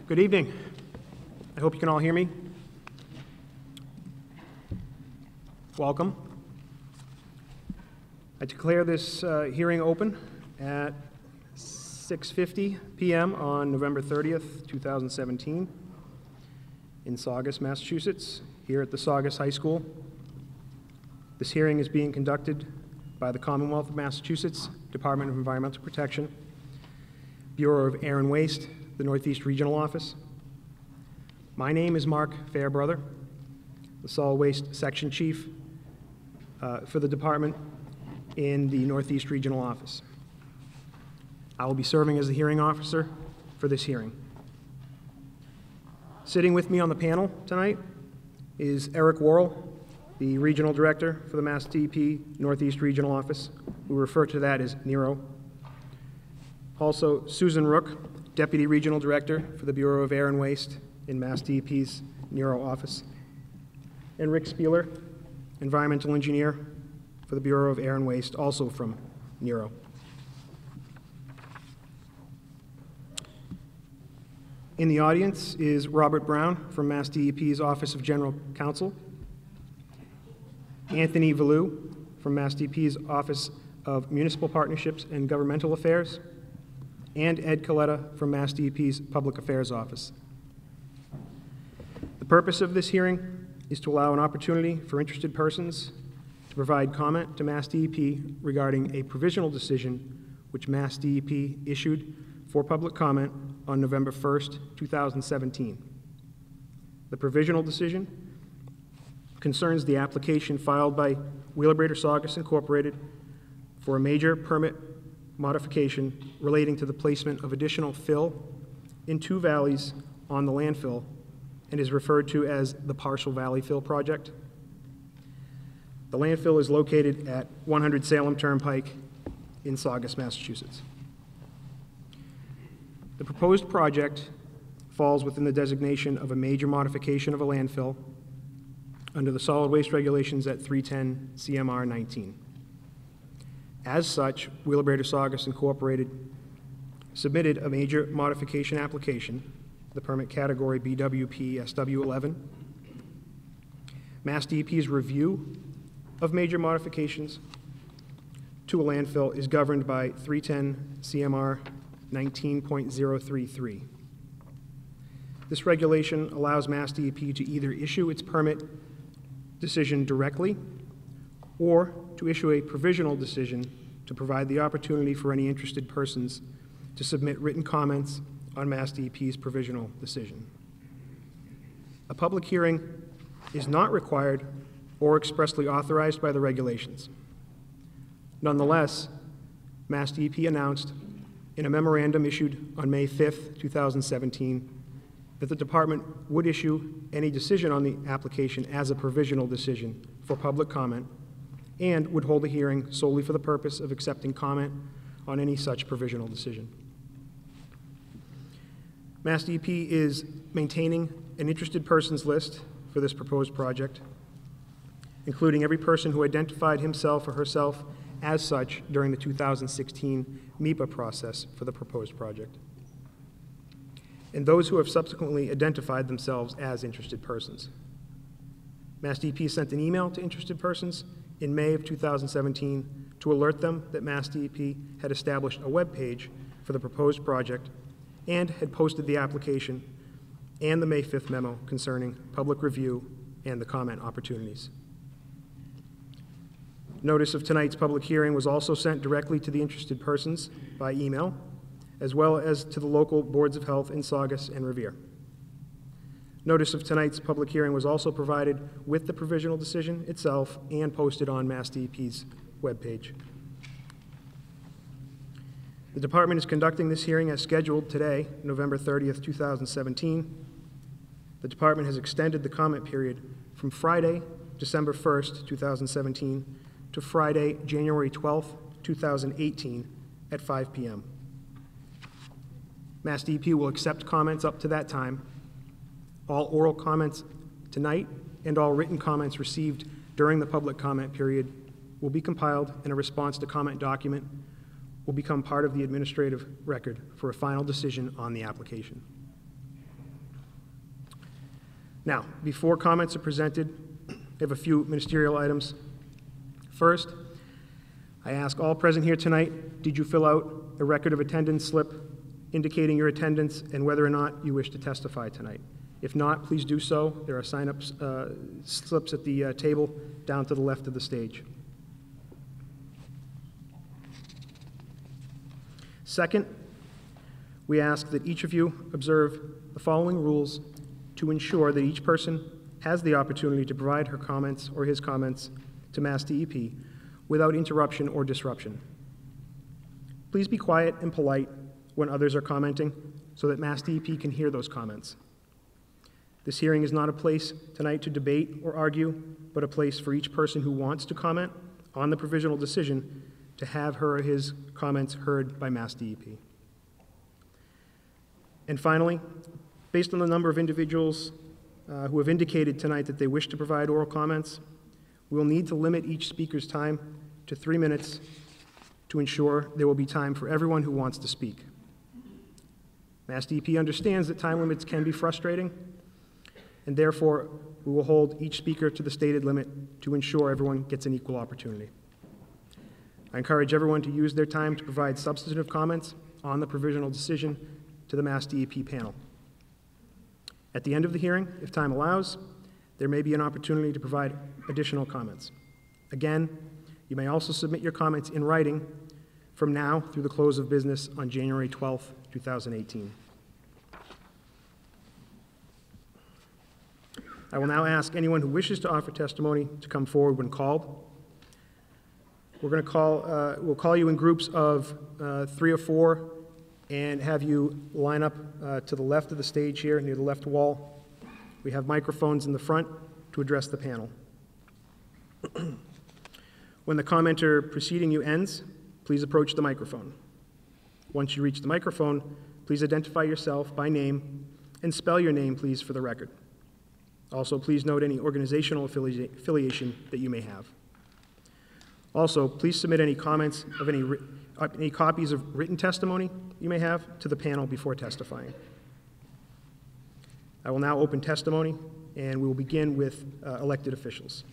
Good evening. I hope you can all hear me. Welcome. I declare this hearing open at 6:50 p.m. on November 30th, 2017 in Saugus, Massachusetts, here at the Saugus High School. This hearing is being conducted by the Commonwealth of Massachusetts Department of Environmental Protection, Bureau of Air and Waste, the Northeast Regional Office. My name is Mark Fairbrother, the Solid Waste Section Chief for the department in the Northeast Regional Office. I will be serving as the hearing officer for this hearing. Sitting with me on the panel tonight is Eric Worrell, the Regional Director for the MASSDEP Northeast Regional Office. We refer to that as NERO. Also, Susan Rook, Deputy Regional Director for the Bureau of Air and Waste in MASSDEP's NERO office. And Rick Spieler, Environmental Engineer for the Bureau of Air and Waste, also from NERO. In the audience is Robert Brown from MassDEP's Office of General Counsel, Anthony Valou from MassDEP's Office of Municipal Partnerships and Governmental Affairs, and Ed Coletta from MassDEP's Public Affairs Office. The purpose of this hearing is to allow an opportunity for interested persons to provide comment to MassDEP regarding a provisional decision which MassDEP issued for public comment on November 1st, 2017. The provisional decision concerns the application filed by Wheelabrator Saugus Incorporated for a major permit modification relating to the placement of additional fill in two valleys on the landfill and is referred to as the Partial Valley Fill Project. The landfill is located at 100 Salem Turnpike in Saugus, Massachusetts. The proposed project falls within the designation of a major modification of a landfill under the solid waste regulations at 310 CMR 19. As such, Wheelabrator Saugus Incorporated submitted a major modification application, the permit category BWP SW11. MassDEP's review of major modifications to a landfill is governed by 310 CMR 19.033. This regulation allows MassDEP to either issue its permit decision directly or to issue a provisional decision to provide the opportunity for any interested persons to submit written comments on MassDEP's provisional decision. A public hearing is not required or expressly authorized by the regulations. Nonetheless, MassDEP announced in a memorandum issued on May 5th, 2017, that the department would issue any decision on the application as a provisional decision for public comment and would hold a hearing solely for the purpose of accepting comment on any such provisional decision. MassDEP is maintaining an interested persons list for this proposed project, including every person who identified himself or herself as such during the 2016 MEPA process for the proposed project, and those who have subsequently identified themselves as interested persons. MassDEP sent an email to interested persons in May of 2017 to alert them that MassDEP had established a web page for the proposed project and had posted the application and the May 5th memo concerning public review and the comment opportunities. Notice of tonight's public hearing was also sent directly to the interested persons by email, as well as to the local boards of health in Saugus and Revere. Notice of tonight's public hearing was also provided with the provisional decision itself and posted on MassDEP's webpage. The department is conducting this hearing as scheduled today, November 30th, 2017. The department has extended the comment period from Friday, December 1st, 2017, to Friday, January 12th, 2018 at 5 p.m. MassDEP will accept comments up to that time. All oral comments tonight and all written comments received during the public comment period will be compiled, and a response to comment document will become part of the administrative record for a final decision on the application. Now, before comments are presented, I have a few ministerial items. First, I ask all present here tonight, did you fill out a record of attendance slip indicating your attendance and whether or not you wish to testify tonight? If not, please do so. There are sign-up slips at the table down to the left of the stage. Second, we ask that each of you observe the following rules to ensure that each person has the opportunity to provide her comments or his comments to MassDEP without interruption or disruption. Please be quiet and polite when others are commenting so that MassDEP can hear those comments. This hearing is not a place tonight to debate or argue, but a place for each person who wants to comment on the provisional decision to have her or his comments heard by MassDEP. And finally, based on the number of individuals who have indicated tonight that they wish to provide oral comments, we will need to limit each speaker's time to 3 minutes to ensure there will be time for everyone who wants to speak. MassDEP understands that time limits can be frustrating, and therefore we will hold each speaker to the stated limit to ensure everyone gets an equal opportunity. I encourage everyone to use their time to provide substantive comments on the provisional decision to the MassDEP panel. At the end of the hearing, if time allows, there may be an opportunity to provide additional comments. Again, you may also submit your comments in writing from now through the close of business on January 12th, 2018. I will now ask anyone who wishes to offer testimony to come forward when called. We'll call you in groups of 3 or 4 and have you line up to the left of the stage here, near the left wall. We have microphones in the front to address the panel. When the commenter preceding you ends, please approach the microphone. Once you reach the microphone, please identify yourself by name and spell your name, please, for the record. Also, please note any organizational affiliation that you may have. Also, please submit any comments of any copies of written testimony you may have to the panel before testifying. I will now open testimony, and we will begin with elected officials.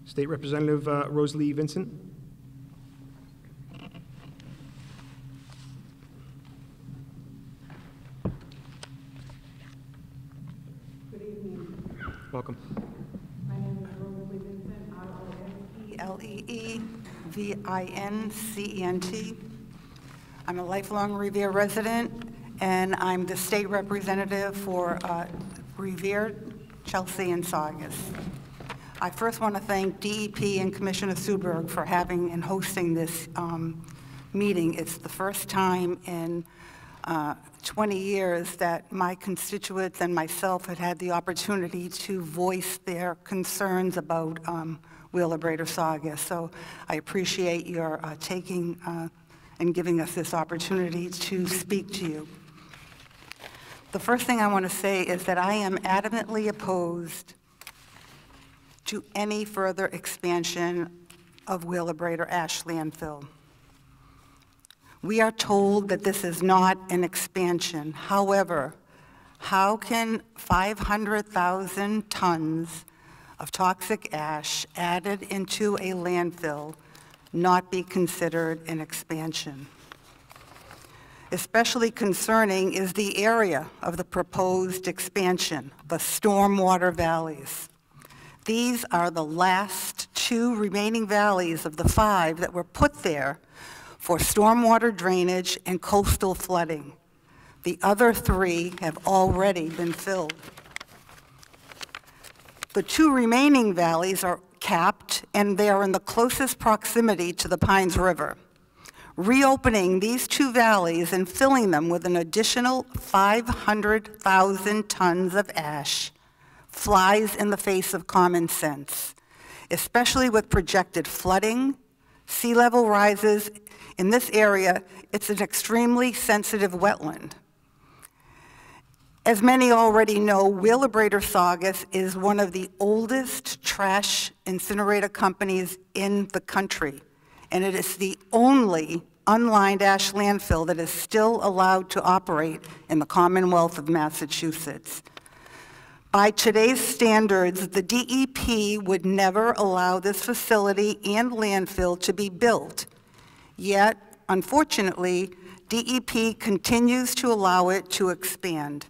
State Representative Rosalie Vincent. Welcome. My name is Rosalie Vincent, R-O-S-E-L-E-E-V-I-N-C-E-N-T. I'm a lifelong Revere resident, and I'm the state representative for Revere, Chelsea, and Saugus. I first want to thank DEP and Commissioner Suberg for having and hosting this meeting. It's the first time in 20 years that my constituents and myself had the opportunity to voice their concerns about Wheelabrator Saugus. So I appreciate your taking and giving us this opportunity to speak to you. The first thing I want to say is that I am adamantly opposed to any further expansion of Wheelabrator Ash Landfill. We are told that this is not an expansion. However, how can 500,000 tons of toxic ash added into a landfill not be considered an expansion? Especially concerning is the area of the proposed expansion, the stormwater valleys. These are the last 2 remaining valleys of the 5 that were put there for stormwater drainage and coastal flooding. The other 3 have already been filled. The 2 remaining valleys are capped, and they are in the closest proximity to the Pines River. Reopening these 2 valleys and filling them with an additional 500,000 tons of ash flies in the face of common sense, especially with projected flooding, sea level rises. In this area, it's an extremely sensitive wetland. As many already know, Wheelabrator Saugus is one of the oldest trash incinerator companies in the country, and it is the only unlined ash landfill that is still allowed to operate in the Commonwealth of Massachusetts. By today's standards, the DEP would never allow this facility and landfill to be built. Yet, unfortunately, DEP continues to allow it to expand.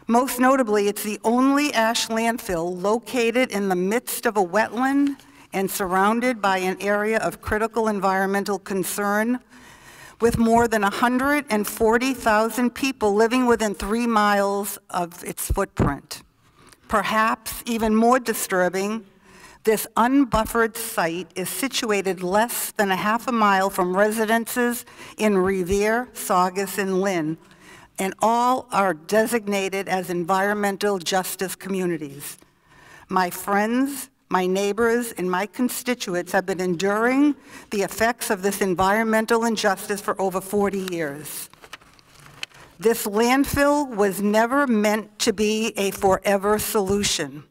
Most notably, it's the only ash landfill located in the midst of a wetland and surrounded by an area of critical environmental concern, with more than 140,000 people living within 3 miles of its footprint. Perhaps even more disturbing, this unbuffered site is situated less than a half a mile from residences in Revere, Saugus, and Lynn, and all are designated as environmental justice communities. My friends, my neighbors, and my constituents have been enduring the effects of this environmental injustice for over 40 years. This landfill was never meant to be a forever solution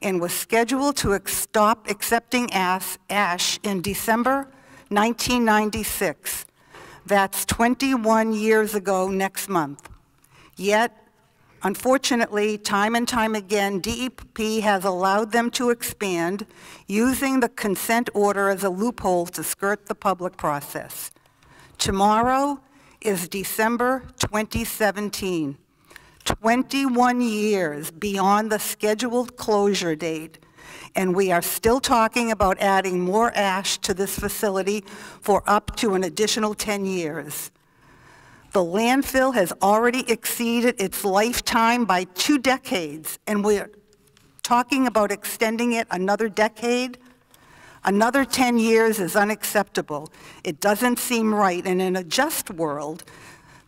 and was scheduled to stop accepting ash in December 1996. That's 21 years ago next month. Yet, unfortunately, time and time again, DEP has allowed them to expand, using the consent order as a loophole to skirt the public process. Tomorrow is December 2017, 21 years beyond the scheduled closure date, and we are still talking about adding more ash to this facility for up to an additional 10 years. The landfill has already exceeded its lifetime by 2 decades, and we're talking about extending it another decade. Another 10 years is unacceptable. It doesn't seem right, and in a just world,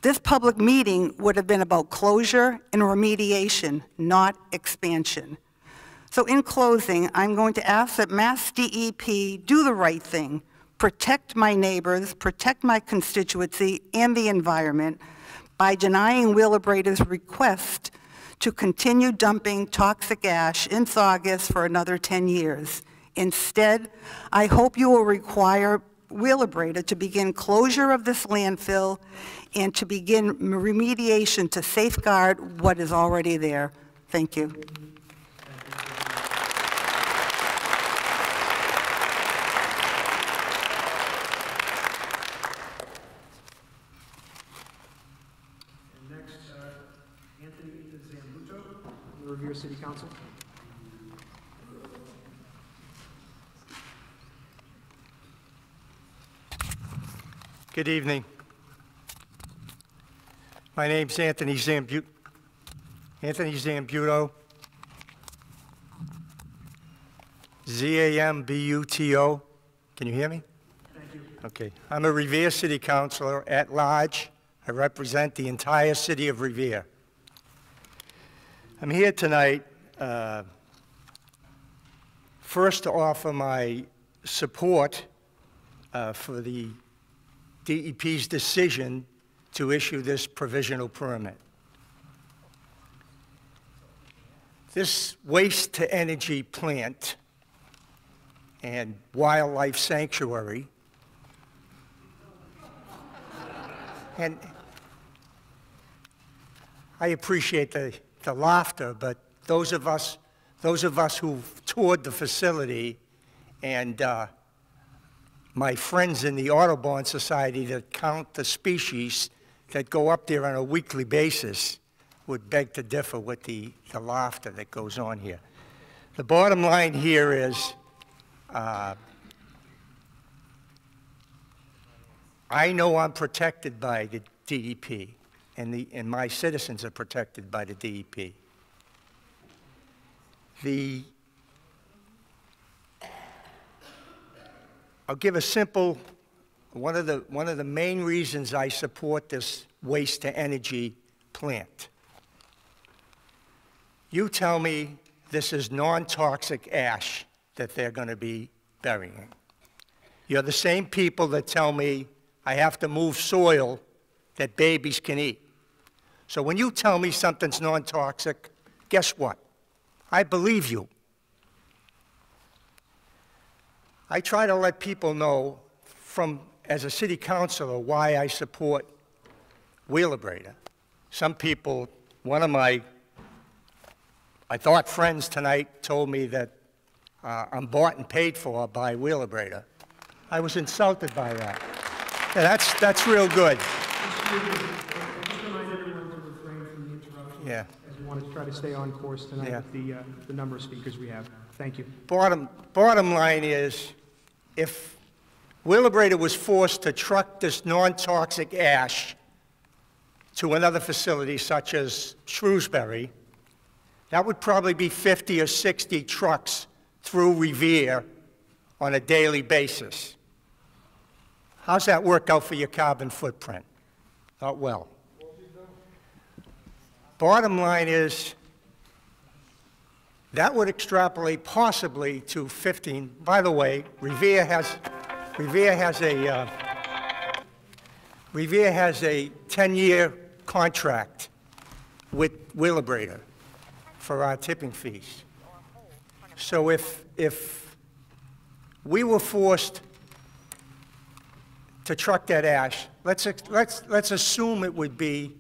this public meeting would have been about closure and remediation, not expansion. So in closing, I'm going to ask that MassDEP do the right thing, protect my neighbors, protect my constituency and the environment by denying Wheelabrator's request to continue dumping toxic ash in Saugus for another 10 years. Instead, I hope you will require Wheelabrator to begin closure of this landfill and to begin remediation to safeguard what is already there. Thank you. Revere City Council. Good evening. My name's Anthony Zambuto. Z-A-M-B-U-T-O. Can you hear me? Thank you. Okay. I'm a Revere City Councilor at large. I represent the entire city of Revere. I'm here tonight first to offer my support for the DEP's decision to issue this provisional permit. This waste-to-energy plant and wildlife sanctuary, and I appreciate the laughter, but those of us who've toured the facility and my friends in the Audubon Society that count the species that go up there on a weekly basis would beg to differ with the laughter that goes on here. The bottom line here is I know I'm protected by the DEP, and my citizens are protected by the DEP. I'll give a simple, one of the main reasons I support this waste-to-energy plant. You tell me this is non-toxic ash that they're going to be burying. You're the same people that tell me I have to move soil that babies can eat. So when you tell me something's non-toxic, guess what? I believe you. I try to let people know from as a city councilor, why I support Wheelabrator. Some people, one of my, I thought friends tonight told me that I'm bought and paid for by Wheelabrator. I was insulted by that. Yeah, that's real good. Just remind everyone to refrain from the interruptions. Yeah. As we want to try to stay on course tonight Yeah. with the number of speakers we have. Thank you. Bottom line is, if Wheelabrator was forced to truck this non-toxic ash to another facility such as Shrewsbury, that would probably be 50 or 60 trucks through Revere on a daily basis. How's that work out for your carbon footprint? Not well. Bottom line is, that would extrapolate possibly to 15. By the way, Revere has a 10-year contract with Wheelabrator for our tipping fees. So if we were forced to truck that ash, let's assume it would be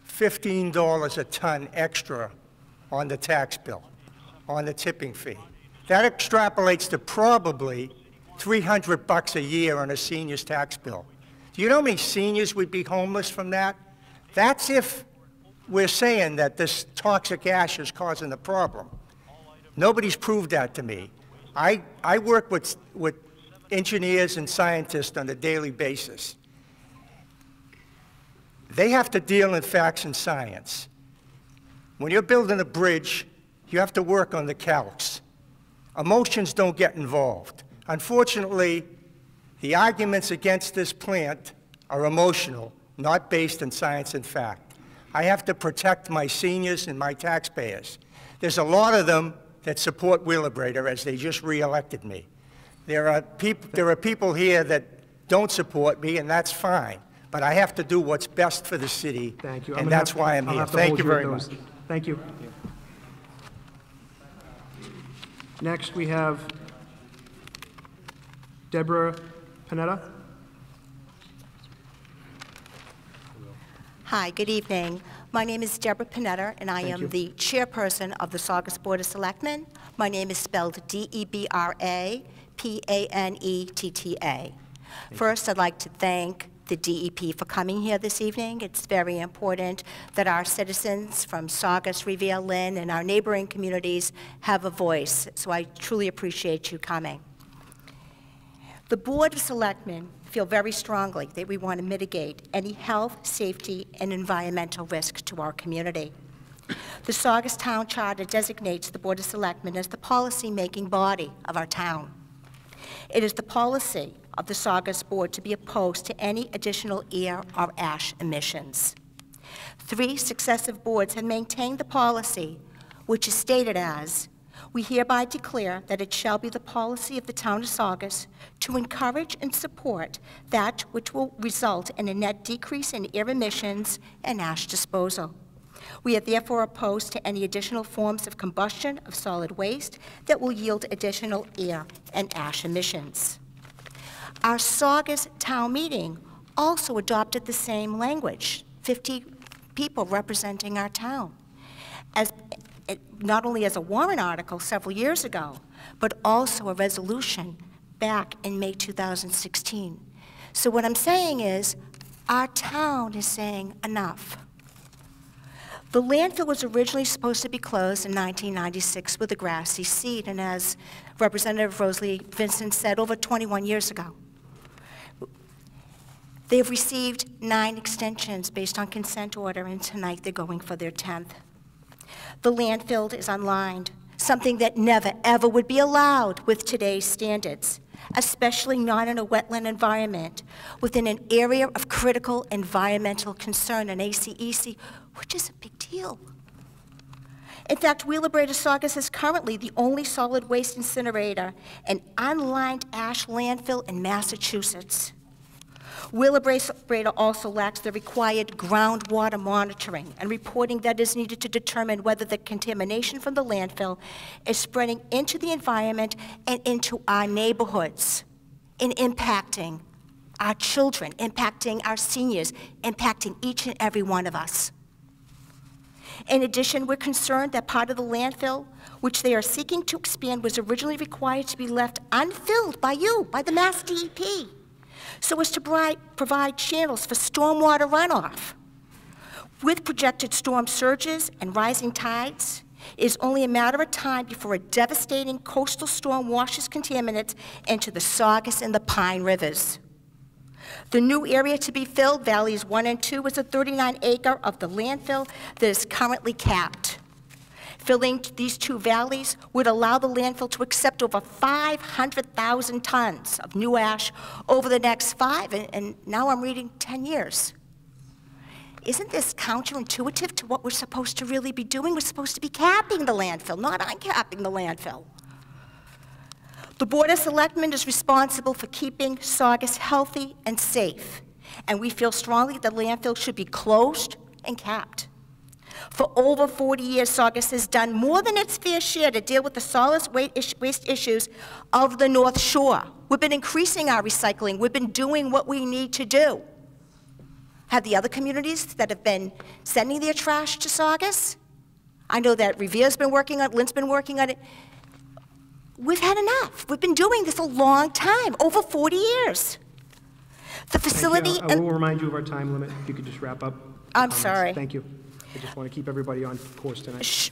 $15 a ton extra on the tax bill, on the tipping fee. That extrapolates to probably $300 a year on a senior's tax bill. Do you know how many seniors would be homeless from that? That's if we're saying that this toxic ash is causing the problem. Nobody's proved that to me. I work with engineers and scientists on a daily basis. They have to deal in facts and science. When you're building a bridge, you have to work on the calcs. Emotions don't get involved. Unfortunately, the arguments against this plant are emotional, not based in science and fact. I have to protect my seniors and my taxpayers. There's a lot of them that support Wheelabrator, as they just re-elected me. There are people here that don't support me, and that's fine. But I have to do what's best for the city. Thank you. And that's why I'm here. Thank you very much. Thank you. Next, we have Deborah Panetta. Hi, good evening. My name is Deborah Panetta, and I am the chairperson of the Saugus Board of Selectmen. My name is spelled D-E-B-R-A-P-A-N-E-T-T-A. First, I'd like to thank the DEP for coming here this evening. It's very important that our citizens from Saugus, Revere, Lynn, and our neighboring communities have a voice, so I truly appreciate you coming. The Board of Selectmen feel very strongly that we want to mitigate any health, safety, and environmental risk to our community. The Saugus Town Charter designates the Board of Selectmen as the policy-making body of our town. It is the policy of the Saugus Board to be opposed to any additional air or ash emissions. 3 successive boards have maintained the policy, which is stated as, we hereby declare that it shall be the policy of the town of Saugus to encourage and support that which will result in a net decrease in air emissions and ash disposal. We are therefore opposed to any additional forms of combustion of solid waste that will yield additional air and ash emissions. Our Saugus town meeting also adopted the same language, 50 people representing our town, not only as a warrant article several years ago, but also a resolution back in May 2016. So what I'm saying is, our town is saying enough. The landfill was originally supposed to be closed in 1996 with a grassy seat, and as Representative Rosalie Vincent said, over 21 years ago. They've received 9 extensions based on consent order, and tonight they're going for their 10th. The landfill is unlined, something that never, ever would be allowed with today's standards, especially not in a wetland environment, within an area of critical environmental concern, an ACEC, which is a big deal. In fact, Wheelabrator Saugus is currently the only solid waste incinerator and unlined ash landfill in Massachusetts. Wheelabrator also lacks the required groundwater monitoring and reporting that is needed to determine whether the contamination from the landfill is spreading into the environment and into our neighborhoods and impacting our children, impacting our seniors, impacting each and every one of us. In addition, we're concerned that part of the landfill, which they are seeking to expand, was originally required to be left unfilled by you, by the MASSDEP, so as to provide channels for stormwater runoff. With projected storm surges and rising tides, it is only a matter of time before a devastating coastal storm washes contaminants into the Saugus and the Pine Rivers. The new area to be filled, Valleys 1 and 2, is a 39-acre of the landfill that is currently capped. Filling these two valleys would allow the landfill to accept over 500,000 tons of new ash over the next 5, and now I'm reading 10 years. Isn't this counterintuitive to what we're supposed to really be doing? We're supposed to be capping the landfill, not uncapping the landfill. The Board of Selectmen is responsible for keeping Saugus healthy and safe, and we feel strongly that landfill should be closed and capped. For over 40 years, Saugus has done more than its fair share to deal with the solid waste issues of the North Shore. We've been increasing our recycling. We've been doing what we need to do. Have the other communities that have been sending their trash to Saugus? I know that Revere's been working on it, Lynn's been working on it. We've had enough. We've been doing this a long time, over 40 years. The facility... I will remind you of our time limit, if you could just wrap up. I'm sorry. Thank you. I just want to keep everybody on course tonight.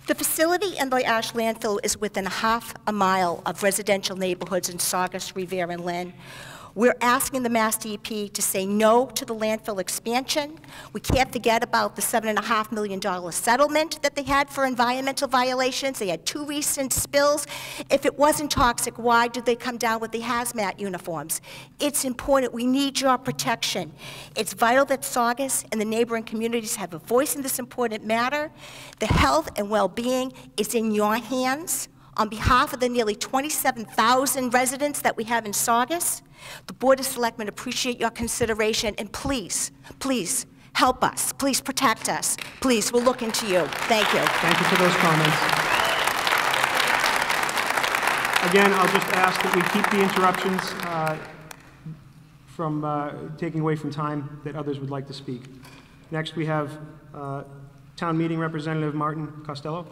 The facility and the ash landfill is within half a mile of residential neighborhoods in Saugus, Revere, and Lynn. We're asking the MassDEP to say no to the landfill expansion. We can't forget about the $7.5 million settlement that they had for environmental violations. They had 2 recent spills. If it wasn't toxic, why did they come down with the hazmat uniforms? It's important. We need your protection. It's vital that Saugus and the neighboring communities have a voice in this important matter. The health and well-being is in your hands. On behalf of the nearly 27,000 residents that we have in Saugus, the Board of Selectmen appreciate your consideration, and please, please help us. Please protect us. Please, we're looking to you. Thank you. Thank you for those comments. Again, I'll just ask that we keep the interruptions from taking away from time that others would like to speak. Next, we have Town Meeting Representative Martin Costello.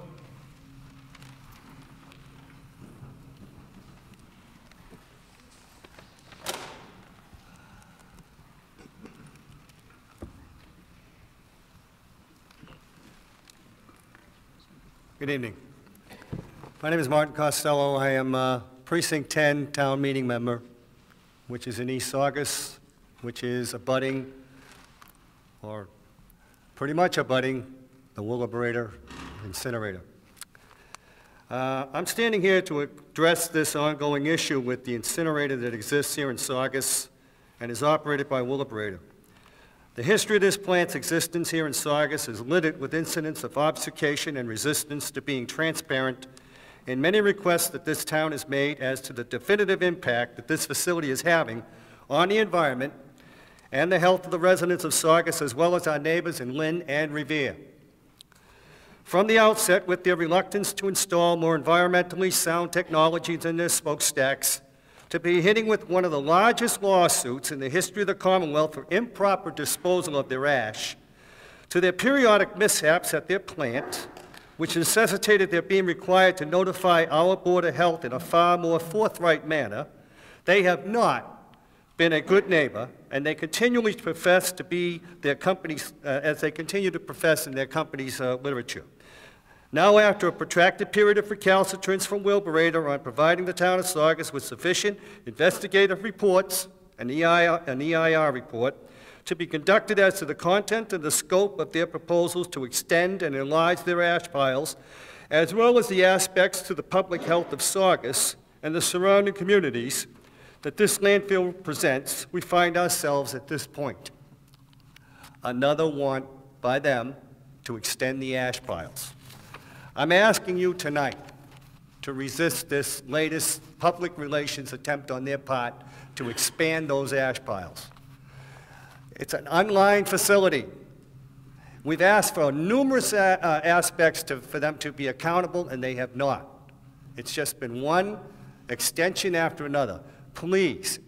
Good evening. My name is Martin Costello. I am Precinct 10 Town Meeting member, which is in East Saugus, which is abutting, or pretty much abutting, the Wheelabrator incinerator. I'm standing here to address this ongoing issue with the incinerator that exists here in Saugus and is operated by Wheelabrator. The history of this plant's existence here in Saugus is littered with incidents of obfuscation and resistance to being transparent in many requests that this town has made as to the definitive impact that this facility is having on the environment and the health of the residents of Saugus, as well as our neighbors in Lynn and Revere. From the outset, with their reluctance to install more environmentally sound technologies in their smokestacks, to be hitting with one of the largest lawsuits in the history of the Commonwealth for improper disposal of their ash, to their periodic mishaps at their plant, which necessitated their being required to notify our Board of Health in a far more forthright manner, they have not been a good neighbor, and they continually profess to be their company's, as they continue to profess in their company's literature. Now, after a protracted period of recalcitrance from Wheelabrator on providing the town of Saugus with sufficient investigative reports, an EIR report, to be conducted as to the content and the scope of their proposals to extend and enlarge their ash piles, as well as the aspects to the public health of Saugus and the surrounding communities that this landfill presents, we find ourselves at this point. Another want by them to extend the ash piles. I'm asking you tonight to resist this latest public relations attempt on their part to expand those ash piles. It's an unlined facility. We've asked for numerous aspects for them to be accountable, and they have not. It's just been one extension after another. Please,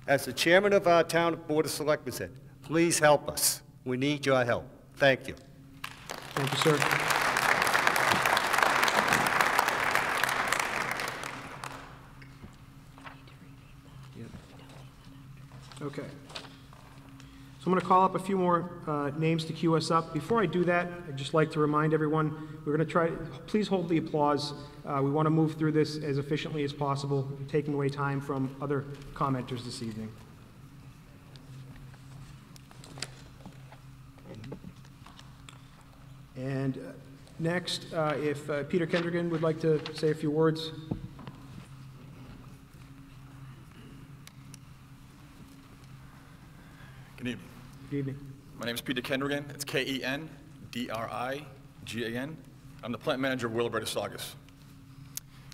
as the chairman of our town Board of Selectmen said, please help us. We need your help. Thank you. Thank you, sir. Okay. So I'm going to call up a few more names to queue us up. Before I do that, I'd just like to remind everyone, we're going to try, please hold the applause. We want to move through this as efficiently as possible, taking away time from other commenters this evening. And next, if Peter Kendrigan would like to say a few words. Good evening. Good evening. My name is Peter Kendrigan. It's Kendrigan. I'm the plant manager of Wheelabrator Saugus.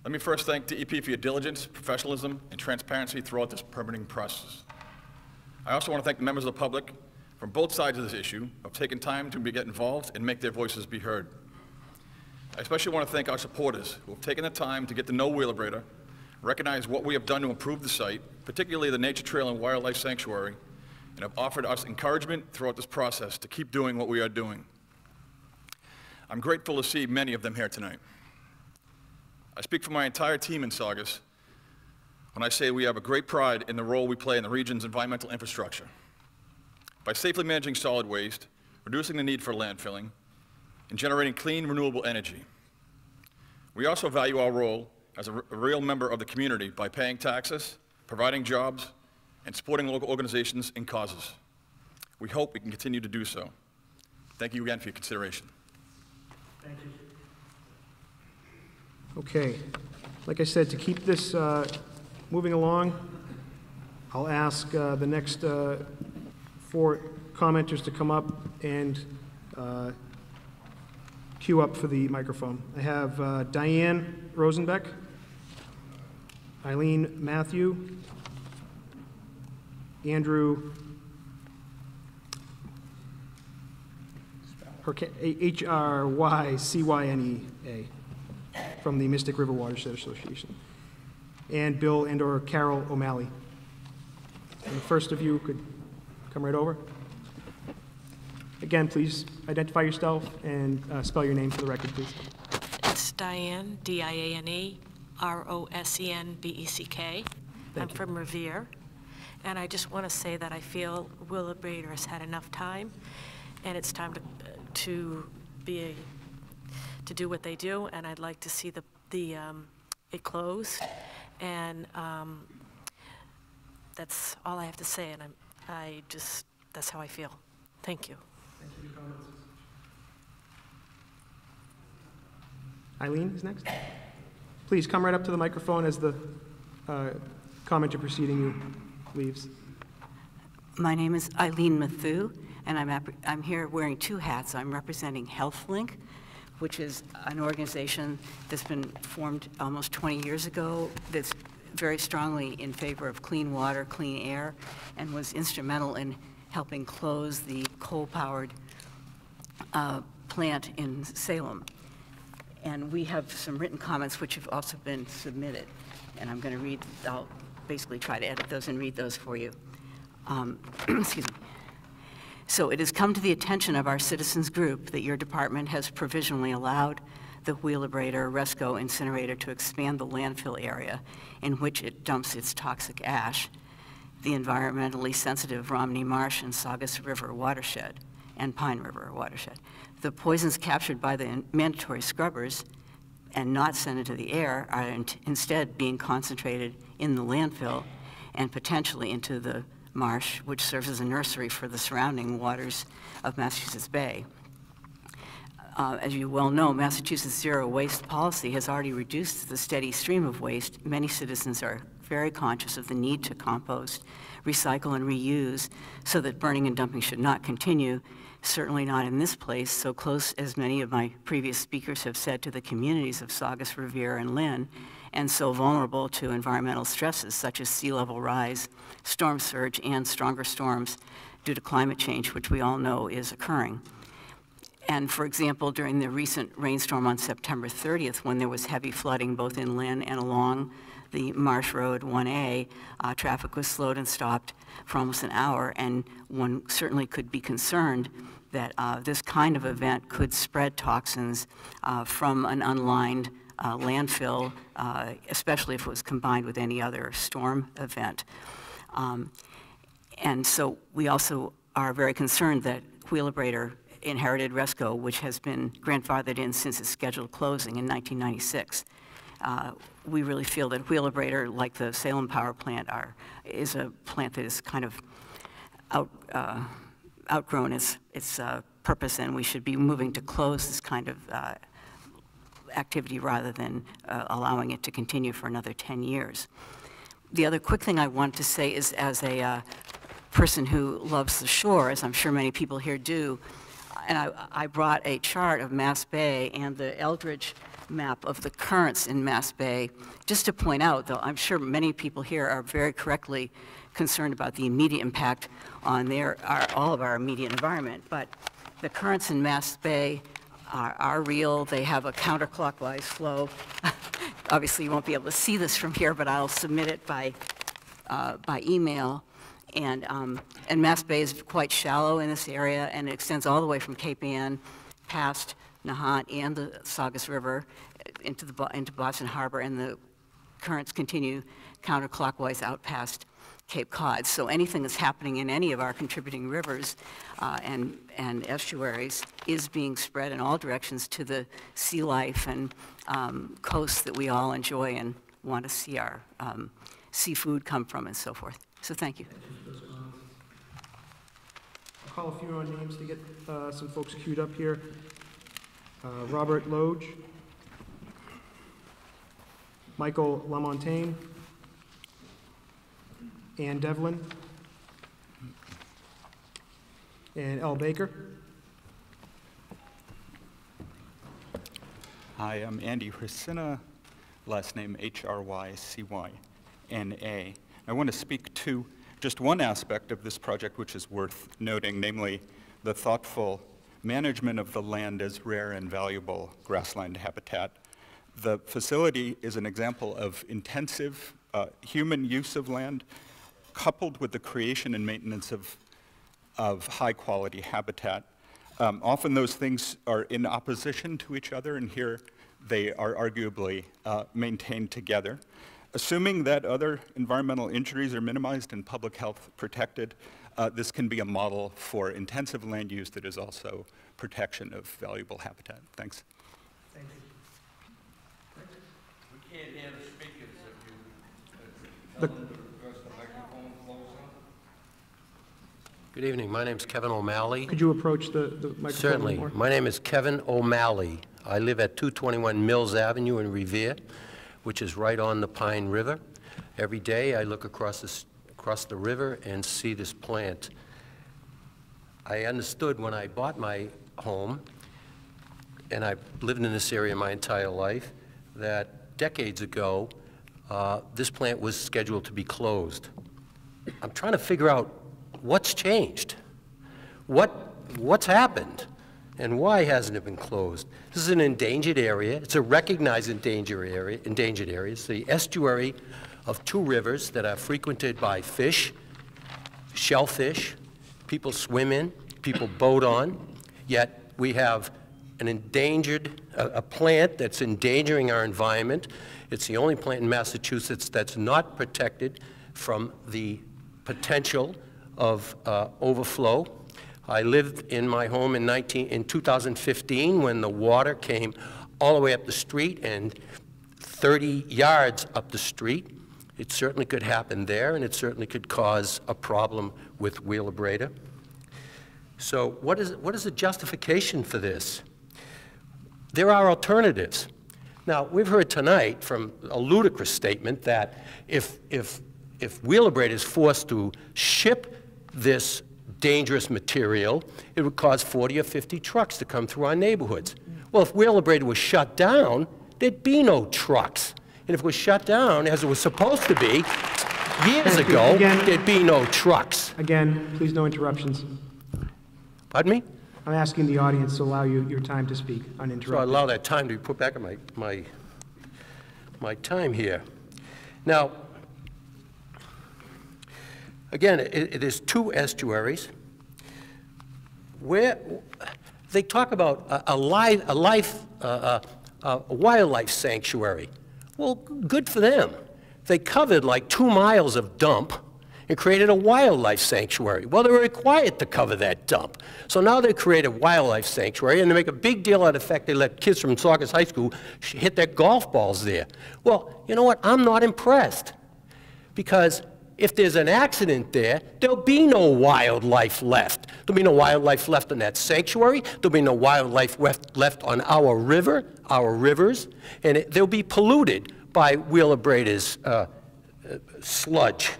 Let me first thank DEP for your diligence, professionalism, and transparency throughout this permitting process. I also want to thank the members of the public from both sides of this issue of taking time to get involved and make their voices be heard. I especially want to thank our supporters who have taken the time to get to know Wheelabrator, recognize what we have done to improve the site, particularly the Nature Trail and Wildlife Sanctuary, and have offered us encouragement throughout this process to keep doing what we are doing. I'm grateful to see many of them here tonight. I speak for my entire team in Saugus when I say we have a great pride in the role we play in the region's environmental infrastructure. By safely managing solid waste, reducing the need for landfilling, and generating clean, renewable energy. We also value our role as a real member of the community by paying taxes, providing jobs, and supporting local organizations and causes. We hope we can continue to do so. Thank you again for your consideration. Thank you. Okay. Like I said, to keep this moving along, I'll ask the next 4 commenters to come up and queue up for the microphone. I have Diane Rosenbeck, Eileen Matthew, Andrew Hrycyne from the Mystic River Watershed Association, and Bill and/or Carol O'Malley. And the first of you could come right over. Again, please identify yourself and spell your name for the record, please. It's Diane, D-I-A-N-E, R-O-S-E-N-B-E-C-K. I'm from Revere. And I just want to say that I feel Wheelabrator has had enough time, and it's time to do what they do, and I'd like to see it closed. And that's all I have to say, and that's how I feel. Thank you. Thank you for your comments. Eileen is next. Please come right up to the microphone as the commenter preceding you leaves. My name is Eileen Matthew, and I'm here wearing 2 hats. I'm representing HealthLink, which is an organization that's been formed almost 20 years ago that's very strongly in favor of clean water, clean air, and was instrumental in helping close the coal-powered plant in Salem. And we have some written comments which have also been submitted, and I'm going to read, I'll basically try to edit those and read those for you. Excuse me. So it has come to the attention of our citizens group that your department has provisionally allowed the Wheelabrator Resco incinerator to expand the landfill area in which it dumps its toxic ash, the environmentally sensitive Romney Marsh and Saugus River watershed, and Pine River watershed. The poisons captured by the mandatory scrubbers and not sent into the air are instead being concentrated in the landfill and potentially into the marsh, which serves as a nursery for the surrounding waters of Massachusetts Bay. As you well know, Massachusetts' zero waste policy has already reduced the steady stream of waste. Many citizens are very conscious of the need to compost, recycle, and reuse so that burning and dumping should not continue, certainly not in this place, so close, as many of my previous speakers have said, to the communities of Saugus, Revere, and Lynn, and so vulnerable to environmental stresses such as sea level rise, storm surge, and stronger storms due to climate change, which we all know is occurring. And for example, during the recent rainstorm on September 30th, when there was heavy flooding both in Lynn and along the Marsh Road 1A, traffic was slowed and stopped for almost an hour, and one certainly could be concerned that this kind of event could spread toxins from an unlined landfill, especially if it was combined with any other storm event. And so we also are very concerned that Wheelabrator inherited Resco, which has been grandfathered in since its scheduled closing in 1996. We really feel that Wheelabrator, like the Salem Power Plant, is a plant that is kind of outgrown its purpose, and we should be moving to close this kind of activity rather than allowing it to continue for another 10 years. The other quick thing I want to say is, as a person who loves the shore, as I'm sure many people here do, and I brought a chart of Mass Bay and the Eldridge map of the currents in Mass Bay, just to point out, though I'm sure many people here are very correctly concerned about the immediate impact on all of our immediate environment, but the currents in Mass Bay are real. They have a counterclockwise flow. Obviously, you won't be able to see this from here, but I'll submit it by email. And Mass Bay is quite shallow in this area, and it extends all the way from Cape Ann past Nahant and the Saugus River into Boston Harbor, and the currents continue counterclockwise out past Cape Cod. So anything that's happening in any of our contributing rivers and estuaries is being spread in all directions to the sea life and coasts that we all enjoy and want to see our seafood come from and so forth. So thank you. I'll call a few more names to get some folks queued up here. Robert Loge, Michael Lamontagne, Ann Devlin, and L. Baker. Hi, I'm Andy Hrycyna, last name Hrycyna. I want to speak to just one aspect of this project which is worth noting, namely the thoughtful management of the land as rare and valuable grassland habitat. The facility is an example of intensive human use of land, coupled with the creation and maintenance of high-quality habitat. Often those things are in opposition to each other, and here they are arguably maintained together. Assuming that other environmental injuries are minimized and public health protected, this can be a model for intensive land use that is also protection of valuable habitat. Thanks. Thank you. We can't hear the speakers if you The microphone closer. Good evening. My name is Kevin O'Malley. Could you approach the microphone? Certainly. More? My name is Kevin O'Malley. I live at 221 Mills Avenue in Revere, which is right on the Pine River. Every day I look across the river and see this plant. I understood when I bought my home, and I've lived in this area my entire life, that decades ago this plant was scheduled to be closed. I'm trying to figure out what's changed. What's happened? And why hasn't it been closed? This is an endangered area. It's a recognized endangered area. It's the estuary of two rivers that are frequented by fish, shellfish, people swim in, people boat on, yet we have an endangered, a plant that's endangering our environment. It's the only plant in Massachusetts that's not protected from the potential of overflow. I lived in my home in 2015 when the water came all the way up the street and 30 yards up the street. It certainly could happen there, and it certainly could cause a problem with Wheelabrator. So what is the justification for this? There are alternatives. Now, we've heard tonight from a ludicrous statement that if Wheelabrator is forced to ship this dangerous material, it would cause 40 or 50 trucks to come through our neighborhoods. Well, if Wheelabrator was shut down, there'd be no trucks. And if it was shut down, as it was supposed to be, years ago, there'd be no trucks. Again, please no interruptions. Pardon me? I'm asking the audience to allow you your time to speak uninterrupted. So I allow that time to be put back in my time here. Now, again, it is 2 estuaries where they talk about a wildlife sanctuary. Well, good for them. They covered like 2 miles of dump and created a wildlife sanctuary. Well, they were required to cover that dump. So now they create a wildlife sanctuary, and they make a big deal out of the fact they let kids from Saugus High School hit their golf balls there. Well, you know what? I'm not impressed. Because if there's an accident there, there'll be no wildlife left. There'll be no wildlife left in that sanctuary. There'll be no wildlife left on our river, our rivers, and they'll be polluted by Wheelabrator's sludge.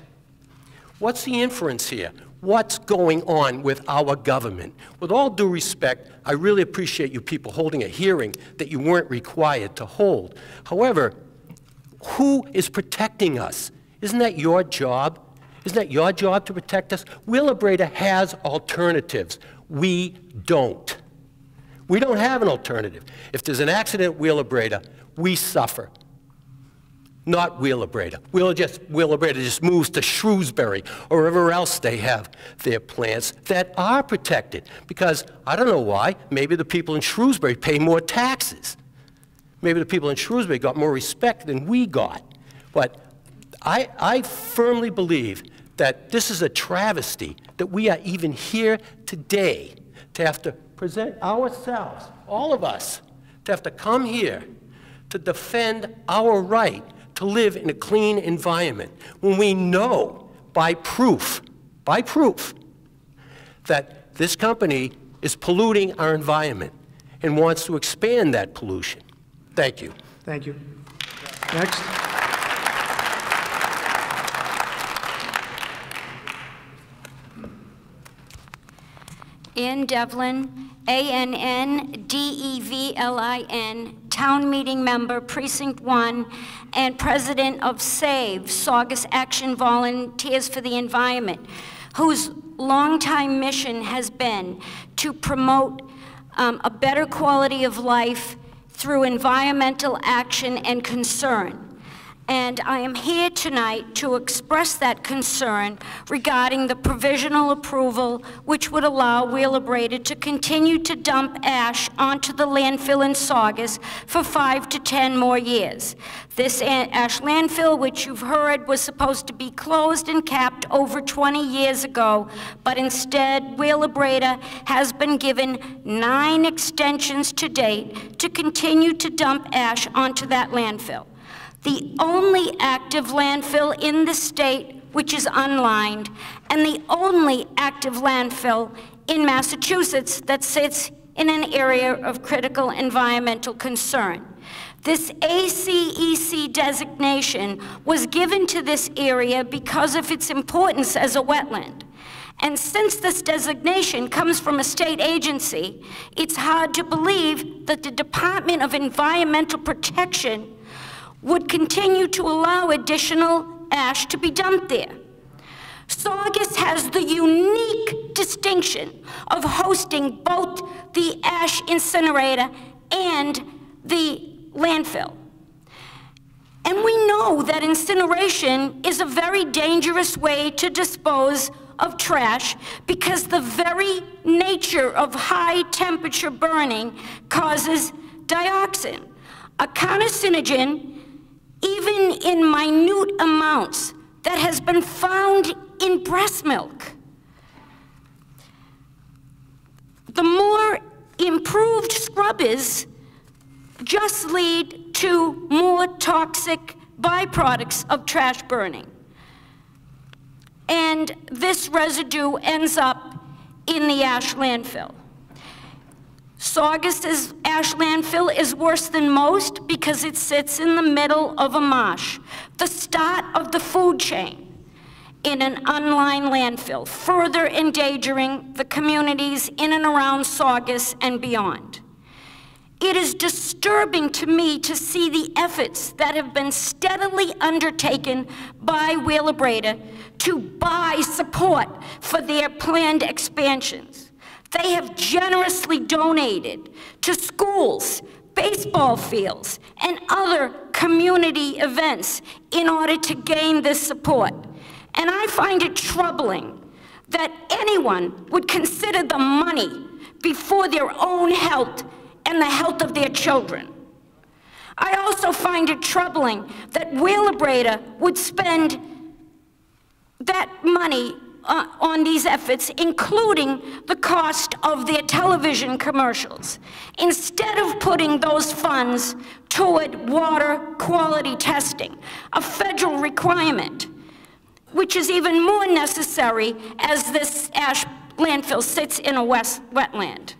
What's the inference here? What's going on with our government? With all due respect, I really appreciate you people holding a hearing that you weren't required to hold. However, who is protecting us? Isn't that your job? Isn't that your job to protect us? Wheelabrator has alternatives. We don't. We don't have an alternative. If there's an accident at Wheelabrator, we suffer. Not Wheelabrator. Wheelabrator just moves to Shrewsbury or wherever else they have their plants that are protected. Because I don't know why, maybe the people in Shrewsbury pay more taxes. Maybe the people in Shrewsbury got more respect than we got. But I firmly believe that this is a travesty that we are even here today to have to present ourselves, all of us, to have to come here to defend our right to live in a clean environment when we know by proof, that this company is polluting our environment and wants to expand that pollution. Thank you. Thank you. Next. Ann Devlin, A-N-N-D-E-V-L-I-N, Town Meeting Member, Precinct 1, and President of SAVE, Saugus Action Volunteers for the Environment, whose longtime mission has been to promote a better quality of life through environmental action and concern. And I am here tonight to express that concern regarding the provisional approval which would allow Wheelabrator to continue to dump ash onto the landfill in Saugus for 5 to 10 more years. This ash landfill, which you've heard, was supposed to be closed and capped over 20 years ago, but instead Wheelabrator has been given 9 extensions to date to continue to dump ash onto that landfill. The only active landfill in the state which is unlined, and the only active landfill in Massachusetts that sits in an area of critical environmental concern. This ACEC designation was given to this area because of its importance as a wetland. And since this designation comes from a state agency, it's hard to believe that the Department of Environmental Protection would continue to allow additional ash to be dumped there. Saugus has the unique distinction of hosting both the ash incinerator and the landfill. And we know that incineration is a very dangerous way to dispose of trash because the very nature of high temperature burning causes dioxin, a carcinogen even in minute amounts that has been found in breast milk. The more improved scrubbers just lead to more toxic byproducts of trash burning. And this residue ends up in the ash landfill. Saugus's ash landfill is worse than most because it sits in the middle of a marsh, the start of the food chain in an unlined landfill, further endangering the communities in and around Saugus and beyond. It is disturbing to me to see the efforts that have been steadily undertaken by Wheelabrator to buy support for their planned expansions. They have generously donated to schools, baseball fields, and other community events in order to gain this support. And I find it troubling that anyone would consider the money before their own health and the health of their children. I also find it troubling that Wheelabrator would spend that money on these efforts, including the cost of their television commercials, instead of putting those funds toward water quality testing, a federal requirement, which is even more necessary as this ash landfill sits in a wetland.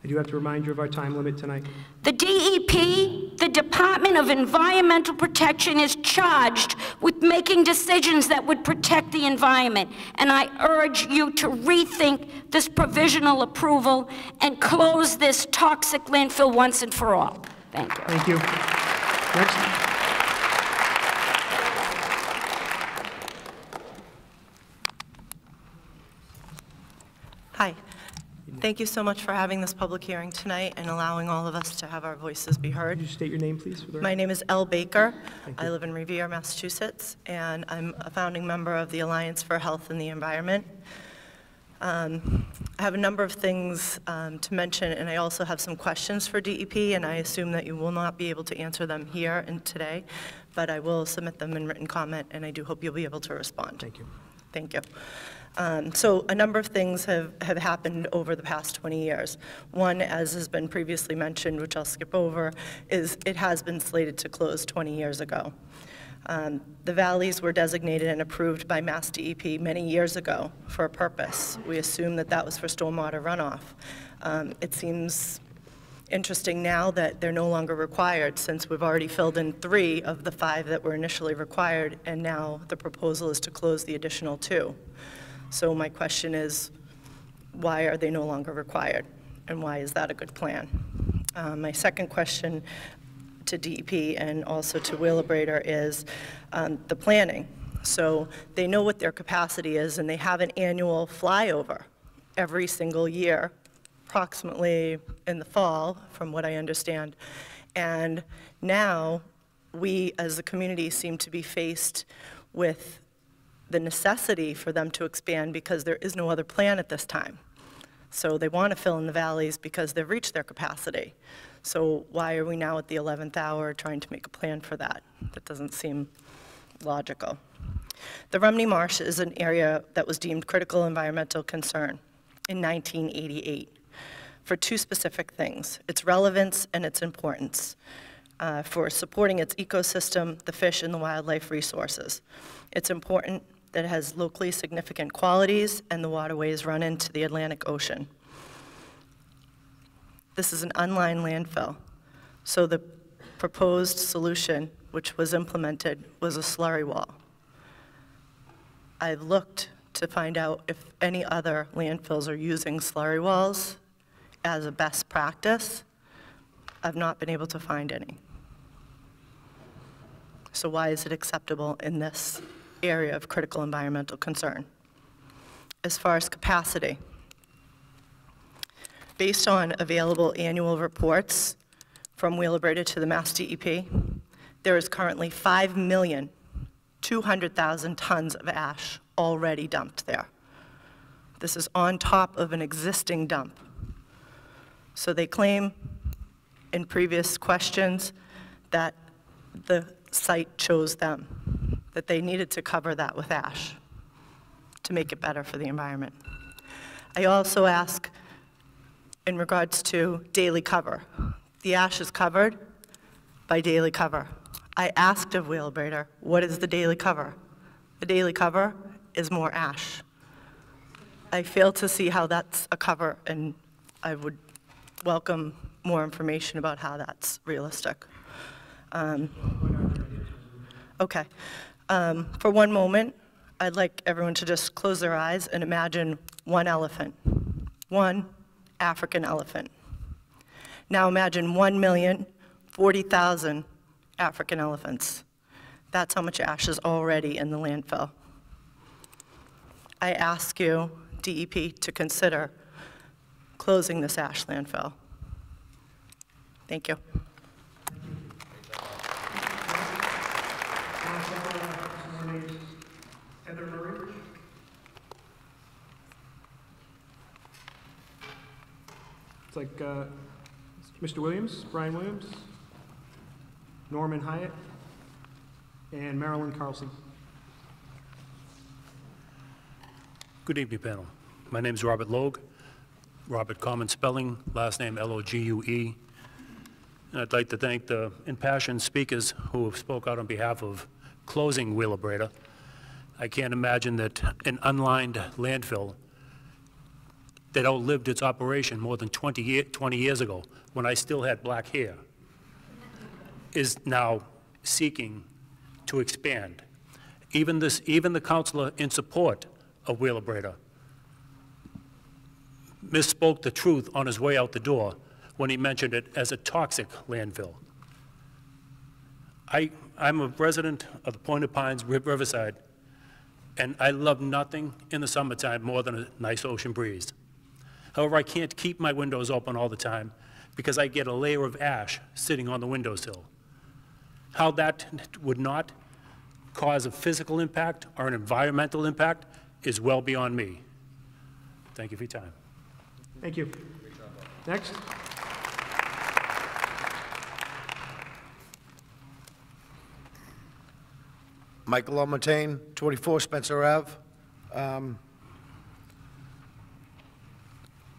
I do have to remind you of our time limit tonight. The DEP, the Department of Environmental Protection, is charged with making decisions that would protect the environment. And I urge you to rethink this provisional approval and close this toxic landfill once and for all. Thank you. Thank you. Next. Hi. Thank you so much for having this public hearing tonight and allowing all of us to have our voices be heard. Could you state your name, please? My name is Elle Baker. I live in Revere, Massachusetts, and I'm a founding member of the Alliance for Health and the Environment. I have a number of things to mention, and I also have some questions for DEP, and I assume that you will not be able to answer them here and today, but I will submit them in written comment, and I do hope you'll be able to respond. Thank you. Thank you. So a number of things have happened over the past 20 years. One, as has been previously mentioned, which I'll skip over, is it has been slated to close 20 years ago. The valleys were designated and approved by MassDEP many years ago for a purpose. We assume that that was for stormwater runoff. It seems interesting now that they're no longer required, since we've already filled in 3 of the 5 that were initially required, and now the proposal is to close the additional 2. So my question is, why are they no longer required? And why is that a good plan? My second question to DEP and also to Wheelabrator is the planning. So they know what their capacity is, and they have an annual flyover every single year, approximately in the fall, from what I understand. And now we, as a community, seem to be faced with the necessity for them to expand because there is no other plan at this time. So they want to fill in the valleys because they've reached their capacity. So why are we now at the 11th hour trying to make a plan for that? That doesn't seem logical. The Rumney Marsh is an area that was deemed critical environmental concern in 1988 for 2 specific things: its relevance and its importance for supporting its ecosystem, the fish and the wildlife resources. It's important that it has locally significant qualities and the waterways run into the Atlantic Ocean. This is an unlined landfill, so the proposed solution, which was implemented, was a slurry wall. I've looked to find out if any other landfills are using slurry walls as a best practice. I've not been able to find any. So why is it acceptable in this area of critical environmental concern? As far as capacity, based on available annual reports from Wheelabrator to the MassDEP, there is currently 5,200,000 tons of ash already dumped there. This is on top of an existing dump. So they claim in previous questions that the site chose them, that they needed to cover that with ash to make it better for the environment. I also ask in regards to daily cover. The ash is covered by daily cover. I asked of Wheelabrator, what is the daily cover? The daily cover is more ash. I fail to see how that's a cover, and I would welcome more information about how that's realistic. Okay. For one moment, I'd like everyone to just close their eyes and imagine one elephant, one African elephant. Now imagine 1,040,000 African elephants. That's how much ash is already in the landfill. I ask you, DEP, to consider closing this ash landfill. Thank you. It's like Mr. Williams, Brian Williams, Norman Hyatt, and Marilyn Carlson. Good evening, panel. My name is Robert Logue. Robert, common spelling, last name L-O-G-U-E. And I'd like to thank the impassioned speakers who have spoke out on behalf of closing Wheelabrator. I can't imagine that an unlined landfill that outlived its operation more than 20 years ago, when I still had black hair, is now seeking to expand. Even the councilor in support of Wheelabrator misspoke the truth on his way out the door when he mentioned it as a toxic landfill. I'm a resident of the Pointed Pines, Riverside, and I love nothing in the summertime more than a nice ocean breeze. However, I can't keep my windows open all the time because I get a layer of ash sitting on the windowsill. How that would not cause a physical impact or an environmental impact is well beyond me. Thank you for your time. Thank you. Next. Michael Lamontagne, 24 Spencer Ave.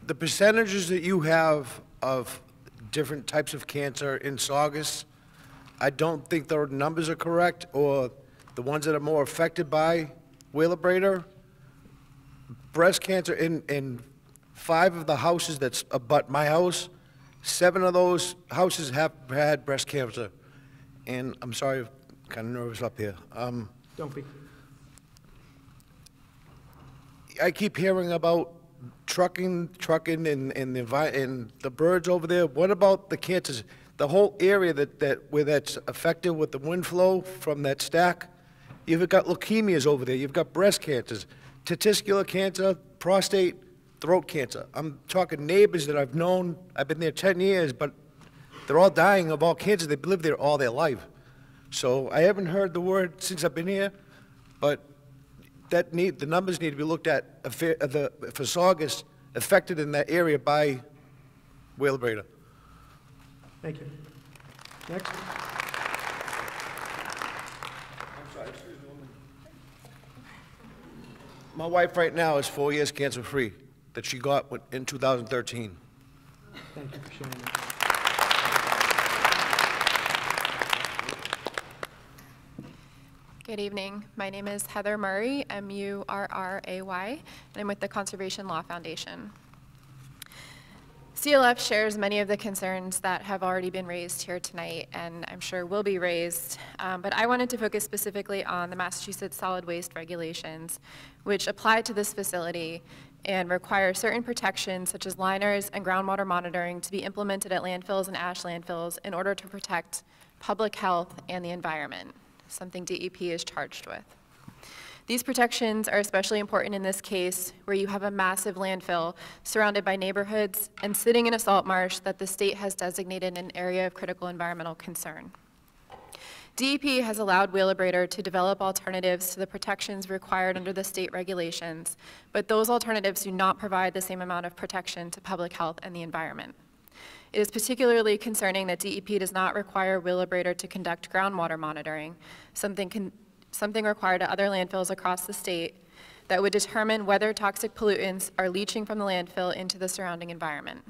The percentages that you have of different types of cancer in Saugus, I don't think the numbers are correct, or the ones that are more affected by Wheelabrator. Breast cancer in 5 of the houses that's abut my house, 7 of those houses have had breast cancer. And I'm sorry, I'm kind of nervous up here. Don't be. I keep hearing about trucking and the birds over there. What about the cancers? The whole area where that's affected with the wind flow from that stack, you've got leukemias over there. You've got breast cancers, testicular cancer, prostate, throat cancer. I'm talking neighbors that I've known. I've been there 10 years, but they're all dying of all cancer. They've lived there all their life. So I haven't heard the word since I've been here, but the numbers need to be looked at for Saugus affected in that area by Wheelabrator. Thank you. Next. I'm sorry, excuse me. My wife right now is 4 years cancer-free that she got in 2013. Thank you for sharing that. Good evening. My name is Heather Murray, M-U-R-R-A-Y, and I'm with the Conservation Law Foundation. CLF shares many of the concerns that have already been raised here tonight, and I'm sure will be raised, but I wanted to focus specifically on the Massachusetts solid waste regulations, which apply to this facility and require certain protections such as liners and groundwater monitoring to be implemented at landfills and ash landfills in order to protect public health and the environment, something DEP is charged with. These protections are especially important in this case where you have a massive landfill surrounded by neighborhoods and sitting in a salt marsh that the state has designated an area of critical environmental concern. DEP has allowed Wheelabrator to develop alternatives to the protections required under the state regulations, but those alternatives do not provide the same amount of protection to public health and the environment. It is particularly concerning that DEP does not require Wheelabrator to conduct groundwater monitoring, something required at other landfills across the state that would determine whether toxic pollutants are leaching from the landfill into the surrounding environment.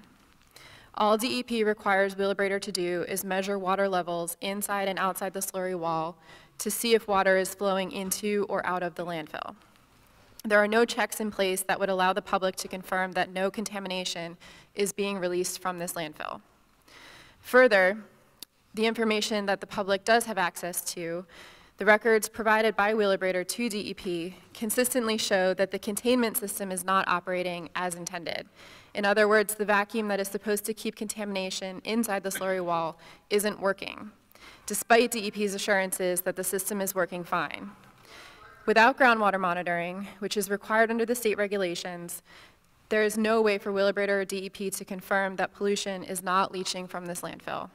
All DEP requires Wheelabrator to do is measure water levels inside and outside the slurry wall to see if water is flowing into or out of the landfill. There are no checks in place that would allow the public to confirm that no contamination is being released from this landfill. Further, the information that the public does have access to, the records provided by Wheelabrator to DEP consistently show that the containment system is not operating as intended. In other words, the vacuum that is supposed to keep contamination inside the slurry wall isn't working, despite DEP's assurances that the system is working fine. Without groundwater monitoring, which is required under the state regulations, there is no way for Wheelabrator or DEP to confirm that pollution is not leaching from this landfill.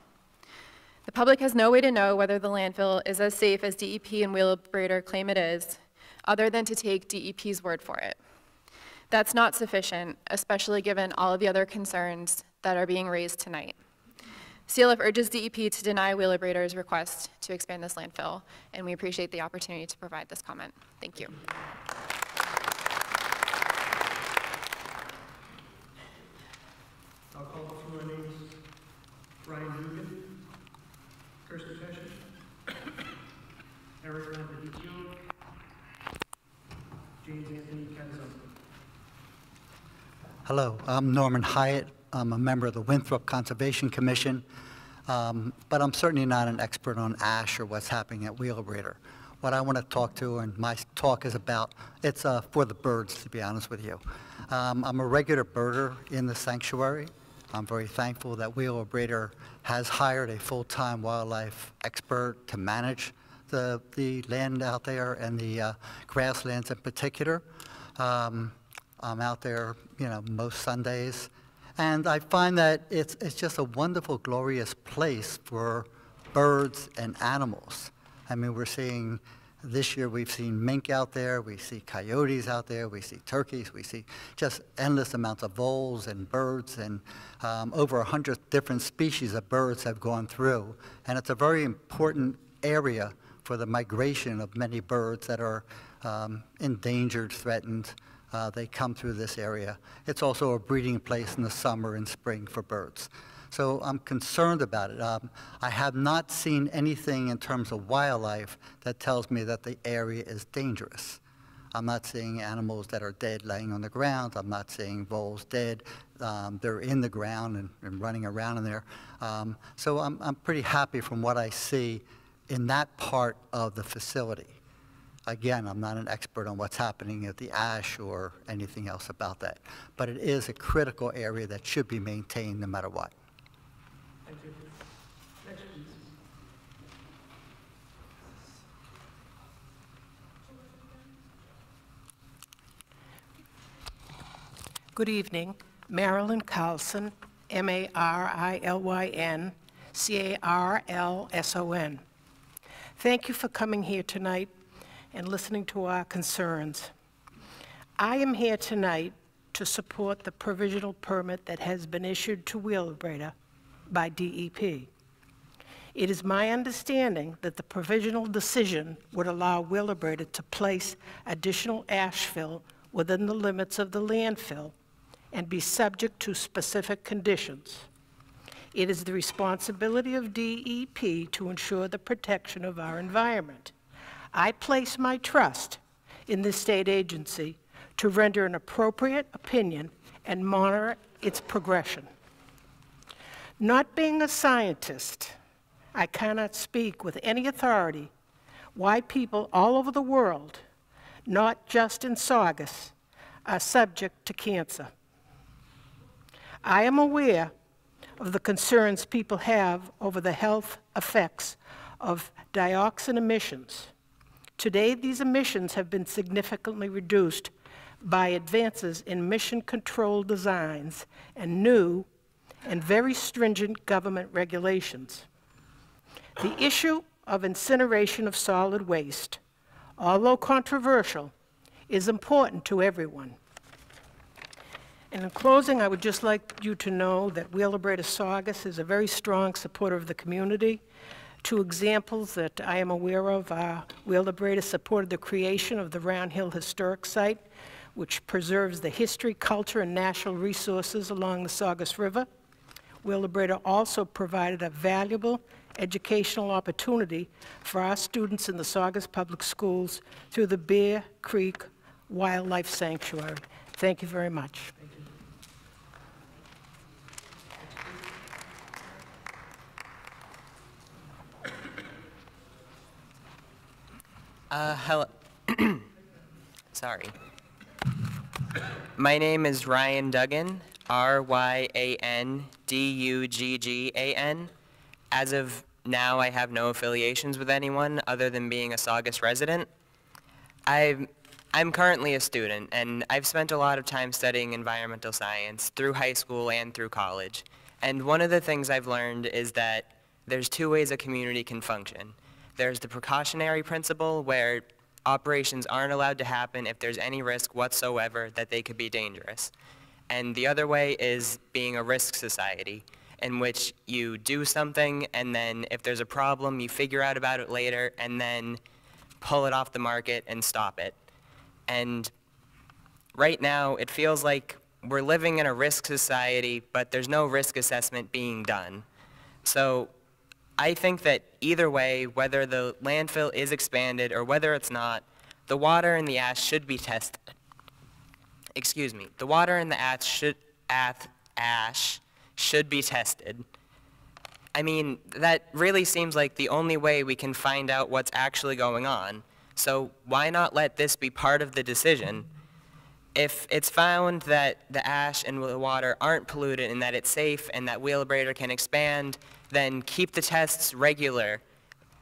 The public has no way to know whether the landfill is as safe as DEP and Wheelabrator claim it is, other than to take DEP's word for it. That's not sufficient, especially given all of the other concerns that that are being raised tonight. CLF urges DEP to deny Wheelabrator's request to expand this landfill, and we appreciate the opportunity to provide this comment. Thank you. I'll call through our names. Brian Dugan, Kirsten Pesci, Eric Lampediccio, James Anthony Cazzo. Hello, I'm Norman Hyatt. I'm a member of the Winthrop Conservation Commission, but I'm certainly not an expert on ash or what's happening at Wheelabrator. What I want to talk to, and my talk is about, it's for the birds, to be honest with you. I'm a regular birder in the sanctuary. I'm very thankful that Wheelabrator has hired a full-time wildlife expert to manage the land out there and the grasslands in particular. I'm out there, most Sundays. And I find that it's just a wonderful, glorious place for birds and animals. I mean, this year we've seen mink out there, we see coyotes out there, we see turkeys, we see just endless amounts of voles and birds, and over 100 different species of birds have gone through. And it's a very important area for the migration of many birds that are endangered, threatened. They come through this area. It's also a breeding place in the summer and spring for birds. So I'm concerned about it. I have not seen anything in terms of wildlife that tells me that the area is dangerous. I'm not seeing animals that are dead laying on the ground. I'm not seeing voles dead. They're in the ground and running around in there. So I'm pretty happy from what I see in that part of the facility. Again, I'm not an expert on what's happening at the ash or anything else about that, but it is a critical area that should be maintained no matter what. Thank you. Next, please. Good evening. Marilyn Carlson, Marilyn Carlson. Thank you for coming here tonight and listening to our concerns. I am here tonight to support the provisional permit that has been issued to Wheelabrator by DEP. It is my understanding that the provisional decision would allow Wheelabrator to place additional ash fill within the limits of the landfill and be subject to specific conditions. It is the responsibility of DEP to ensure the protection of our environment. I place my trust in this state agency to render an appropriate opinion and monitor its progression. Not being a scientist, I cannot speak with any authority why people all over the world, not just in Saugus, are subject to cancer. I am aware of the concerns people have over the health effects of dioxin emissions. Today, these emissions have been significantly reduced by advances in emission control designs and new and very stringent government regulations. The issue of incineration of solid waste, although controversial, is important to everyone. And in closing, I would just like you to know that Wheelabrator Saugus is a very strong supporter of the community. Two examples that I am aware of are Wheelabrator supported the creation of the Round Hill Historic Site, which preserves the history, culture, and natural resources along the Saugus River. Wheelabrator also provided a valuable educational opportunity for our students in the Saugus Public Schools through the Bear Creek Wildlife Sanctuary. Thank you very much. Hello. Sorry. My name is Ryan Duggan, RYANDUGGAN. As of now, I have no affiliations with anyone other than being a Saugus resident. I'm currently a student, and I've spent a lot of time studying environmental science through high school and through college. And one of the things I've learned is that there's two ways a community can function. There's the precautionary principle, where operations aren't allowed to happen if there's any risk whatsoever that they could be dangerous. And the other way is being a risk society, in which you do something, and then if there's a problem, you figure out about it later, and then pull it off the market and stop it. And right now, it feels like we're living in a risk society, but there's no risk assessment being done. So I think that either way, whether the landfill is expanded or whether it's not, the water and the ash should be tested. Excuse me. The water and the ash should be tested. I mean, that really seems like the only way we can find out what's actually going on. So why not let this be part of the decision? If it's found that the ash and the water aren't polluted and that it's safe and that Wheelabrator can expand, then keep the tests regular.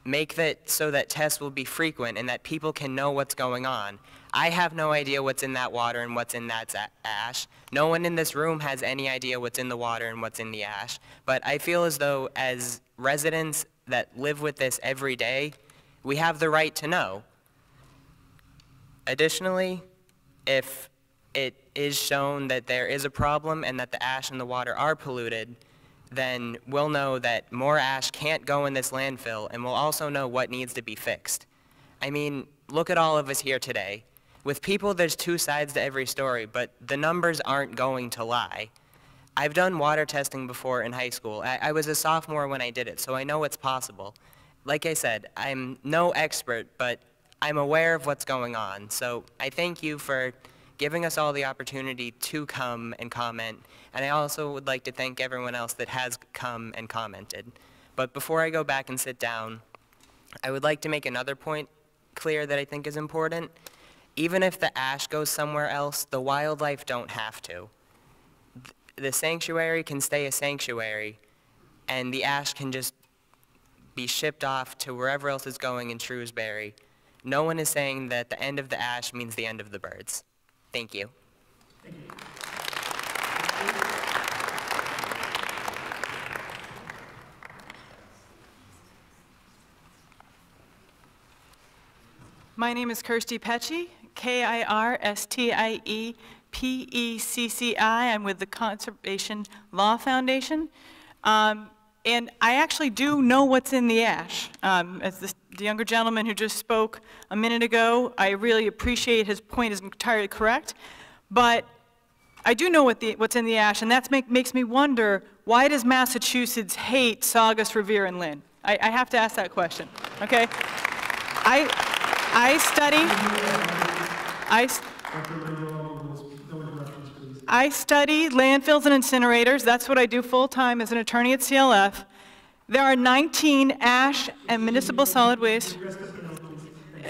Make that so that tests will be frequent and that people can know what's going on. I have no idea what's in that water and what's in that ash. No one in this room has any idea what's in the water and what's in the ash. But I feel as though as residents that live with this every day, we have the right to know. Additionally, if it is shown that there is a problem and that the ash and the water are polluted, then we'll know that more ash can't go in this landfill, and we'll also know what needs to be fixed. I mean, look at all of us here today. With people, there's two sides to every story, but the numbers aren't going to lie. I've done water testing before in high school. I was a sophomore when I did it, so I know it's possible. Like I said, I'm no expert, but I'm aware of what's going on. So I thank you for giving us all the opportunity to come and comment. And I also would like to thank everyone else that has come and commented. But before I go back and sit down, I would like to make another point clear that I think is important. Even if the ash goes somewhere else, the wildlife don't have to. The sanctuary can stay a sanctuary, and the ash can just be shipped off to wherever else it's going in Shrewsbury. No one is saying that the end of the ash means the end of the birds. Thank you. My name is Kirsty Pecci, KirstiePecci. I'm with the Conservation Law Foundation. And I actually do know what's in the ash. As the younger gentleman who just spoke a minute ago, I really appreciate his point is entirely correct. But I do know what's in the ash, and that makes me wonder, why does Massachusetts hate Saugus, Revere, and Lynn? I have to ask that question, okay? I study landfills and incinerators. That's what I do full-time as an attorney at CLF. There are 19 ash and municipal solid waste.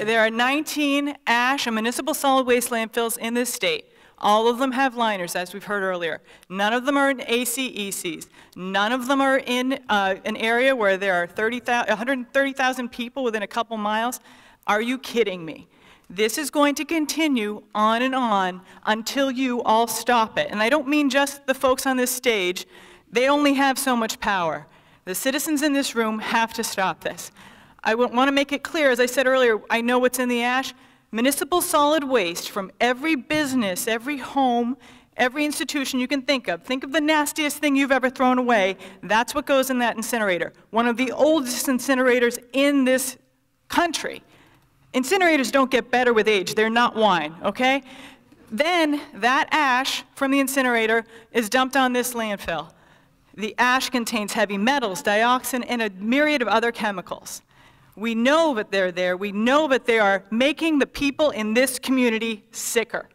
There are 19 ash and municipal solid waste landfills in this state. All of them have liners, as we've heard earlier. None of them are in ACECs. None of them are in an area where there are 130,000 people within a couple miles. Are you kidding me? This is going to continue on and on until you all stop it. And I don't mean just the folks on this stage. They only have so much power. The citizens in this room have to stop this. I want to make it clear, as I said earlier, I know what's in the ash. Municipal solid waste from every business, every home, every institution you can think of. Think of the nastiest thing you've ever thrown away. That's what goes in that incinerator. One of the oldest incinerators in this country. Incinerators don't get better with age. They're not wine, okay? Then that ash from the incinerator is dumped on this landfill. The ash contains heavy metals, dioxin, and a myriad of other chemicals. We know that they're there. We know that they are making the people in this community sicker.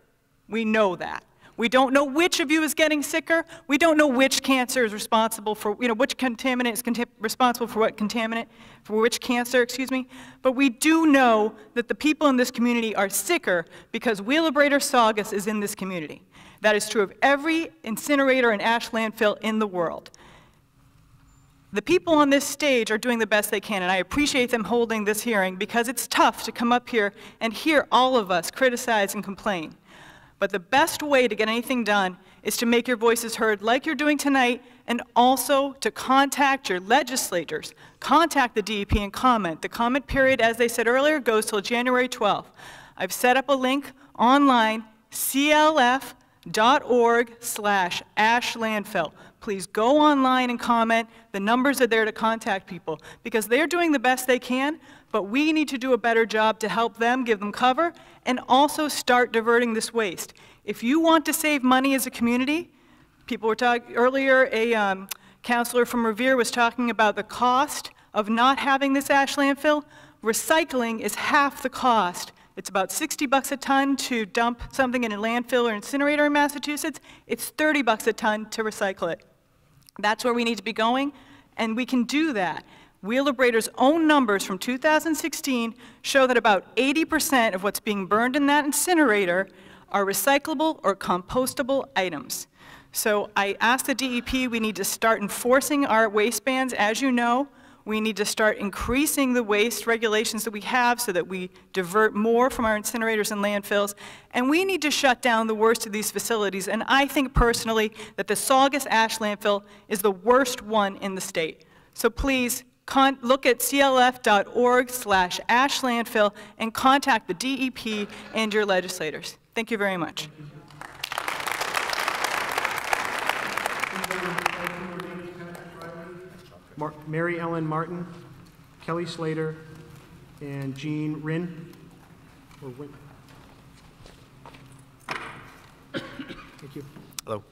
We know that. We don't know which of you is getting sicker. We don't know which cancer is responsible for, which contaminant is responsible for what contaminant, for which cancer, excuse me. But we do know that the people in this community are sicker because Wheelabrator Saugus is in this community. That is true of every incinerator and ash landfill in the world. The people on this stage are doing the best they can, and I appreciate them holding this hearing because it's tough to come up here and hear all of us criticize and complain. But the best way to get anything done is to make your voices heard like you're doing tonight, and also to contact your legislators. Contact the DEP and comment. The comment period, as they said earlier, goes till January 12th. I've set up a link online, clf.gov clf.org/ashlandfill. Please go online and comment. The numbers are there to contact people because they're doing the best they can, but we need to do a better job to help them, give them cover, and also start diverting this waste. If you want to save money as a community, people were talking earlier, a counselor from Revere was talking about the cost of not having this ash landfill. Recycling is half the cost. It's about $60 a ton to dump something in a landfill or incinerator in Massachusetts. It's $30 a ton to recycle it. That's where we need to be going, and we can do that. Wheelabrator's own numbers from 2016 show that about 80% of what's being burned in that incinerator are recyclable or compostable items. So I asked the DEP, we need to start enforcing our waste bans. As you know, we need to start increasing the waste regulations that we have so that we divert more from our incinerators and landfills. And we need to shut down the worst of these facilities. And I think personally that the Saugus ash landfill is the worst one in the state. So please look at clf.org/ash landfill and contact the DEP and your legislators. Thank you very much. Mary Ellen Martin, Kelly Slater, and Jean Rinn. Thank you. Hello.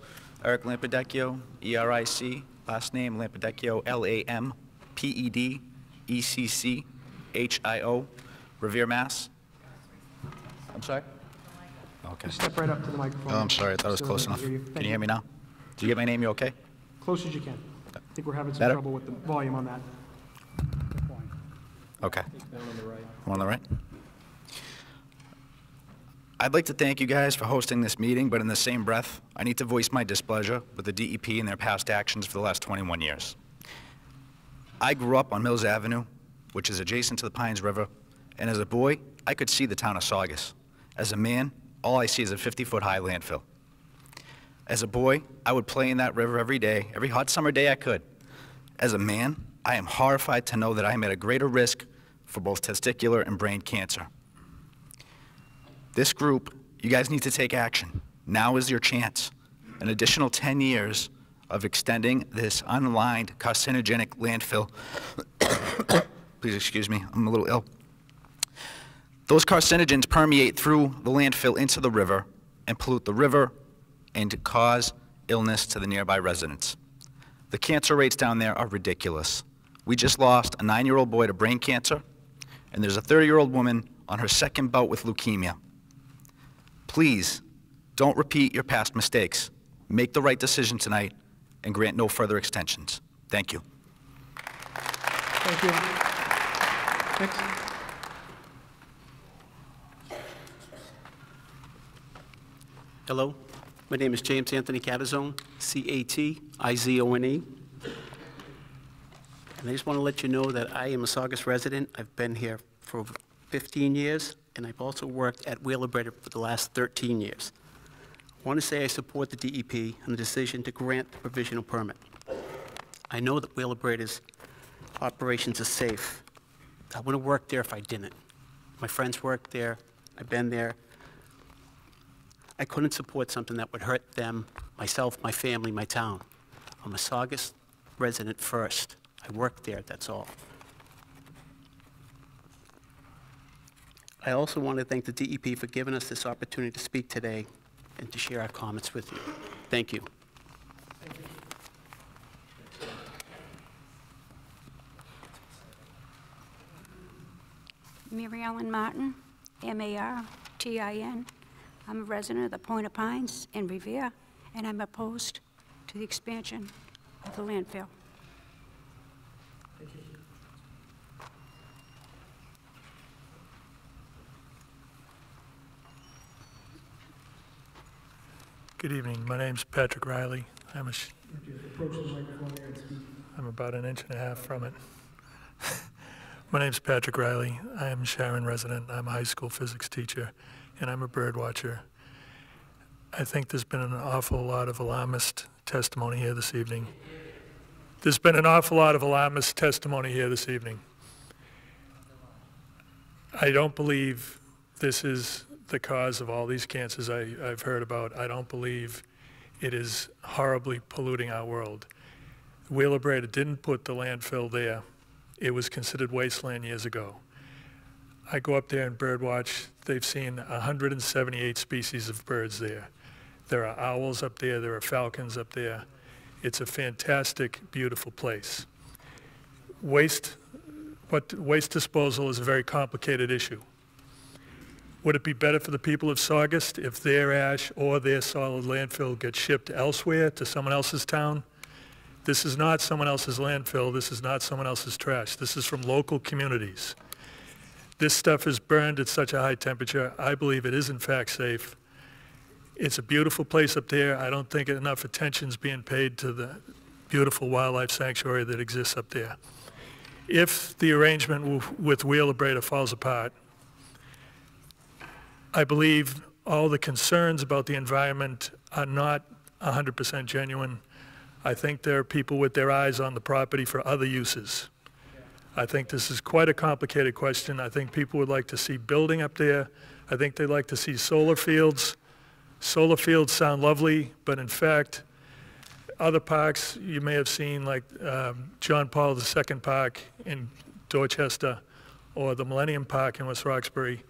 Eric Lampedecchio, E-R-I-C, last name Lampedecchio, L-A-M-P-E-D-E-C-C-H-I-O, Revere, Mass. I'm sorry? Okay. Just step right up to the microphone. Oh, I'm sorry. I thought it was close enough. Can you hear me now? Did you get my name? You okay? Close as you can. I think we're having some Better? trouble with the volume on that. Okay. I'm on the right. I'd like to thank you guys for hosting this meeting, but in the same breath, I need to voice my displeasure with the DEP and their past actions for the last 21 years. I grew up on Mills Avenue, which is adjacent to the Pines River, and as a boy, I could see the town of Saugus. As a man, all I see is a 50-foot high landfill. As a boy, I would play in that river every day, every hot summer day I could. As a man, I am horrified to know that I am at a greater risk for both testicular and brain cancer. This group, you guys need to take action. Now is your chance. An additional 10 years of extending this unlined carcinogenic landfill. Please excuse me, I'm a little ill. Those carcinogens permeate through the landfill into the river and pollute the river and to cause illness to the nearby residents. The cancer rates down there are ridiculous. We just lost a 9-year-old boy to brain cancer, and there's a 30-year-old woman on her second bout with leukemia. Please, don't repeat your past mistakes. Make the right decision tonight and grant no further extensions. Thank you. Thank you. Next. Hello, my name is James Anthony Catazone, C-A-T-I-Z-O-N-E. And I just want to let you know that I am a Saugus resident. I've been here for over 15 years, and I've also worked at Wheelabrator for the last 13 years. I want to say I support the DEP and the decision to grant the provisional permit. I know that Wheelabrator's operations are safe. I wouldn't work there if I didn't. My friends work there. I've been there. I couldn't support something that would hurt them, myself, my family, my town. I'm a Saugus resident first. I work there, that's all. I also want to thank the DEP for giving us this opportunity to speak today and to share our comments with you. Thank you. Mary Ellen Martin, M-A-R-T-I-N. I'm a resident of the Point of Pines in Revere, and I'm opposed to the expansion of the landfill. Good evening. My name's Patrick Riley. I'm about an inch and a half from it. My name's Patrick Riley. I am a Sharon resident. I'm a high school physics teacher, and I'm a bird watcher. I think there's been an awful lot of alarmist testimony here this evening. I don't believe this is the cause of all these cancers I've heard about. I don't believe it is horribly polluting our world. Wheelabrator didn't put the landfill there. It was considered wasteland years ago. I go up there and birdwatch. They've seen 178 species of birds there. There are owls up there. There are falcons up there. It's a fantastic, beautiful place. Waste disposal is a very complicated issue. Would it be better for the people of Saugus if their ash or their solid landfill gets shipped elsewhere to someone else's town? This is not someone else's landfill. This is not someone else's trash. This is from local communities. This stuff is burned at such a high temperature. I believe it is in fact safe. It's a beautiful place up there. I don't think enough attention is being paid to the beautiful wildlife sanctuary that exists up there. If the arrangement with Wheelabrator falls apart, I believe all the concerns about the environment are not 100% genuine. I think there are people with their eyes on the property for other uses. I think this is quite a complicated question. I think people would like to see building up there. I think they'd like to see solar fields. Solar fields sound lovely, but in fact, other parks you may have seen, like John Paul II Park in Dorchester or the Millennium Park in West Roxbury,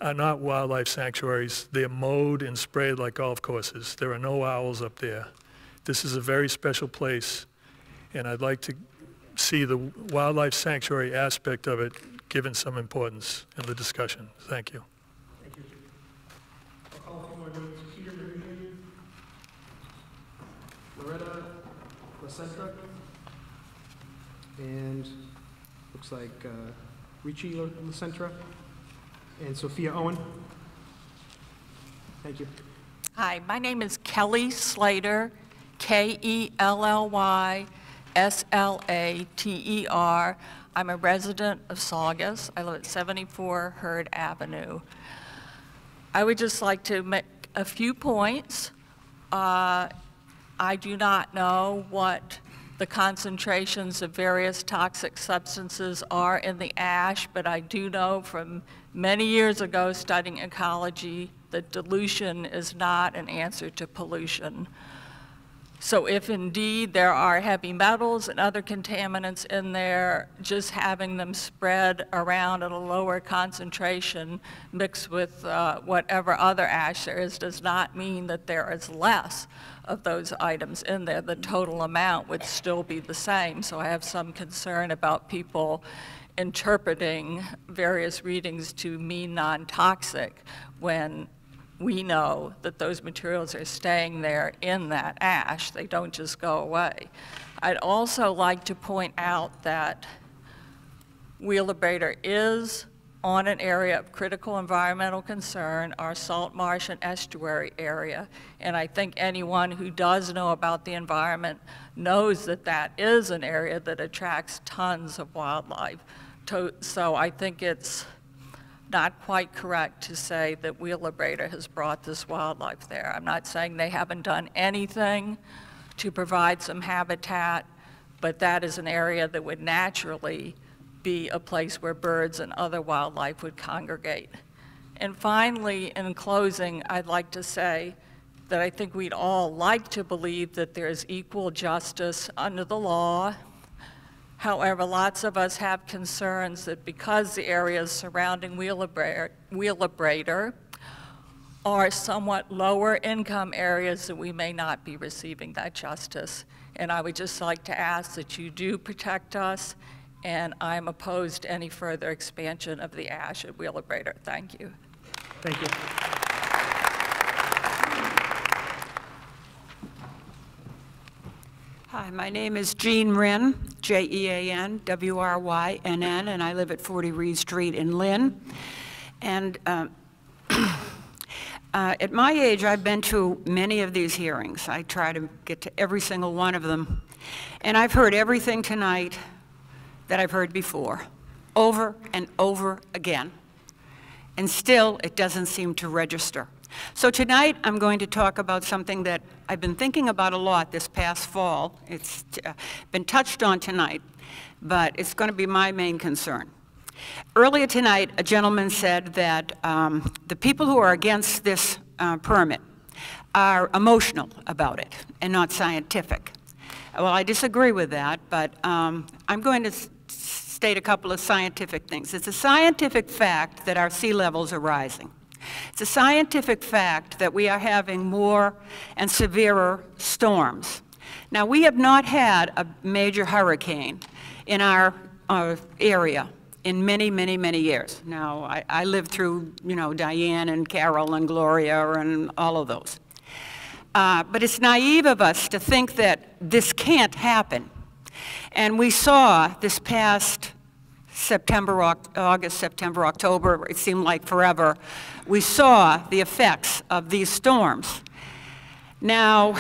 are not wildlife sanctuaries. They're mowed and sprayed like golf courses. There are no owls up there. This is a very special place, and I'd like to see the wildlife sanctuary aspect of it given some importance in the discussion. Thank you. Thank you. I'll call for more names. Peter Marie, Loretta Lacentra, and looks like Ricci Lacentra, and Sophia Owen. Thank you. Hi, my name is Kelly Slater, Kellyslater. I'm a resident of Saugus. I live at 74 Hurd Avenue. I would just like to make a few points. I do not know what the concentrations of various toxic substances are in the ash, but I do know from many years ago studying ecology that dilution is not an answer to pollution. So if indeed there are heavy metals and other contaminants in there, just having them spread around at a lower concentration mixed with whatever other ash there is does not mean that there is less of those items in there. The total amount would still be the same. So I have some concern about people interpreting various readings to mean non-toxic when we know that those materials are staying there in that ash. They don't just go away. I'd also like to point out that Wheelabrator is on an area of critical environmental concern, our salt marsh and estuary area. And I think anyone who does know about the environment knows that that is an area that attracts tons of wildlife. So I think it's not quite correct to say that Wheelabrator has brought this wildlife there. I'm not saying they haven't done anything to provide some habitat, but that is an area that would naturally be a place where birds and other wildlife would congregate. And finally, in closing, I'd like to say that I think we'd all like to believe that there's equal justice under the law. However, lots of us have concerns that because the areas surrounding Wheelabrator are somewhat lower income areas, that we may not be receiving that justice. And I would just like to ask that you do protect us, and I'm opposed to any further expansion of the ash at Wheelabrator. Thank you. Thank you. Hi, my name is Jean Wrynn, Jeanwrynn, and I live at 40 Reed Street in Lynn. And at my age, I've been to many of these hearings. I try to get to every single one of them. And I've heard everything tonight that I've heard before, over and over again. And still, it doesn't seem to register. So tonight, I'm going to talk about something that I've been thinking about a lot this past fall. It's been touched on tonight, but it's going to be my main concern. Earlier tonight, a gentleman said that the people who are against this permit are emotional about it and not scientific. Well, I disagree with that, but I'm going to state a couple of scientific things. It's a scientific fact that our sea levels are rising. It's a scientific fact that we are having more and severer storms. Now, we have not had a major hurricane in our area in many, many, many years. Now, I lived through, you know, Diane and Carol and Gloria and all of those. But it's naive of us to think that this can't happen. And we saw this past August, September, October, it seemed like forever, we saw the effects of these storms. Now,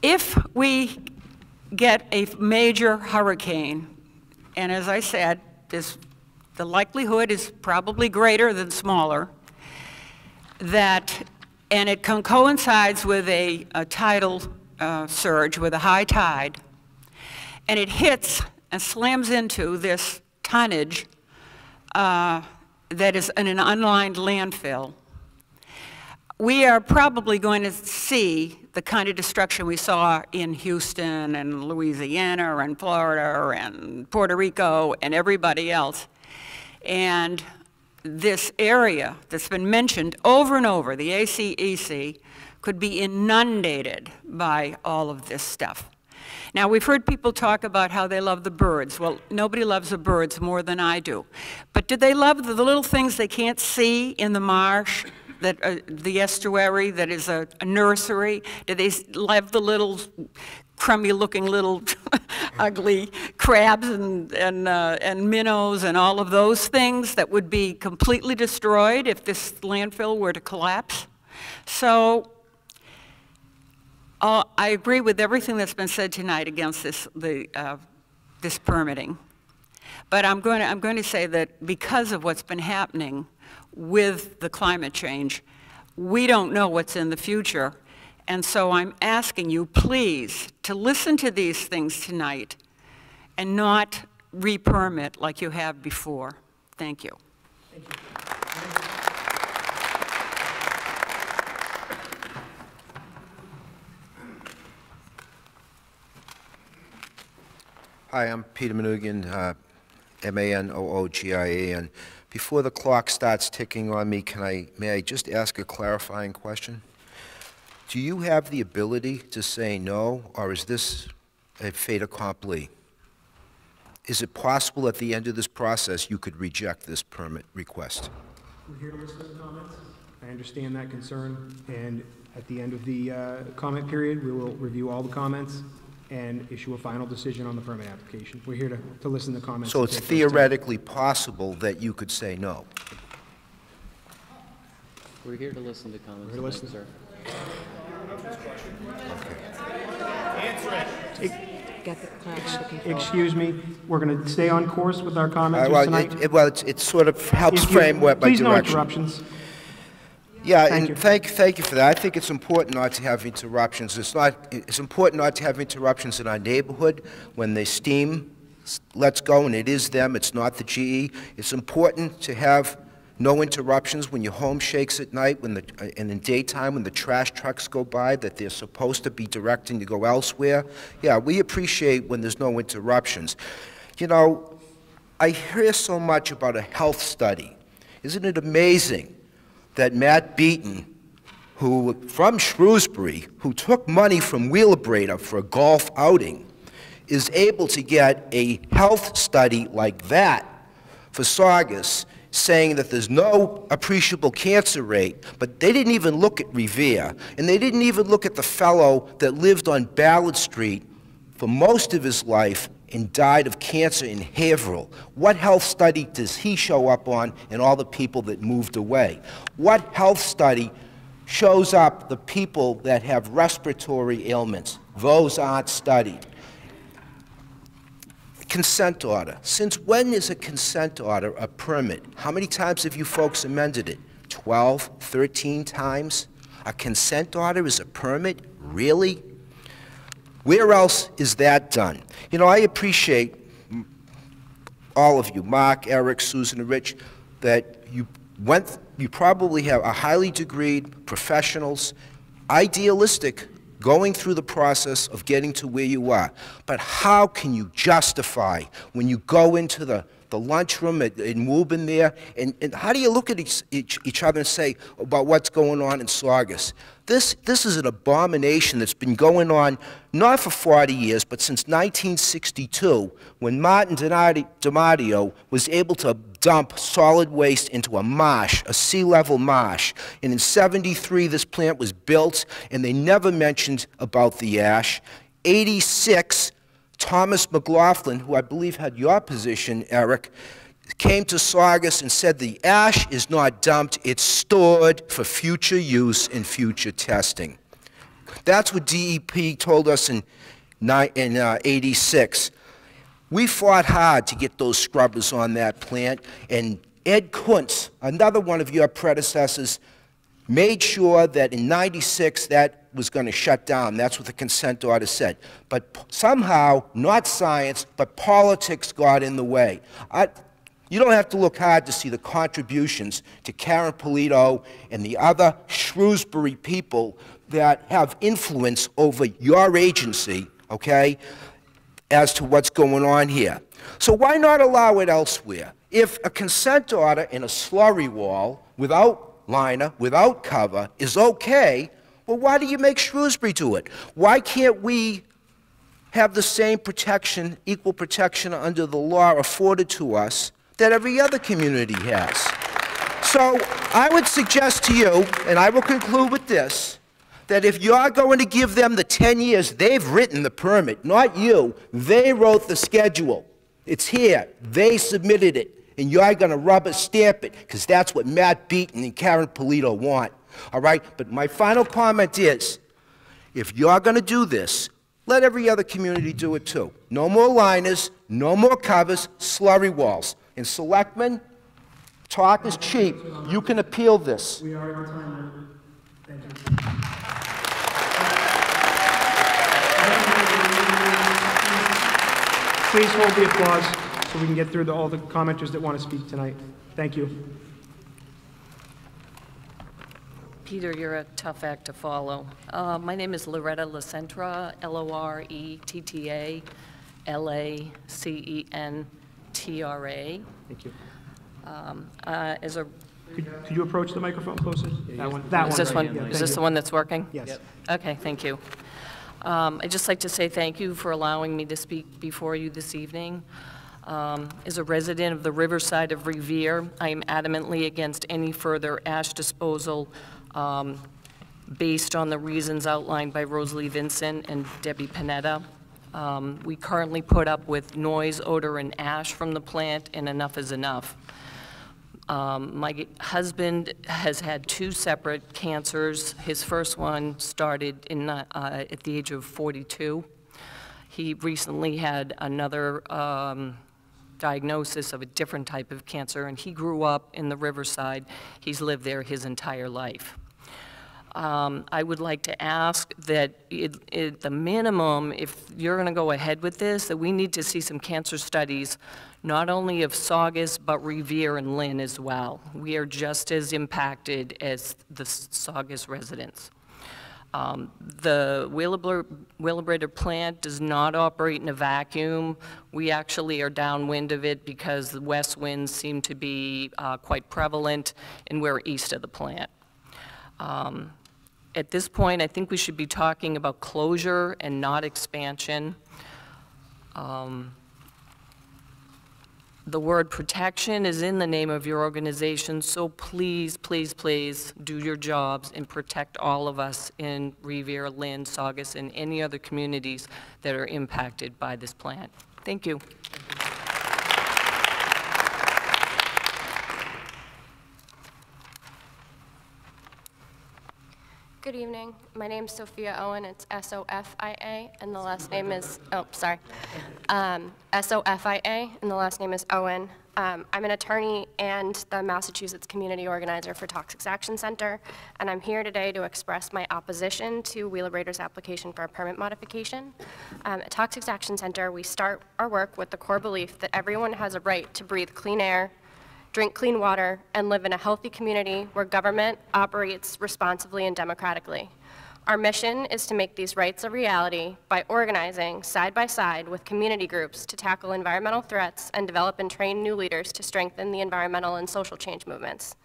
if we get a major hurricane, and as I said, the likelihood is probably greater than smaller, and it coincides with a tidal surge, with a high tide, and it hits and slams into this tonnage that is in an unlined landfill, we are probably going to see the kind of destruction we saw in Houston and Louisiana and Florida and Puerto Rico and everybody else. And this area that's been mentioned over and over, the ACEC, could be inundated by all of this stuff. Now, we've heard people talk about how they love the birds. Well, nobody loves the birds more than I do. But do they love the little things they can't see in the marsh, the estuary that is a nursery? Do they love the little crummy-looking little ugly crabs and minnows and all of those things that would be completely destroyed if this landfill were to collapse? So I agree with everything that's been said tonight against this permitting. But I'm going to say that because of what's been happening with the climate change, we don't know what's in the future. And so I'm asking you, please, to listen to these things tonight and not re-permit like you have before. Thank you. Thank you. Hi, I'm Peter Manoogian, M-A-N-O-O-G-I-A-N. Before the clock starts ticking on me, may I just ask a clarifying question? Do you have the ability to say no, or is this a fait accompli? Is it possible at the end of this process you could reject this permit request? We're here to listen to comments. I understand that concern, and at the end of the comment period, we will review all the comments and issue a final decision on the permit application. We're here to listen to comments. So it's theoretically possible that you could say no? We're here to listen to comments. We're here to listen, sir. Excuse me, we're going to stay on course with our comments tonight. It sort of helps frame what my direction. Please no interruptions. Yeah, and thank you for that. I think it's important not to have interruptions. It's important not to have interruptions in our neighborhood when the steam lets go, and it is them, it's not the GE. It's important to have no interruptions when your home shakes at night, and in daytime when the trash trucks go by that they're supposed to be directing to go elsewhere. Yeah, we appreciate when there's no interruptions. You know, I hear so much about a health study. Isn't it amazing that Matt Beaton, from Shrewsbury, who took money from Wheelabrator for a golf outing, is able to get a health study like that for Saugus, saying that there's no appreciable cancer rate, but they didn't even look at Revere, and they didn't even look at the fellow that lived on Ballard Street for most of his life and died of cancer in Haverhill. What health study does he show up on and all the people that moved away? What health study shows up the people that have respiratory ailments? Those aren't studied. Consent order. Since when is a consent order a permit? How many times have you folks amended it? 12, 13 times? A consent order is a permit? Really? Where else is that done? You know, I appreciate all of you, Mark, Eric, Susan, and Rich, that you probably have a highly degreed professionals, idealistic, going through the process of getting to where you are. But how can you justify when you go into the lunchroom in Woburn there, and how do you look at each other and say about what's going on in Saugus? This is an abomination that's been going on not for 40 years, but since 1962, when Martin DiMatteo was able to dump solid waste into a marsh, a sea-level marsh. And in '73, this plant was built, and they never mentioned about the ash. '86, Thomas McLaughlin, who I believe had your position, Eric, came to Saugus and said the ash is not dumped, it's stored for future use and future testing. That's what DEP told us in '86. We fought hard to get those scrubbers on that plant, and Ed Kuntz, another one of your predecessors, made sure that in '96 that was going to shut down. That's what the consent order said. But somehow, not science, but politics got in the way. You don't have to look hard to see the contributions to Karen Polito and the other Shrewsbury people that have influence over your agency, okay, as to what's going on here. So why not allow it elsewhere? If a consent order in a slurry wall, without liner, without cover, is okay, well, why do you make Shrewsbury do it? Why can't we have the same protection, equal protection under the law afforded to us that every other community has? So I would suggest to you, and I will conclude with this, that if you're going to give them the 10 years, they've written the permit, not you. They wrote the schedule. It's here. They submitted it. And you're going to rubber stamp it, because that's what Matt Beaton and Karen Polito want. All right? But my final comment is, if you're going to do this, let every other community do it too. No more liners, no more covers, slurry walls. And selectmen, talk is cheap. You can appeal this. We are at time. Thank you. Please hold the applause so we can get through all the commenters that want to speak tonight. Thank you. Peter, you're a tough act to follow. My name is Loretta Lacentra, Loretta Lacentra. Thank you. Could you approach the microphone closer? That one. That is this one. one? Yeah, Is this the one that's working? Yes. Yep. Okay, thank you. I'd just like to say thank you for allowing me to speak before you this evening. As a resident of the riverside of Revere, I am adamantly against any further ash disposal based on the reasons outlined by Rosalie Vincent and Debbie Panetta. We currently put up with noise, odor, and ash from the plant, and enough is enough. My husband has had 2 separate cancers. His first one started at the age of 42. He recently had another diagnosis of a different type of cancer, and he grew up in the riverside. He's lived there his entire life. I would like to ask that at the minimum, if you're going to go ahead with this, that we need to see some cancer studies, not only of Saugus, but Revere and Lynn as well. We are just as impacted as the Saugus residents. The Wheelabrator plant does not operate in a vacuum. We actually are downwind of it because the west winds seem to be quite prevalent, and we're east of the plant. At this point, I think we should be talking about closure and not expansion. The word protection is in the name of your organization, so please, please, please do your jobs and protect all of us in Revere, Lynn, Saugus, and any other communities that are impacted by this plant. Thank you. Good evening. My name is Sophia Owen. It's S-O-F-I-A, and the last name is, S-O-F-I-A, and the last name is Owen. I'm an attorney and the Massachusetts community organizer for Toxics Action Center, and I'm here today to express my opposition to Wheelabrator's application for a permit modification. At Toxics Action Center, we start our work with the core belief that everyone has a right to breathe clean air, drink clean water, and live in a healthy community where government operates responsibly and democratically. Our mission is to make these rights a reality by organizing side by side with community groups to tackle environmental threats and develop and train new leaders to strengthen the environmental and social change movements.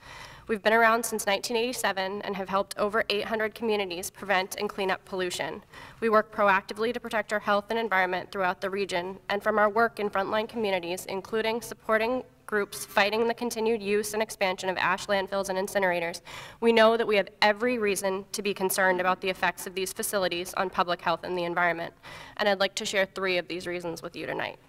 We've been around since 1987 and have helped over 800 communities prevent and clean up pollution. We work proactively to protect our health and environment throughout the region, and from our work in frontline communities, including supporting groups fighting the continued use and expansion of ash landfills and incinerators, we know that we have every reason to be concerned about the effects of these facilities on public health and the environment. And I'd like to share 3 of these reasons with you tonight.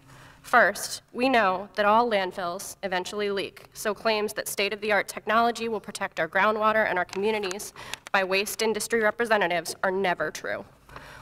First, we know that all landfills eventually leak, so claims that state-of-the-art technology will protect our groundwater and our communities by waste industry representatives are never true.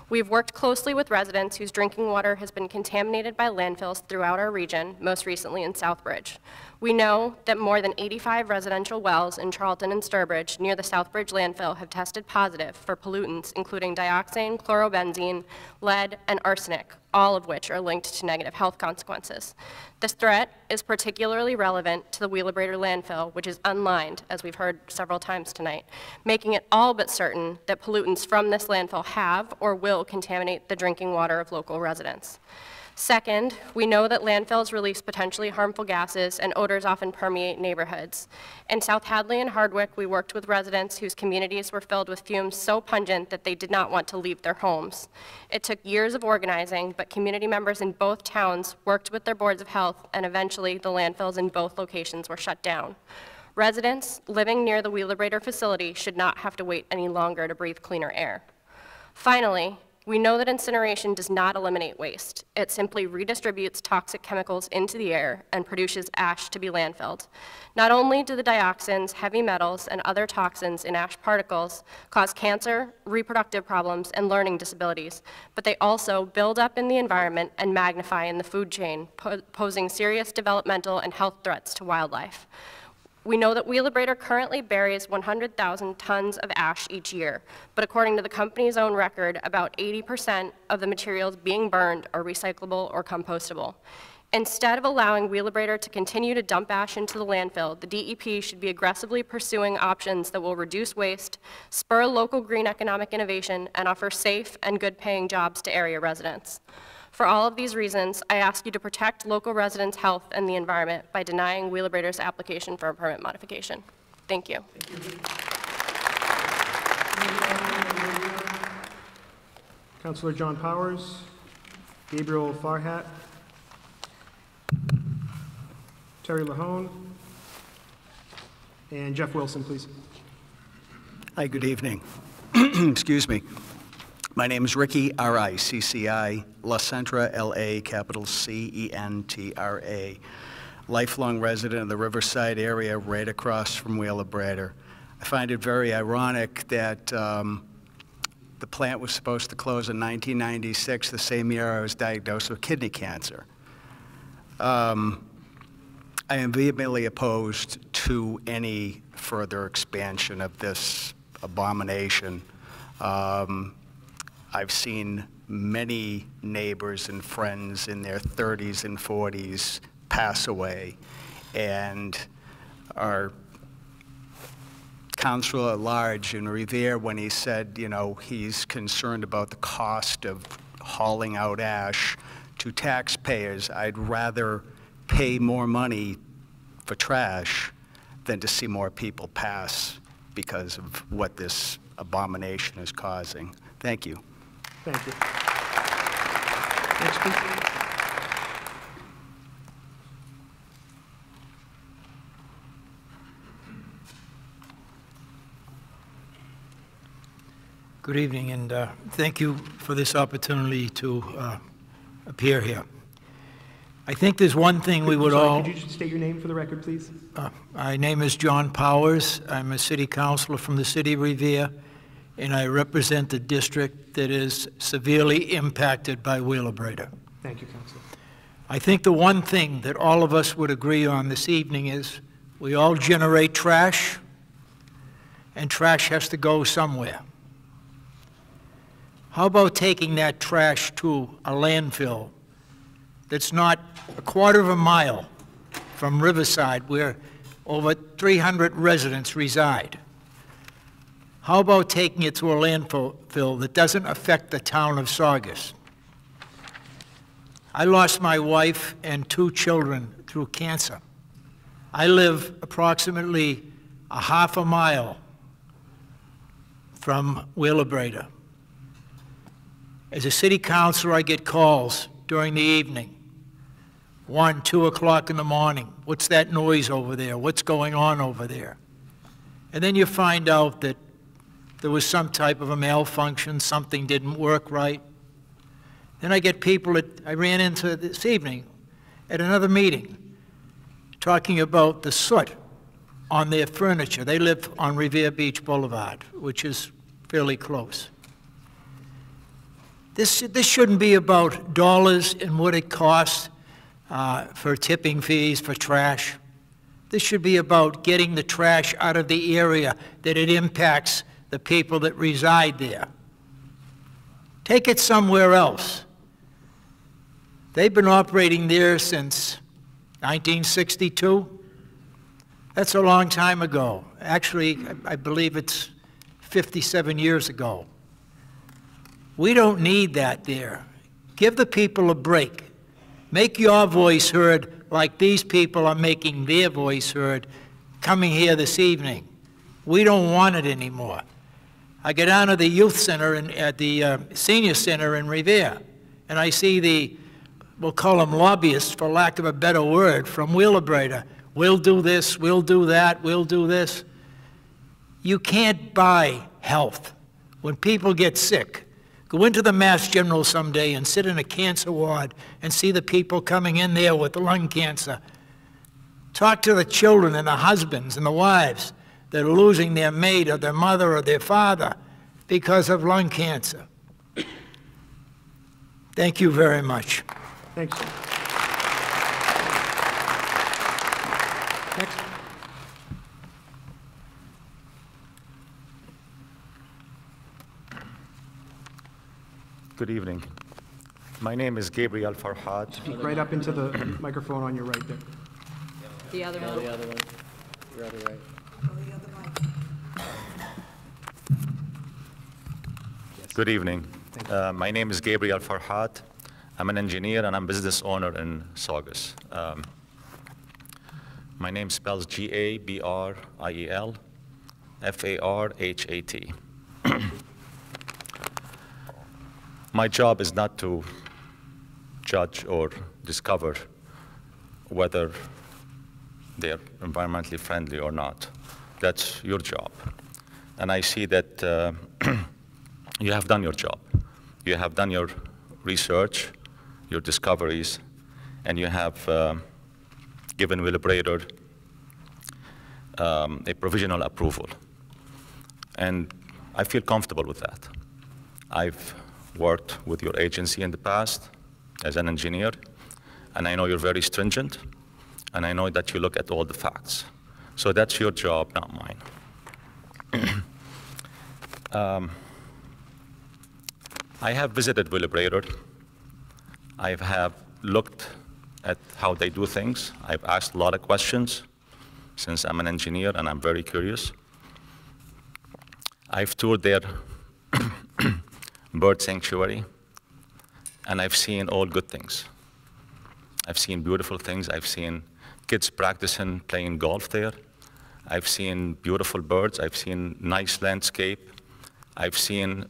We've worked closely with residents whose drinking water has been contaminated by landfills throughout our region, most recently in Southbridge. We know that more than 85 residential wells in Charlton and Sturbridge near the Southbridge landfill have tested positive for pollutants including dioxane, chlorobenzene, lead, and arsenic, all of which are linked to negative health consequences. This threat is particularly relevant to the Wheelabrator landfill, which is unlined, as we've heard several times tonight, making it all but certain that pollutants from this landfill have or will contaminate the drinking water of local residents. Second, we know that landfills release potentially harmful gases and odors often permeate neighborhoods. In South Hadley and Hardwick, we worked with residents whose communities were filled with fumes so pungent that they did not want to leave their homes. It took years of organizing, but community members in both towns worked with their boards of health, and eventually the landfills in both locations were shut down. Residents living near the Wheelabrator facility should not have to wait any longer to breathe cleaner air. Finally, we know that incineration does not eliminate waste. It simply redistributes toxic chemicals into the air and produces ash to be landfilled. Not only do the dioxins, heavy metals, and other toxins in ash particles cause cancer, reproductive problems, and learning disabilities, but they also build up in the environment and magnify in the food chain, posing serious developmental and health threats to wildlife. We know that Wheelabrator currently buries 100,000 tons of ash each year, but according to the company's own record, about 80% of the materials being burned are recyclable or compostable. Instead of allowing Wheelabrator to continue to dump ash into the landfill, the DEP should be aggressively pursuing options that will reduce waste, spur local green economic innovation, and offer safe and good-paying jobs to area residents. For all of these reasons, I ask you to protect local residents' health and the environment by denying Wheelabrator's application for a permit modification. Thank you. Councilor John Powers, Gabriel Farhat, Terry Lahone, and Jeff Wilson, please. Hi, good evening. Excuse me. My name is Ricky, R-I-C-C-I, La Centra, L-A, capital C-E-N-T-R-A, lifelong resident of the Riverside area right across from Wheelabrator. I find it very ironic that the plant was supposed to close in 1996, the same year I was diagnosed with kidney cancer. I am vehemently opposed to any further expansion of this abomination. I've seen many neighbors and friends in their 30s and 40s pass away, and our councilor at large in Revere, when he said, you know, he's concerned about the cost of hauling out ash to taxpayers, I'd rather pay more money for trash than to see more people pass because of what this abomination is causing. Thank you. Thank you. Next, please. Good evening, and thank you for this opportunity to appear here. I think there's one thing we would all... Could you just state your name for the record, please? My name is John Powers. I'm a city councilor from the city of Revere, and I represent the district that is severely impacted by Wheelabrator. Thank you, Councilor. I think the one thing that all of us would agree on this evening is we all generate trash, and trash has to go somewhere. How about taking that trash to a landfill that's not a quarter of a mile from Riverside, where over 300 residents reside? How about taking it to a landfill that doesn't affect the town of Saugus? I lost my wife and 2 children through cancer. I live approximately a half a mile from Wheelabrator. As a city councilor, I get calls during the evening, 1, 2 o'clock in the morning. What's that noise over there? What's going on over there? And then you find out that there was some type of a malfunction, something didn't work right. Then I get people that I ran into this evening at another meeting talking about the soot on their furniture. They live on Revere Beach Boulevard, which is fairly close. This shouldn't be about dollars and what it costs for tipping fees for trash. This should be about getting the trash out of the area that it impacts the people that reside there. Take it somewhere else. They've been operating there since 1962. That's a long time ago. Actually, I believe it's 57 years ago. We don't need that there. Give the people a break. Make your voice heard like these people are making their voice heard coming here this evening. We don't want it anymore. I get down to the youth center at the senior center in Revere, and I see the, we'll call them lobbyists for lack of a better word, from Wheelabrator. We'll do this, we'll do that, we'll do this. You can't buy health. When people get sick, go into the Mass General someday and sit in a cancer ward and see the people coming in there with lung cancer. Talk to the children and the husbands and the wives that are losing their mate or their mother or their father because of lung cancer. Thank you very much. Thanks. Next. Good evening. My name is Gabriel Farhat. Speak right up into the microphone on your right there. The other one. The other one. Your other right. Good evening. My name is Gabriel Farhat. I'm an engineer and I'm a business owner in Saugus. My name spells Gabriel Farhat. My job is not to judge or discover whether they're environmentally friendly or not. That's your job. And I see that you have done your job. You have done your research, your discoveries, and you have given Wheelabrator a provisional approval. And I feel comfortable with that. I've worked with your agency in the past as an engineer, and I know you're very stringent, and I know that you look at all the facts. So that's your job, not mine. I have visited Wheelabrator. I have looked at how they do things. I've asked a lot of questions since I'm an engineer and I'm very curious. I've toured their bird sanctuary, and I've seen all good things. I've seen beautiful things. I've seen kids practicing playing golf there. I've seen beautiful birds. I've seen nice landscape. I've seen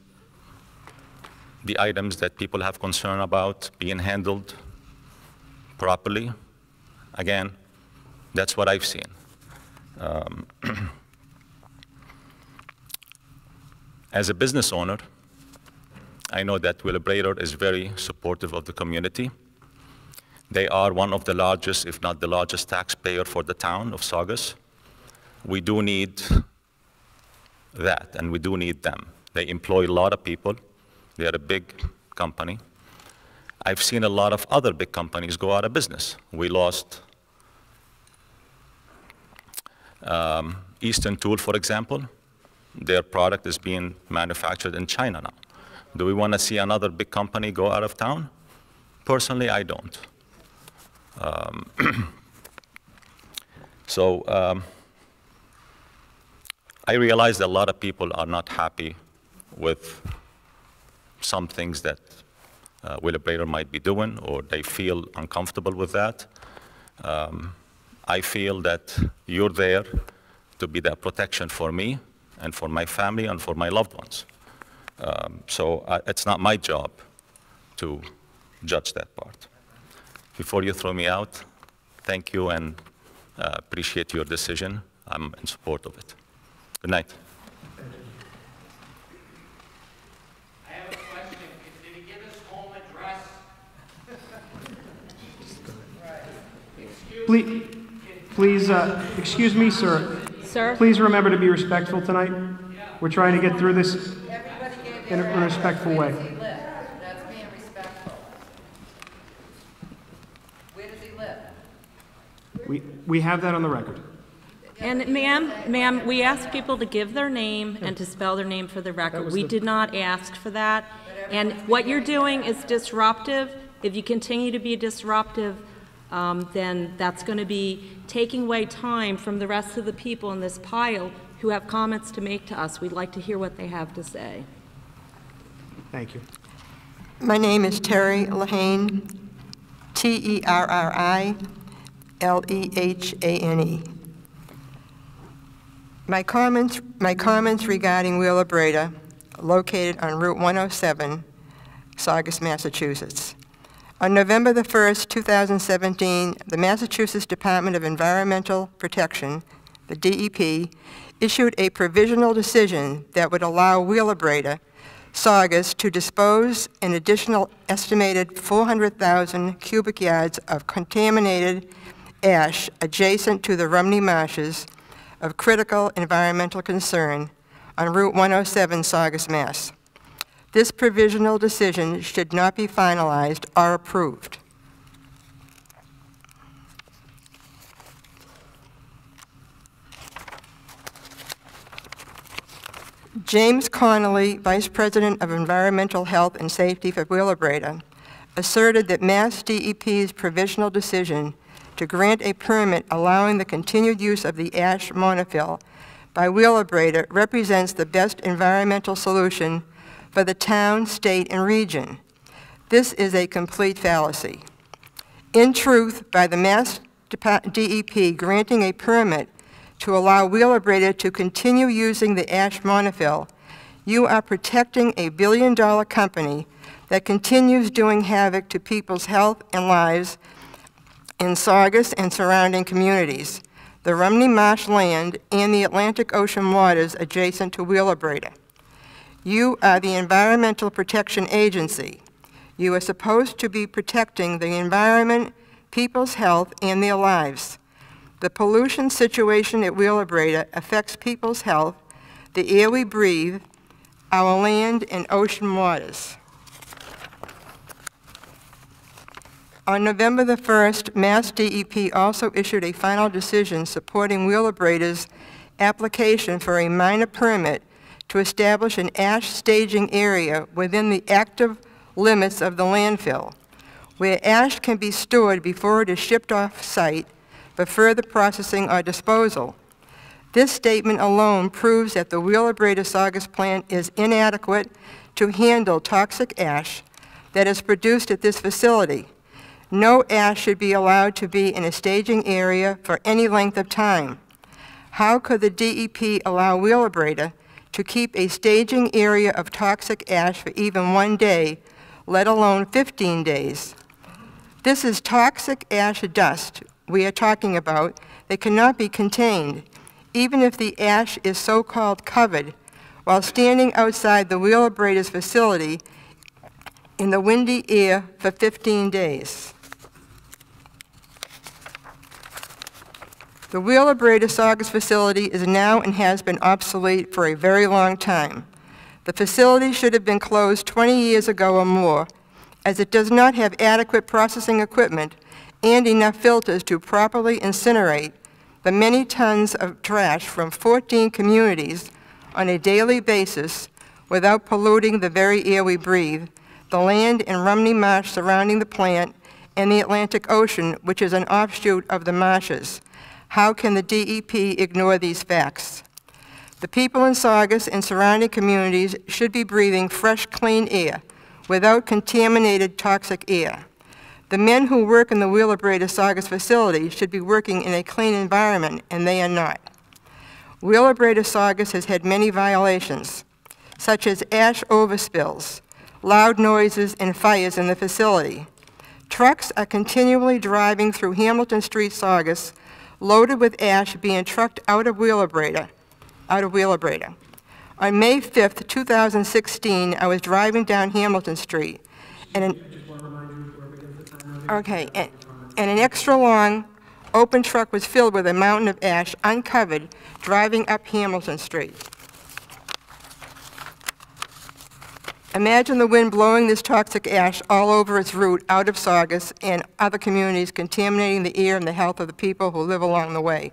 the items that people have concern about being handled properly. Again, that's what I've seen. As a business owner, I know that Wheelabrator is very supportive of the community. They are one of the largest, if not the largest, taxpayer for the town of Saugus. We do need that, and we do need them. They employ a lot of people. They are a big company. I've seen a lot of other big companies go out of business. We lost Eastern Tool, for example. Their product is being manufactured in China now. Do we want to see another big company go out of town? Personally, I don't. I realize that a lot of people are not happy with some things that Wheelabrator might be doing, or they feel uncomfortable with that. I feel that you're there to be that protection for me and for my family and for my loved ones. It's not my job to judge that part. Before you throw me out, thank you and appreciate your decision. I'm in support of it. Good night. I have a question. Did he give his home address? Please, excuse me, sir. Sir? Please remember to be respectful tonight. We're trying to get through this in a respectful way. That's being respectful. Where does he live? We have that on the record. And ma'am, we asked people to give their name and to spell their name for the record. We did not ask for that. And what you're doing is disruptive. If you continue to be disruptive, then that's going to be taking away time from the rest of the people in this pile who have comments to make to us. We'd like to hear what they have to say. Thank you. My name is Terry Lehane, T-E-R-R-I-L-E-H-A-N-E. My comments regarding Wheelabrator, located on Route 107, Saugus, Massachusetts. On November the 1st, 2017, the Massachusetts Department of Environmental Protection, the DEP, issued a provisional decision that would allow Wheelabrator, Saugus, to dispose an additional estimated 400,000 cubic yards of contaminated ash adjacent to the Rumney Marshes of critical environmental concern on Route 107, Saugus, Mass. This provisional decision should not be finalized or approved. James Connolly, Vice President of Environmental Health and Safety for Wheelabrator, asserted that MassDEP's provisional decision to grant a permit allowing the continued use of the ash monofill by Wheelabrator represents the best environmental solution for the town, state, and region. This is a complete fallacy. In truth, by the Mass DEP granting a permit to allow Wheelabrator to continue using the ash monofill, you are protecting a billion-dollar company that continues doing havoc to people's health and lives in Saugus and surrounding communities, the Rumney Marsh land, and the Atlantic Ocean waters adjacent to Wheelabrator. You are the Environmental Protection Agency. You are supposed to be protecting the environment, people's health, and their lives. The pollution situation at Wheelabrator affects people's health, the air we breathe, our land, and ocean waters. On November the 1st, MassDEP also issued a final decision supporting Wheelabrator's application for a minor permit to establish an ash staging area within the active limits of the landfill, where ash can be stored before it is shipped off-site for further processing or disposal. This statement alone proves that the Wheelabrator Saugus plant is inadequate to handle toxic ash that is produced at this facility. No ash should be allowed to be in a staging area for any length of time. How could the DEP allow Wheelabrator to keep a staging area of toxic ash for even 1 day, let alone 15 days? This is toxic ash dust we are talking about that cannot be contained, even if the ash is so-called covered, while standing outside the Wheelabrator's facility in the windy air for 15 days. The Wheelabrator Saugus facility is now and has been obsolete for a very long time. The facility should have been closed 20 years ago or more, as it does not have adequate processing equipment and enough filters to properly incinerate the many tons of trash from 14 communities on a daily basis without polluting the very air we breathe, the land in Rumney Marsh surrounding the plant, and the Atlantic Ocean, which is an offshoot of the marshes. How can the DEP ignore these facts? The people in Saugus and surrounding communities should be breathing fresh, clean air without contaminated toxic air. The men who work in the Wheelabrator Saugus facility should be working in a clean environment, and they are not. Wheelabrator Saugus has had many violations, such as ash overspills, loud noises, and fires in the facility. Trucks are continually driving through Hamilton Street, Saugus, loaded with ash being trucked out of Wheelabrator. On May 5th, 2016, I was driving down Hamilton Street, and an extra long, open truck was filled with a mountain of ash, uncovered, driving up Hamilton Street. Imagine the wind blowing this toxic ash all over its route out of Saugus and other communities, contaminating the air and the health of the people who live along the way.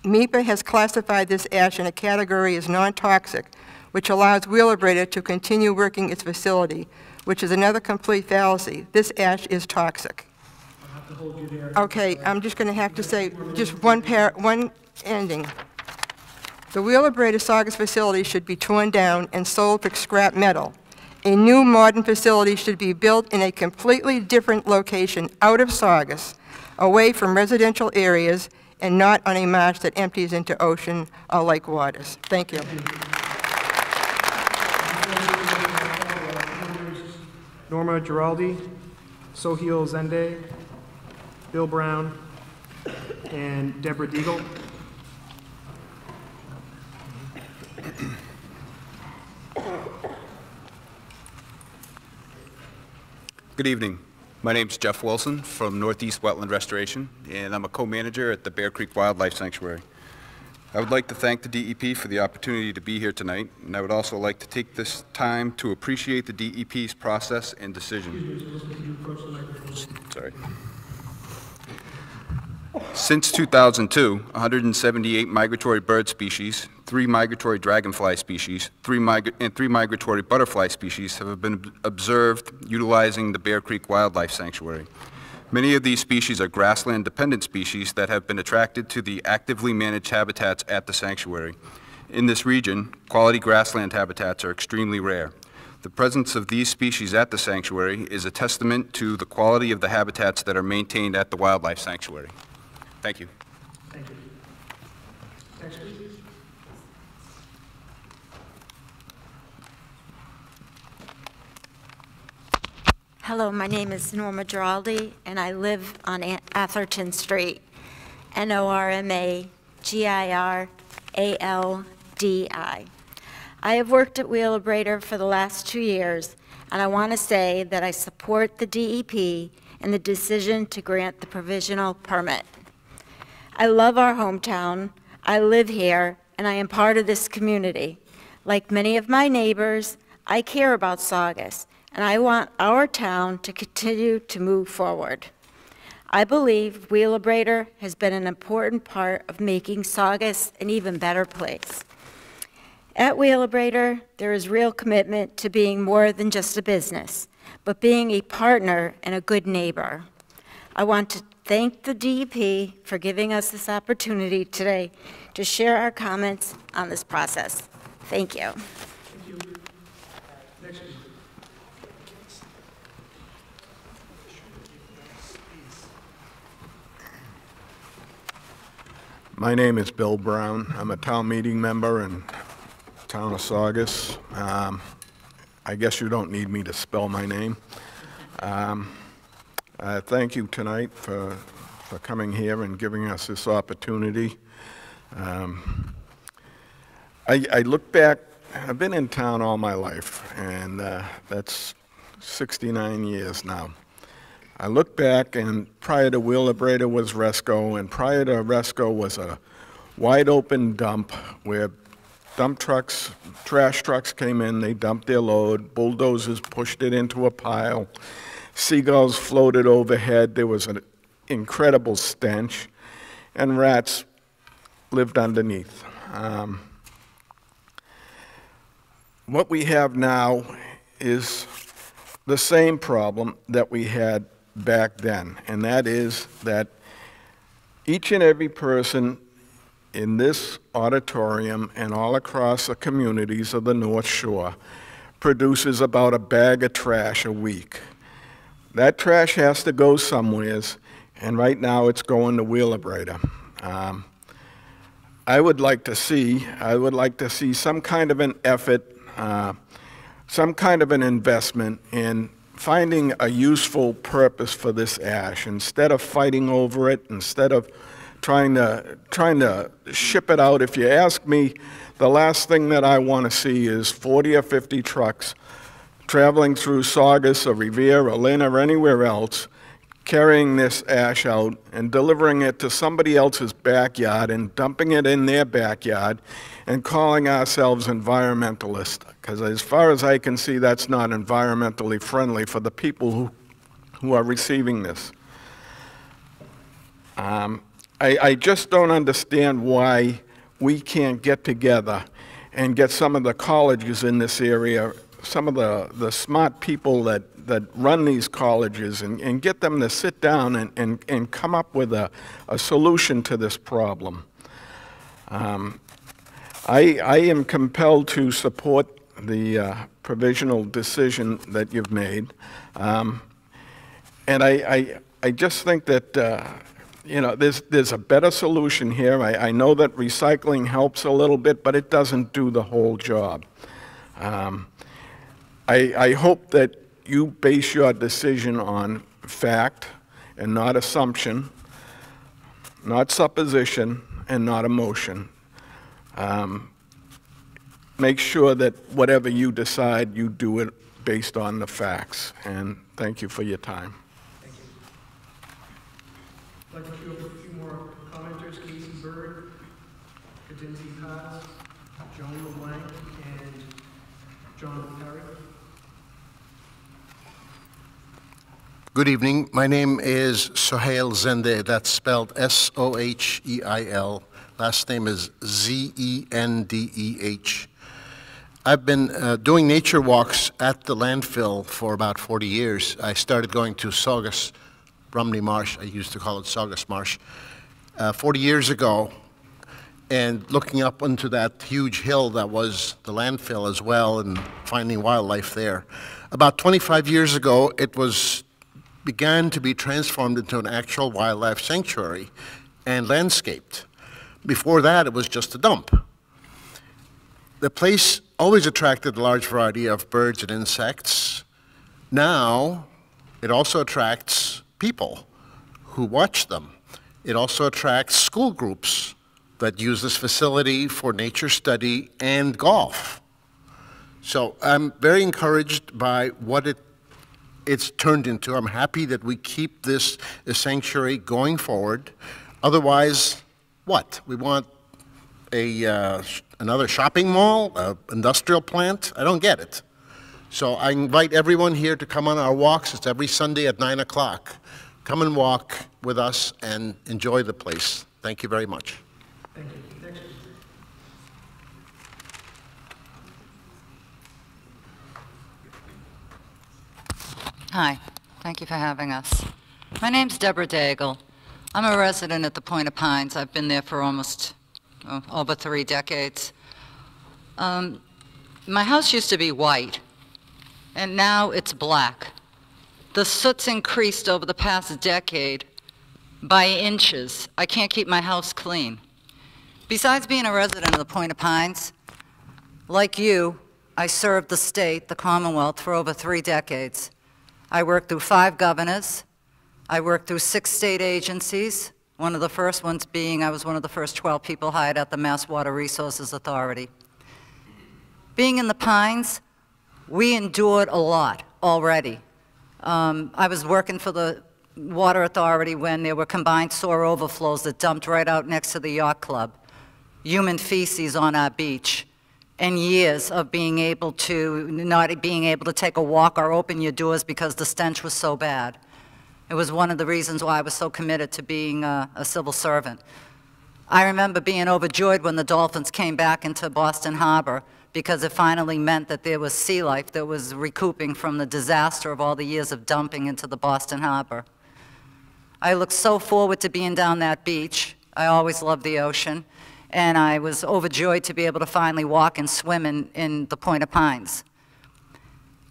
MEPA has classified this ash in a category as non-toxic, which allows Wheelabrator to continue working its facility, which is another complete fallacy. This ash is toxic. Okay, I'm just going to have to say just one ending. The Wheelabrator Saugus facility should be torn down and sold for scrap metal. A new modern facility should be built in a completely different location out of Saugus, away from residential areas, and not on a marsh that empties into ocean or lake waters. Thank you. Norma Giraldi, Soheil Zende, Bill Brown, and Deborah Deagle. Good evening. My name is Jeff Wilson from Northeast Wetland Restoration, and I'm a co-manager at the Bear Creek Wildlife Sanctuary. I would like to thank the DEP for the opportunity to be here tonight, and I would also like to take this time to appreciate the DEP's process and decision. Sorry. Since 2002, 178 migratory bird species, 3 migratory dragonfly species, 3 migratory butterfly species have been observed utilizing the Bear Creek Wildlife Sanctuary. Many of these species are grassland-dependent species that have been attracted to the actively managed habitats at the sanctuary. In this region, quality grassland habitats are extremely rare. The presence of these species at the sanctuary is a testament to the quality of the habitats that are maintained at the Wildlife Sanctuary. Thank you. Thank you. Next, please. Hello, my name is Norma Giraldi, and I live on Atherton Street, N-O-R-M-A-G-I-R-A-L-D-I. I have worked at Wheelabrator for the last 2 years, and I want to say that I support the DEP and the decision to grant the provisional permit. I love our hometown, I live here, and I am part of this community. Like many of my neighbors, I care about Saugus, and I want our town to continue to move forward. I believe Wheelabrator has been an important part of making Saugus an even better place. At Wheelabrator, there is real commitment to being more than just a business, but being a partner and a good neighbor. I want to thank the DEP for giving us this opportunity today to share our comments on this process. Thank you. Thank you. Next. My name is Bill Brown. I'm a town meeting member in town of Saugus. I guess you don't need me to spell my name. Thank you tonight for coming here and giving us this opportunity. I look back, I've been in town all my life, and that's 69 years now. I look back, and prior to Wheelabrator was Resco, and prior to Resco was a wide open dump where dump trucks, trash trucks came in, they dumped their load, bulldozers pushed it into a pile, seagulls floated overhead, there was an incredible stench, and rats lived underneath. What we have now is the same problem that we had back then, and that is that each and every person in this auditorium and all across the communities of the North Shore produces about a bag of trash a week. That trash has to go somewheres, and right now it's going to Wheelabrator. I would like to see some kind of an effort, some kind of an investment in finding a useful purpose for this ash instead of fighting over it, instead of trying to ship it out. If you ask me, the last thing that I want to see is 40 or 50 trucks traveling through Saugus or Revere or Lynn or anywhere else, carrying this ash out and delivering it to somebody else's backyard and dumping it in their backyard and calling ourselves environmentalists. Because as far as I can see, that's not environmentally friendly for the people who are receiving this. I just don't understand why we can't get together and get some of the colleges in this area, some of the smart people that run these colleges, and get them to sit down and come up with a solution to this problem. I am compelled to support the provisional decision that you've made. And I just think that you know, there's a better solution here. I know that recycling helps a little bit, but it doesn't do the whole job. I hope that you base your decision on fact and not assumption, not supposition, and not emotion. Make sure that whatever you decide, you do it based on the facts. And thank you for your time. I'd like to do a few more commenters. Casey Bird, Kadinzi Paz, Joan LeBlanc, and John Perry. Good evening. My name is Sohail Zende. That's spelled S-O-H-E-I-L. Last name is Z-E-N-D-E-H. I've been doing nature walks at the landfill for about 40 years. I started going to Saugus, Rumney Marsh, I used to call it Saugus Marsh, 40 years ago, and looking up onto that huge hill that was the landfill as well, and finding wildlife there. About 25 years ago, it began to be transformed into an actual wildlife sanctuary and landscaped. Before that, it was just a dump. The place always attracted a large variety of birds and insects. Now, it also attracts people who watch them. It also attracts school groups that use this facility for nature study and golf. So I'm very encouraged by what it's turned into. I'm happy that we keep this sanctuary going forward. Otherwise, what? We want another shopping mall, an industrial plant? I don't get it. So I invite everyone here to come on our walks. It's every Sunday at 9 o'clock. Come and walk with us and enjoy the place. Thank you very much. Thank you. Next. Hi. Thank you for having us. My name's Deborah Daigle. I'm a resident at the Point of Pines. I've been there for almost over 3 decades. My house used to be white, and now it's black. The soot's increased over the past decade by inches. I can't keep my house clean. Besides being a resident of the Point of Pines, like you, I served the state, the Commonwealth, for over 3 decades. I worked through 5 governors. I worked through 6 state agencies, one of the first ones being I was one of the first 12 people hired at the Mass Water Resources Authority. Being in the Pines, we endured a lot already. I was working for the Water Authority when there were combined sewer overflows that dumped right out next to the yacht club, human feces on our beach. and years of being able to, not being able to take a walk or open your doors because the stench was so bad. It was one of the reasons why I was so committed to being a civil servant. I remember being overjoyed when the dolphins came back into Boston Harbor because it finally meant that there was sea life that was recouping from the disaster of all the years of dumping into the Boston Harbor. I look so forward to being down that beach. I always loved the ocean. And I was overjoyed to be able to finally walk and swim in the Point of Pines.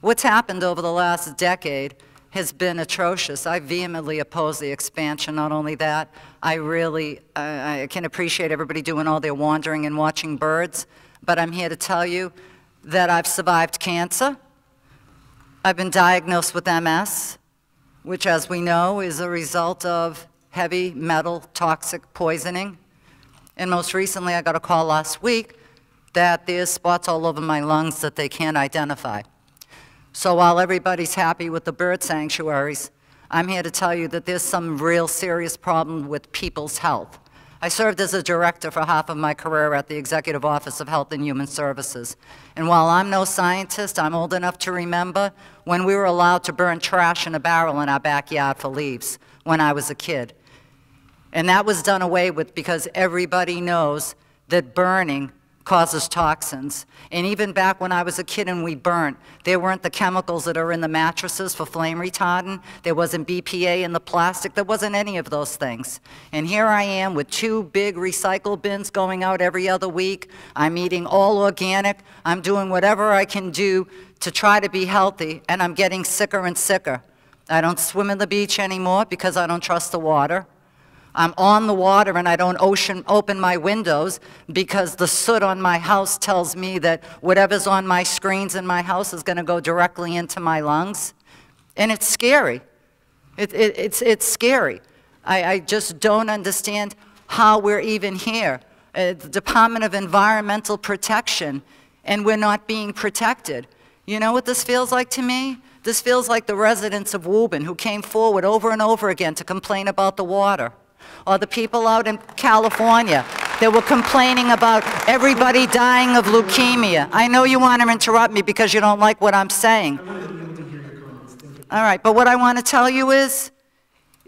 What's happened over the last decade has been atrocious. I vehemently oppose the expansion. Not only that, I can appreciate everybody doing all their wandering and watching birds, but I'm here to tell you that I've survived cancer. I've been diagnosed with MS, which, as we know, is a result of heavy metal toxic poisoning. And most recently, I got a call last week that there's spots all over my lungs that they can't identify. So while everybody's happy with the bird sanctuaries, I'm here to tell you that there's some real serious problem with people's health. I served as a director for half of my career at the Executive Office of Health and Human Services. And while I'm no scientist, I'm old enough to remember when we were allowed to burn trash in a barrel in our backyard for leaves when I was a kid. And that was done away with because everybody knows that burning causes toxins. And even back when I was a kid and we burnt, there weren't the chemicals that are in the mattresses for flame retardant. There wasn't BPA in the plastic. There wasn't any of those things. And here I am with 2 big recycle bins going out every other week. I'm eating all organic. I'm doing whatever I can do to try to be healthy, and I'm getting sicker and sicker. I don't swim in the beach anymore because I don't trust the water. I'm on the water and I don't open my windows because the soot on my house tells me that whatever's on my screens in my house is going to go directly into my lungs. And it's scary. It's scary. I just don't understand how we're even here. The Department of Environmental Protection, and we're not being protected. You know what this feels like to me? This feels like the residents of Woburn who came forward over and over again to complain about the water. Or the people out in California that were complaining about everybody dying of leukemia. I know you want to interrupt me because you don't like what I'm saying. All right, but what I want to tell you is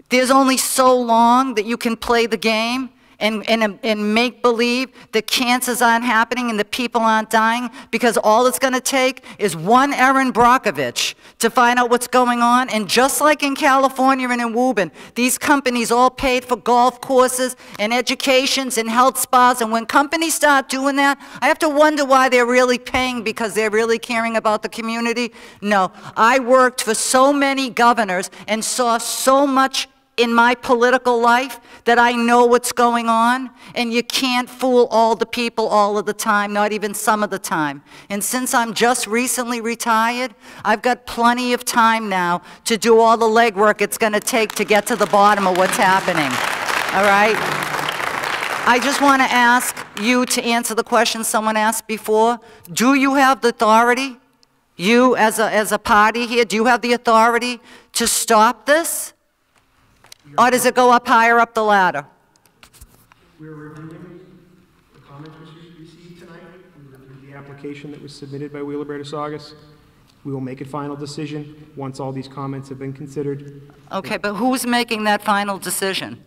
there's only so long that you can play the game and make believe that cancers aren't happening and that people aren't dying, because all it's going to take is one Erin Brockovich to find out what's going on. And just like in California and in Woburn, these companies all paid for golf courses and educations and health spas, and when companies start doing that, I have to wonder why they're really paying, because they're really caring about the community. No, I worked for so many governors and saw so much in my political life that I know what's going on, and you can't fool all the people all of the time, not even some of the time. And since I'm just recently retired, I've got plenty of time now to do all the legwork it's going to take to get to the bottom of what's happening. All right? I just want to ask you to answer the question someone asked before. Do you have the authority, you as a party here, do you have the authority to stop this? Or does it go up higher up the ladder? We're reviewing the comments we received tonight. We reviewed the application that was submitted by Wheelabrator Saugus. We will make a final decision once all these comments have been considered. Okay, but who's making that final decision?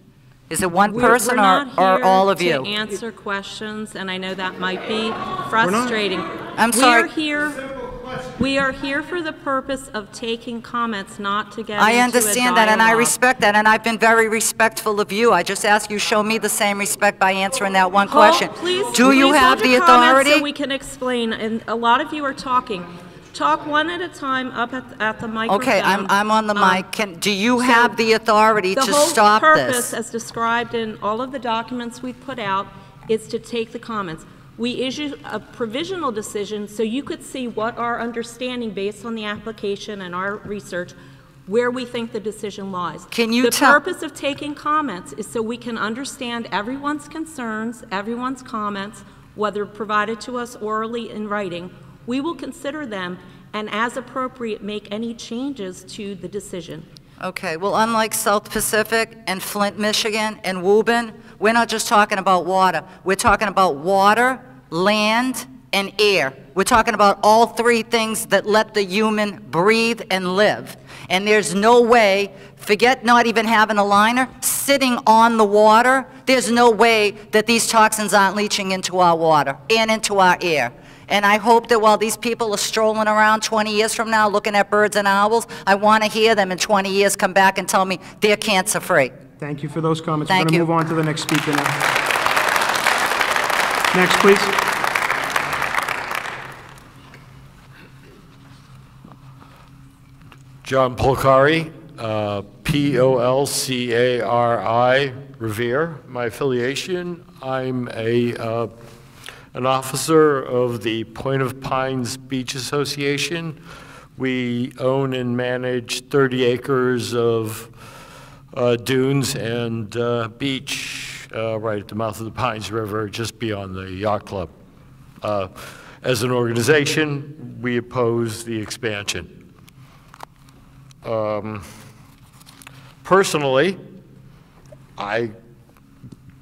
Is it one person or all of you? We're not here to answer questions, and I know that might be frustrating. I'm sorry. We are here for the purpose of taking comments, not to get I into understand that, and I respect that, and I've been very respectful of you. I just ask you show me the same respect by answering that one question. Do you have the authority? So we can explain, and a lot of you are talking. Talk one at a time up at the microphone. Okay, I'm on the mic. Do you have the authority to stop this? The whole purpose, as described in all of the documents we've put out, is to take the comments. We issued a provisional decision so you could see what our understanding, based on the application and our research, where we think the decision lies. The purpose of taking comments is so we can understand everyone's concerns, everyone's comments, whether provided to us orally in writing. We will consider them and, as appropriate, make any changes to the decision. Okay, well, unlike South Pacific and Flint, Michigan, and Woburn, we're not just talking about water. We're talking about water, land, and air. We're talking about all three things that let the human breathe and live. And there's no way, forget not even having a liner, sitting on the water, there's no way that these toxins aren't leaching into our water and into our air. And I hope that while these people are strolling around 20 years from now looking at birds and owls, I want to hear them in 20 years come back and tell me they're cancer-free. Thank you for those comments. Thank We're going to you. move on to the next speaker now. Next, please. John Polcari, P-O-L-C-A-R-I, Revere. My affiliation, I'm an officer of the Point of Pines Beach Association. We own and manage 30 acres of dunes and beach right at the mouth of the Pines River, just beyond the yacht club. As an organization, we oppose the expansion. Personally, I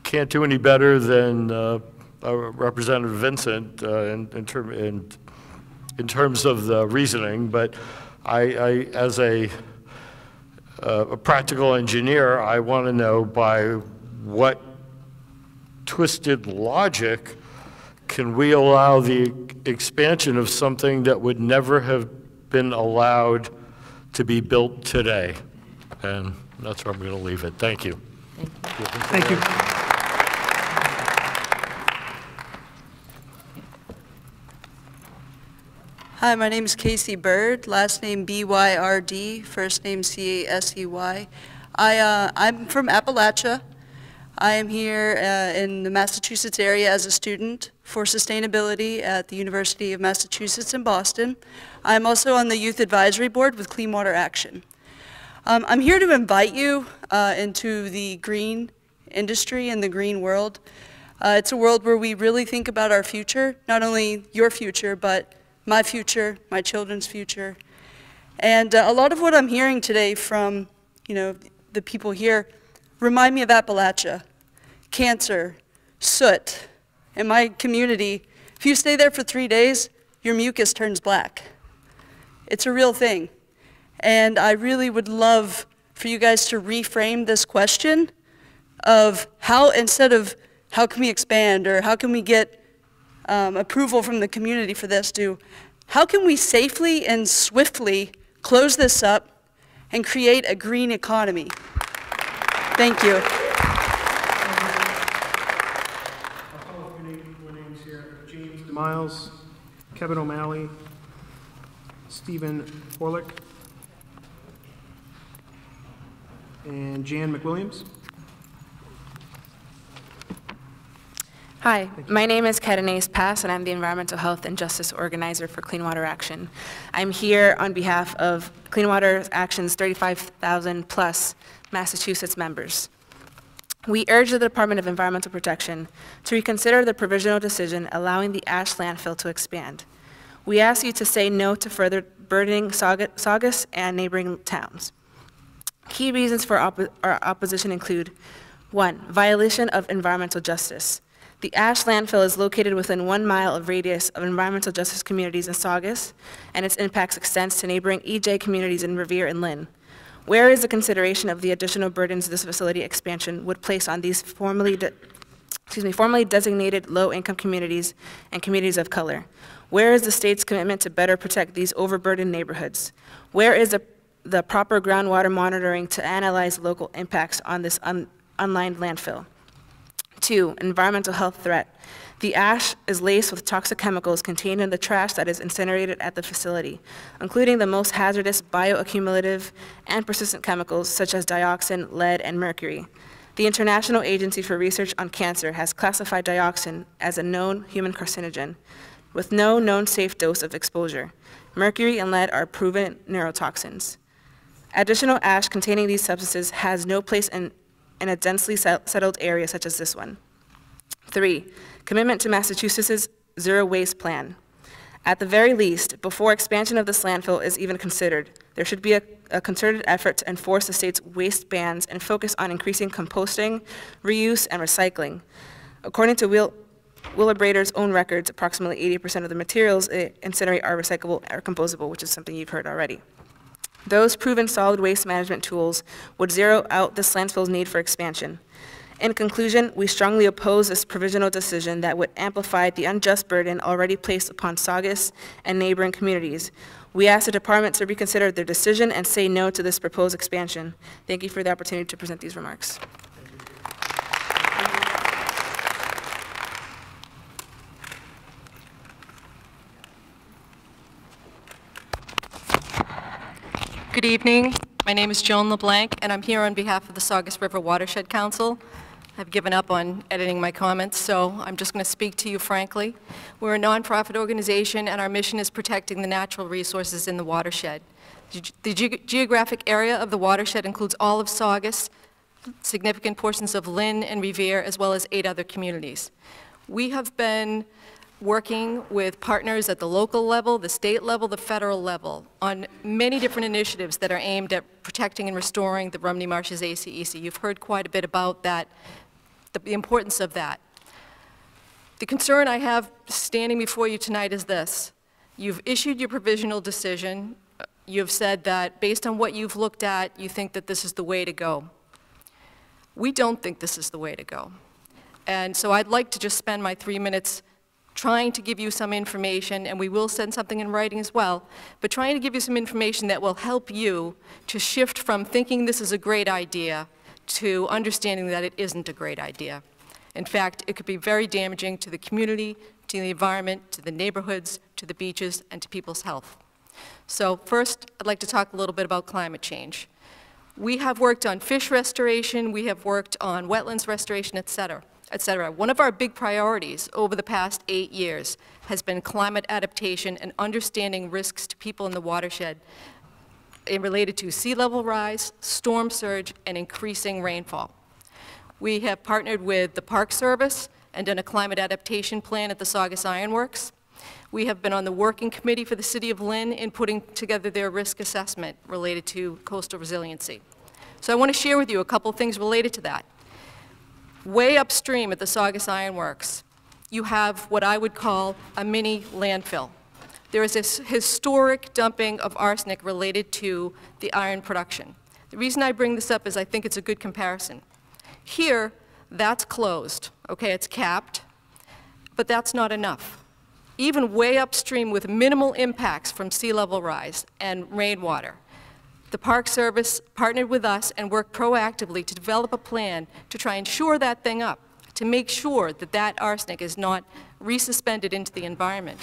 can't do any better than Representative Vincent in terms of the reasoning, but I as a practical engineer, I want to know by what twisted logic can we allow the expansion of something that would never have been allowed to be built today. And that's where I'm going to leave it. Thank you. Thank you. Hi, my name is Casey Bird, last name B-Y-R-D, first name C-A-S-E-Y. I'm from Appalachia. I am here in the Massachusetts area as a student for sustainability at the University of Massachusetts in Boston. I'm also on the Youth Advisory Board with Clean Water Action. I'm here to invite you into the green industry and the green world. It's a world where we really think about our future, not only your future, but my future, my children's future. And a lot of what I'm hearing today from, the people here remind me of Appalachia. Cancer, soot. In my community, if you stay there for 3 days, your mucus turns black. It's a real thing. And I really would love for you guys to reframe this question of how, instead of how can we expand or how can we get approval from the community for this, how can we safely and swiftly close this up and create a green economy? Thank you. Miles, Kevin O'Malley, Stephen Orlick, and Jan McWilliams. Hi, my name is Kedenase Pass, and I'm the Environmental Health and Justice Organizer for Clean Water Action. I'm here on behalf of Clean Water Action's 35,000 plus Massachusetts members. We urge the Department of Environmental Protection to reconsider the provisional decision allowing the ash landfill to expand. We ask you to say no to further burdening Saugus and neighboring towns. Key reasons for our opposition include: 1, violation of environmental justice. The ash landfill is located within 1 mile of radius of environmental justice communities in Saugus, and its impacts extends to neighboring EJ communities in Revere and Lynn. Where is the consideration of the additional burdens this facility expansion would place on these formerly designated low-income communities and communities of color? Where is the state's commitment to better protect these overburdened neighborhoods? Where is the proper groundwater monitoring to analyze local impacts on this unlined landfill? 2, environmental health threat. The ash is laced with toxic chemicals contained in the trash that is incinerated at the facility, including the most hazardous bioaccumulative and persistent chemicals such as dioxin, lead, and mercury. The International Agency for Research on Cancer has classified dioxin as a known human carcinogen, with no known safe dose of exposure. Mercury and lead are proven neurotoxins. Additional ash containing these substances has no place in a densely settled area such as this one. 3, commitment to Massachusetts' zero waste plan. At the very least, before expansion of this landfill is even considered, there should be a concerted effort to enforce the state's waste bans and focus on increasing composting, reuse, and recycling. According to Wheelabrator's own records, approximately 80% of the materials it incinerate are recyclable or composable, which is something you've heard already. Those proven solid waste management tools would zero out this landfill's need for expansion. In conclusion, we strongly oppose this provisional decision that would amplify the unjust burden already placed upon Saugus and neighboring communities. We ask the department to reconsider their decision and say no to this proposed expansion. Thank you for the opportunity to present these remarks. Good evening. My name is Joan LeBlanc, and I'm here on behalf of the Saugus River Watershed Council. I've given up on editing my comments, so I'm just going to speak to you frankly. We're a nonprofit organization, and our mission is protecting the natural resources in the watershed. The geographic area of the watershed includes all of Saugus, significant portions of Lynn and Revere, as well as 8 other communities. We have been working with partners at the local level, the state level, the federal level, on many different initiatives that are aimed at protecting and restoring the Rumney Marshes ACEC. You've heard quite a bit about that, the importance of that. The concern I have standing before you tonight is this. You've issued your provisional decision. You've said that based on what you've looked at, you think that this is the way to go. We don't think this is the way to go. And so I'd like to just spend my 3 minutes trying to give you some information, and we will send something in writing as well, but trying to give you some information that will help you to shift from thinking this is a great idea to understanding that it isn't a great idea. In fact, it could be very damaging to the community, to the environment, to the neighborhoods, to the beaches, and to people's health. So first, I'd like to talk a little bit about climate change. We have worked on fish restoration, we have worked on wetlands restoration, et cetera. One of our big priorities over the past 8 years has been climate adaptation and understanding risks to people in the watershed related to sea level rise, storm surge, and increasing rainfall. We have partnered with the Park Service and done a climate adaptation plan at the Saugus Iron Works. We have been on the working committee for the City of Lynn in putting together their risk assessment related to coastal resiliency. So I want to share with you a couple things related to that. Way upstream at the Saugus Iron Works, you have what I would call a mini landfill. There is this historic dumping of arsenic related to the iron production. The reason I bring this up is I think it's a good comparison. Here, that's closed, okay, it's capped, but that's not enough. Even way upstream with minimal impacts from sea level rise and rainwater, the Park Service partnered with us and worked proactively to develop a plan to try and shore that thing up, to make sure that that arsenic is not resuspended into the environment.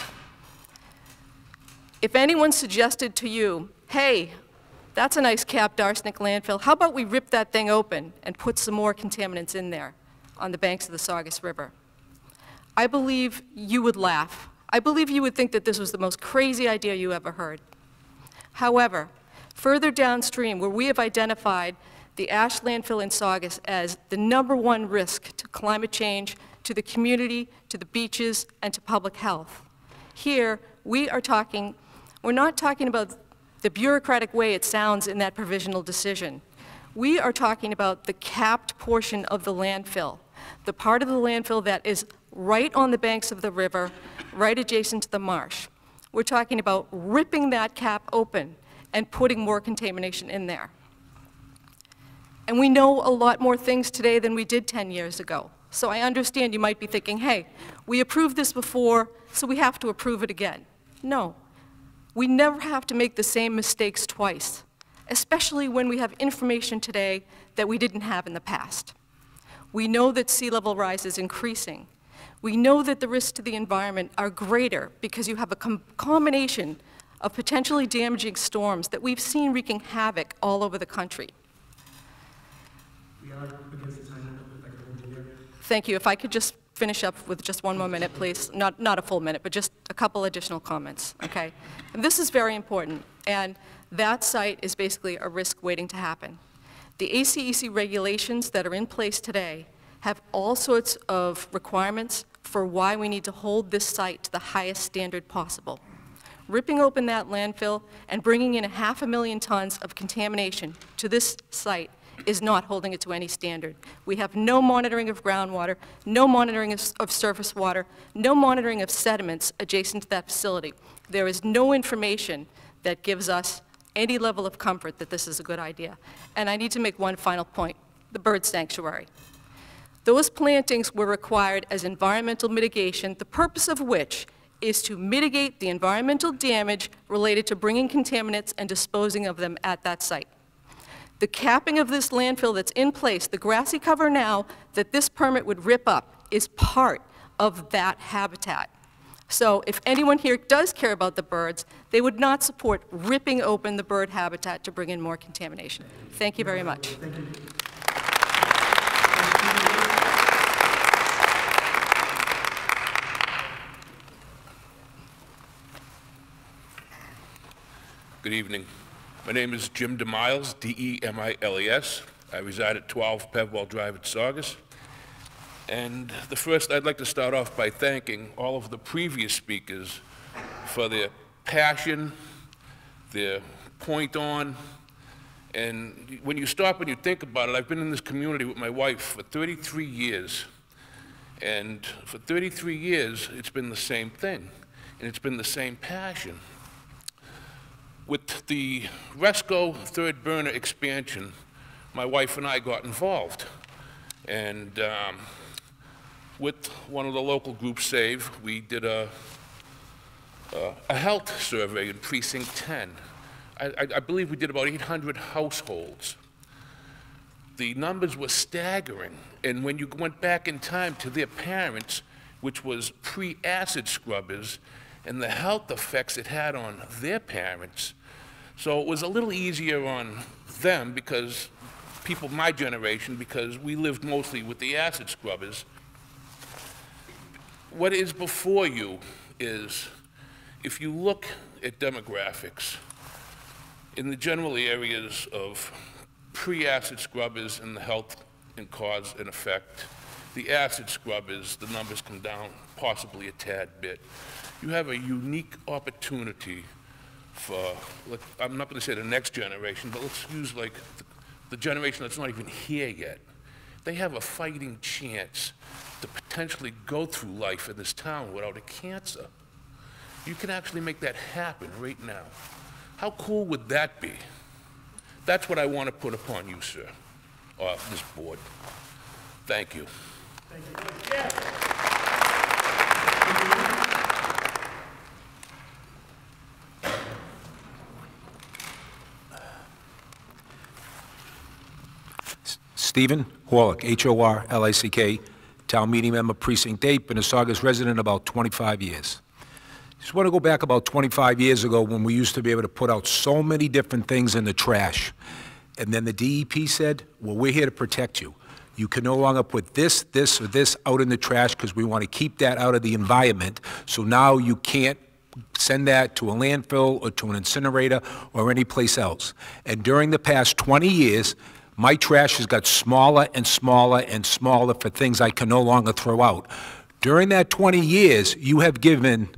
If anyone suggested to you, hey, that's a nice capped arsenic landfill, how about we rip that thing open and put some more contaminants in there on the banks of the Saugus River? I believe you would laugh. I believe you would think that this was the most crazy idea you ever heard. However, further downstream, where we have identified the ash landfill in Saugus as the #1 risk to climate change, to the community, to the beaches, and to public health. Here, we're not talking about the bureaucratic way it sounds in that provisional decision. We are talking about the capped portion of the landfill, the part of the landfill that is right on the banks of the river, right adjacent to the marsh. We're talking about ripping that cap open and putting more contamination in there. And we know a lot more things today than we did 10 years ago. So I understand you might be thinking, hey, we approved this before, so we have to approve it again. No, we never have to make the same mistakes twice, especially when we have information today that we didn't have in the past. We know that sea level rise is increasing. We know that the risks to the environment are greater because you have a combination of potentially damaging storms that we've seen wreaking havoc all over the country. We are against the time limit, if I could hold you there. Thank you. If I could just finish up with just one more minute, please. Not a full minute, but just a couple additional comments, okay? And this is very important, and that site is basically a risk waiting to happen. The ACEC regulations that are in place today have all sorts of requirements for why we need to hold this site to the highest standard possible. Ripping open that landfill and bringing in 500,000 tons of contamination to this site is not holding it to any standard. We have no monitoring of groundwater, no monitoring of surface water, no monitoring of sediments adjacent to that facility. There is no information that gives us any level of comfort that this is a good idea. And I need to make one final point, the bird sanctuary. Those plantings were required as environmental mitigation, the purpose of which is to mitigate the environmental damage related to bringing contaminants and disposing of them at that site. The capping of this landfill that's in place, the grassy cover now that this permit would rip up, is part of that habitat. So if anyone here does care about the birds, they would not support ripping open the bird habitat to bring in more contamination. Thank you very much. Thank you. Good evening. My name is Jim DeMiles, D-E-M-I-L-E-S. I reside at 12 Pevwell Drive at Saugus. And I'd like to start off by thanking all of the previous speakers for their passion, their point on, and when you stop and you think about it, I've been in this community with my wife for 33 years. And for 33 years, it's been the same thing, and it's been the same passion. With the Resco third burner expansion, my wife and I got involved. And with one of the local groups, SAVE, we did a health survey in Precinct 10. I believe we did about 800 households. The numbers were staggering. And when you went back in time to their parents, which was pre-acid scrubbers, and the health effects it had on their parents. So it was a little easier on them because people my generation, because we lived mostly with the acid scrubbers. What is before you is, if you look at demographics, in the general areas of pre-acid scrubbers and the health and cause and effect, the acid scrubbers, the numbers come down possibly a tad bit. You have a unique opportunity for, I'm not going to say the next generation, but let's use like the generation that's not even here yet. They have a fighting chance to potentially go through life in this town without a cancer. You can actually make that happen right now. How cool would that be? That's what I want to put upon you, sir, or this board. Thank you. Thank you. Yeah. Stephen Horlick, H-O-R-L-I-C-K, town meeting member, precinct 8, been a Saugus resident about 25 years. Just want to go back about 25 years ago when we used to be able to put out so many different things in the trash. And then the DEP said, well, we're here to protect you. You can no longer put this, this, or this out in the trash because we want to keep that out of the environment. So now you can't send that to a landfill or to an incinerator or any place else. And during the past 20 years, my trash has got smaller and smaller and smaller for things I can no longer throw out. During that 20 years, you have given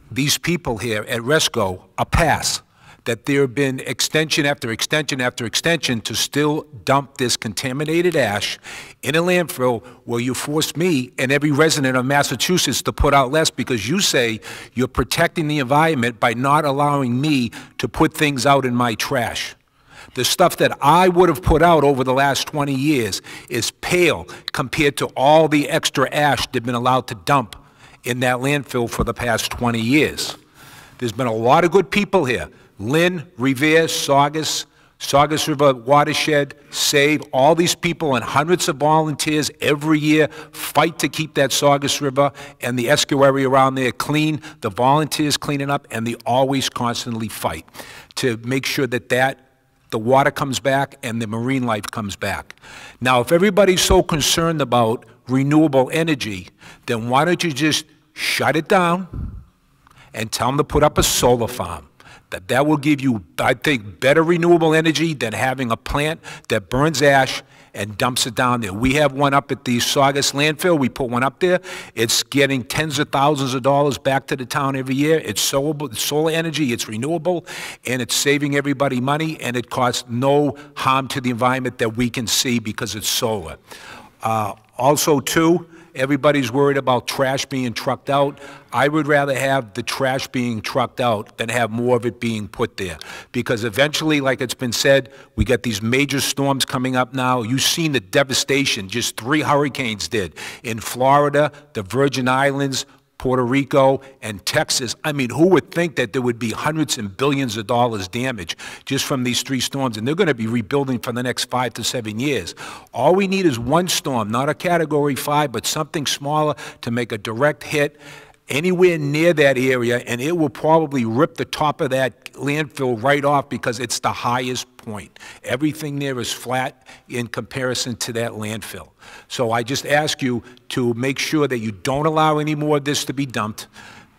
these people here at Resco a pass, that there have been extension after extension after extension to still dump this contaminated ash in a landfill where you force me and every resident of Massachusetts to put out less because you say you're protecting the environment by not allowing me to put things out in my trash. The stuff that I would have put out over the last 20 years is pale compared to all the extra ash they've been allowed to dump in that landfill for the past 20 years. There's been a lot of good people here. Lynn, Revere, Saugus, Saugus River Watershed, SAVE, all these people and hundreds of volunteers every year fight to keep that Saugus River and the estuary around there clean, the volunteers cleaning up, and they always constantly fight to make sure that the water comes back and the marine life comes back. Now, if everybody's so concerned about renewable energy, then why don't you just shut it down and tell them to put up a solar farm? That will give you, I think, better renewable energy than having a plant that burns ash and dumps it down there. We have one up at the Saugus landfill. We put one up there. It's getting tens of thousands of dollars back to the town every year. It's solar energy, it's renewable, and it's saving everybody money, and it costs no harm to the environment that we can see because it's solar. Also, too, everybody's worried about trash being trucked out. I would rather have the trash being trucked out than have more of it being put there. Because eventually, like it's been said, we got these major storms coming up now. You've seen the devastation just 3 hurricanes did in Florida, the Virgin Islands, Puerto Rico, and Texas. I mean, who would think that there would be hundreds and billions of dollars damage just from these 3 storms? And they're going to be rebuilding for the next 5 to 7 years. All we need is one storm, not a Category 5, but something smaller to make a direct hit anywhere near that area, and it will probably rip the top of that landfill right off because it's the highest point. Everything there is flat in comparison to that landfill. So I just ask you to make sure that you don't allow any more of this to be dumped.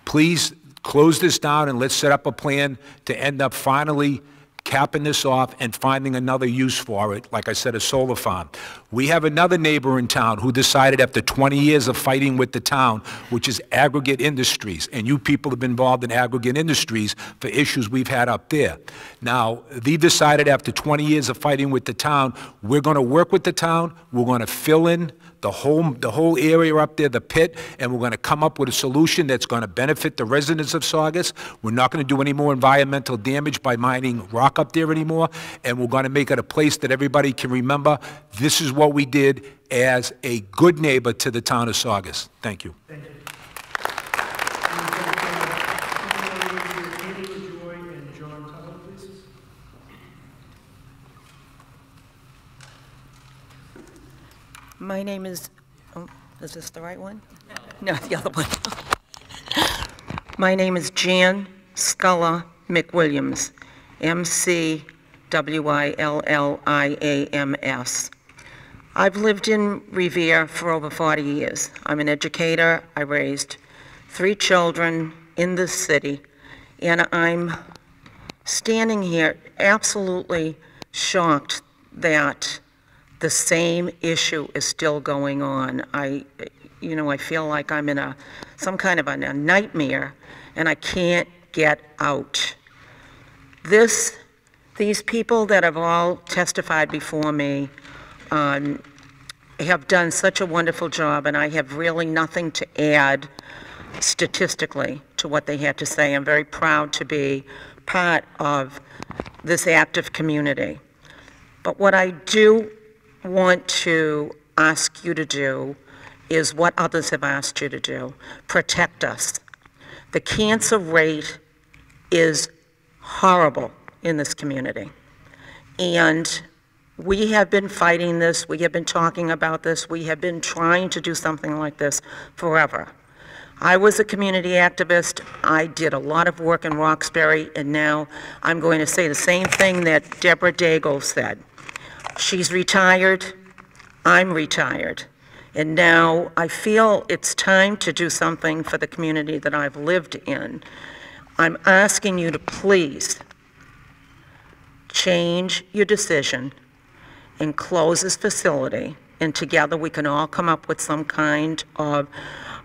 Please close this down and let's set up a plan to end up finally capping this off and finding another use for it, like I said, a solar farm. We have another neighbor in town who decided after 20 years of fighting with the town, which is aggregate industries, and you people have been involved in aggregate industries for issues we've had up there. Now, they decided after 20 years of fighting with the town, we're going to work with the town, we're going to fill in the whole area up there, the pit, and we're going to come up with a solution that's going to benefit the residents of Saugus. We're not going to do any more environmental damage by mining rock up there anymore, and we're going to make it a place that everybody can remember this is what we did as a good neighbor to the town of Saugus. Thank you. Thank you. My name is, is this the right one? No, the other one. My name is Jan Sculla McWilliams, McWilliams. I've lived in Revere for over 40 years. I'm an educator. I raised 3 children in this city, and I'm standing here absolutely shocked that the same issue is still going on. I feel like I'm in some kind of a nightmare, and I can't get out. These people that have all testified before me have done such a wonderful job, and I have really nothing to add statistically to what they had to say. I'm very proud to be part of this active community. But what I do want to ask you to do is what others have asked you to do. Protect us. The cancer rate is horrible in this community. And we have been fighting this, we have been talking about this, we have been trying to do something like this forever. I was a community activist. I did a lot of work in Roxbury, and now I'm going to say the same thing that Deborah Daigle said. She's retired, I'm retired, and now I feel it's time to do something for the community that I've lived in. I'm asking you to please change your decision and close this facility, and together we can all come up with some kind of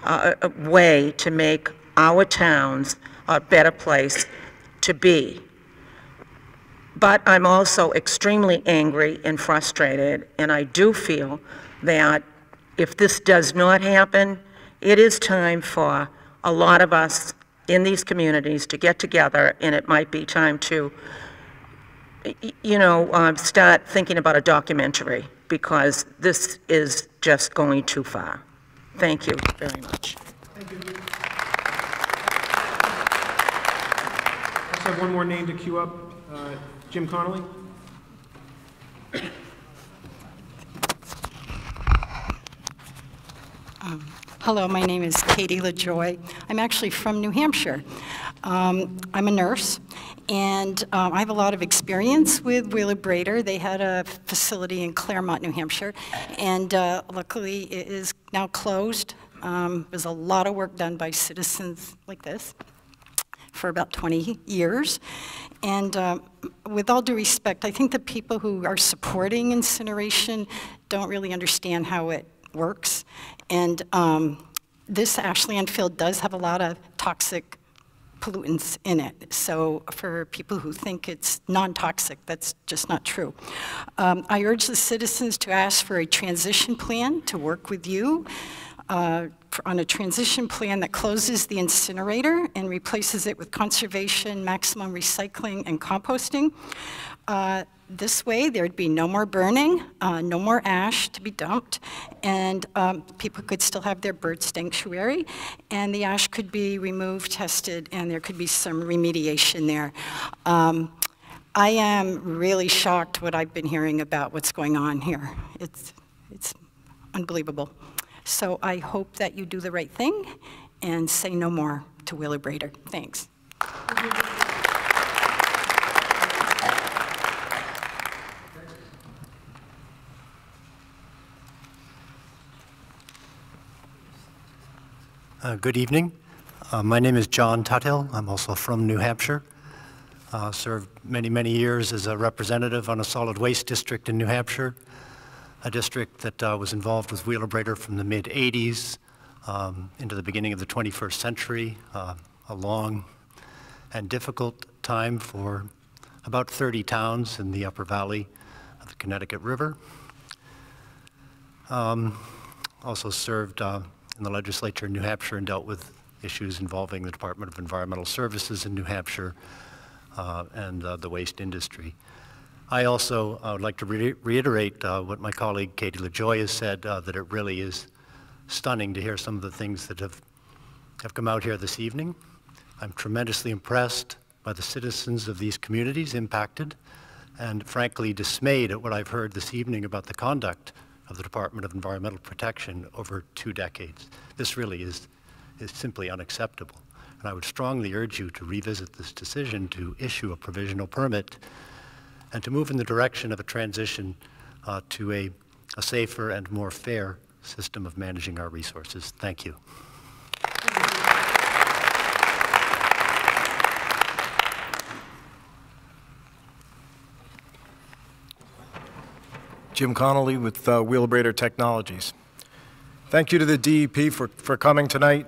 a way to make our towns a better place to be. But I'm also extremely angry and frustrated, and I do feel that if this does not happen, it is time for a lot of us in these communities to get together, and it might be time to, start thinking about a documentary, because this is just going too far. Thank you very much. Thank you. I also have one more name to queue up. Jim Connolly. Hello, my name is Katie LaJoy. I'm actually from New Hampshire. I'm a nurse, and I have a lot of experience with Wheelabrator. They had a facility in Claremont, New Hampshire, and luckily it is now closed. There's a lot of work done by citizens like this for about 20 years. And with all due respect, I think the people who are supporting incineration don't really understand how it works. And this ash landfill does have a lot of toxic pollutants in it. So for people who think it's non-toxic, that's just not true. I urge the citizens to ask for a transition plan to work with you on a transition plan that closes the incinerator and replaces it with conservation, maximum recycling, and composting. This way, there'd be no more burning, no more ash to be dumped, and people could still have their bird sanctuary, and the ash could be removed, tested, and there could be some remediation there. I am really shocked what I've been hearing about what's going on here. It's unbelievable. So I hope that you do the right thing and say no more to Wheelabrator. Thanks. Good evening. My name is John Tuthill. I'm also from New Hampshire. Served many, many years as a representative on a solid waste district in New Hampshire, a district that was involved with Wheelabrator from the mid-'80s into the beginning of the 21st century, a long and difficult time for about 30 towns in the upper valley of the Connecticut River. Also served in the legislature in New Hampshire and dealt with issues involving the Department of Environmental Services in New Hampshire and the waste industry. I also would like to reiterate what my colleague Katie LaJoy has said, that it really is stunning to hear some of the things that have come out here this evening. I'm tremendously impressed by the citizens of these communities impacted and frankly dismayed at what I've heard this evening about the conduct of the Department of Environmental Protection over 2 decades. This really is simply unacceptable. And I would strongly urge you to revisit this decision to issue a provisional permit and to move in the direction of a transition to a safer and more fair system of managing our resources. Thank you. Jim Connolly with Wheelabrator Technologies. Thank you to the DEP for coming tonight.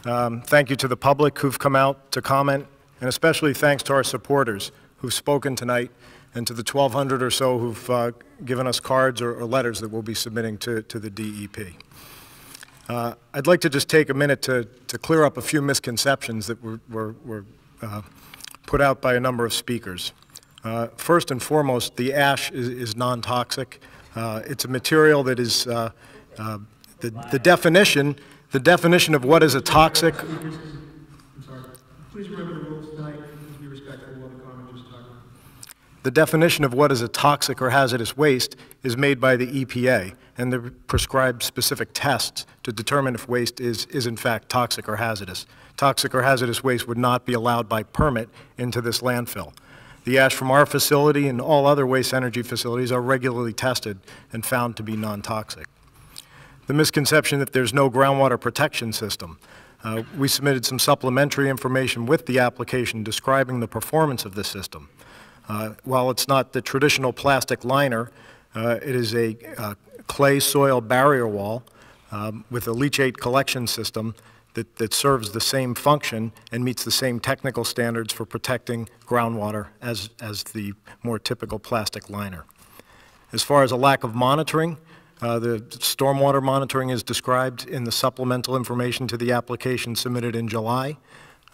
Thank you to the public who've come out to comment, and especially thanks to our supporters who've spoken tonight, and to the 1,200 or so who've given us cards or letters that we'll be submitting to the DEP. I'd like to just take a minute to clear up a few misconceptions that were put out by a number of speakers. First and foremost, the ash is non-toxic. It's a material that is, the definition of what is a toxic. I'm sorry. Please remember the rules tonight. Please be respectful of what the commenters talk about. The definition of what is a toxic or hazardous waste is made by the EPA, and they prescribe specific tests to determine if waste is in fact toxic or hazardous. Toxic or hazardous waste would not be allowed by permit into this landfill. The ash from our facility and all other waste energy facilities are regularly tested and found to be non-toxic. The misconception that there's no groundwater protection system. We submitted some supplementary information with the application describing the performance of this system. While it's not the traditional plastic liner, it is a clay soil barrier wall with a leachate collection system that serves the same function and meets the same technical standards for protecting groundwater as the more typical plastic liner. As far as a lack of monitoring, the stormwater monitoring is described in the supplemental information to the application submitted in July,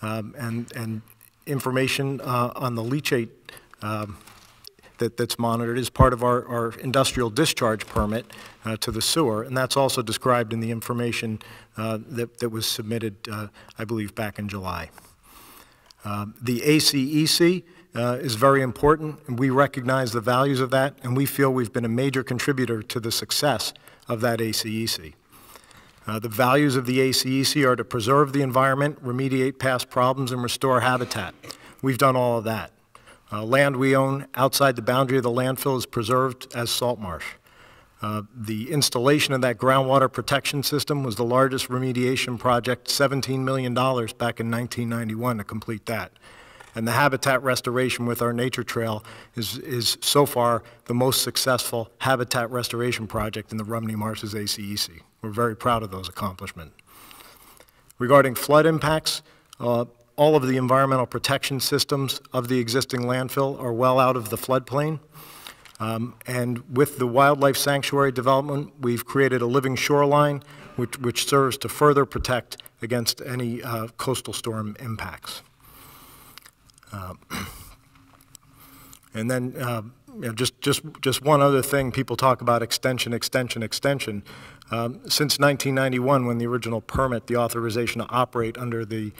and information on the leachate that's monitored is part of our industrial discharge permit to the sewer, and that's also described in the information that was submitted, I believe, back in July. The ACEC is very important, and we recognize the values of that, and we feel we've been a major contributor to the success of that ACEC. The values of the ACEC are to preserve the environment, remediate past problems, and restore habitat. We've done all of that. Land we own outside the boundary of the landfill is preserved as salt marsh. The installation of that groundwater protection system was the largest remediation project, $17 million back in 1991 to complete that. And the habitat restoration with our nature trail is so far the most successful habitat restoration project in the Rumney Marshes ACEC. We're very proud of those accomplishments. Regarding flood impacts, all of the environmental protection systems of the existing landfill are well out of the floodplain. And with the wildlife sanctuary development, we've created a living shoreline which serves to further protect against any coastal storm impacts. And then you know, just one other thing, people talk about extension. Since 1991, when the original permit, the authorization to operate under the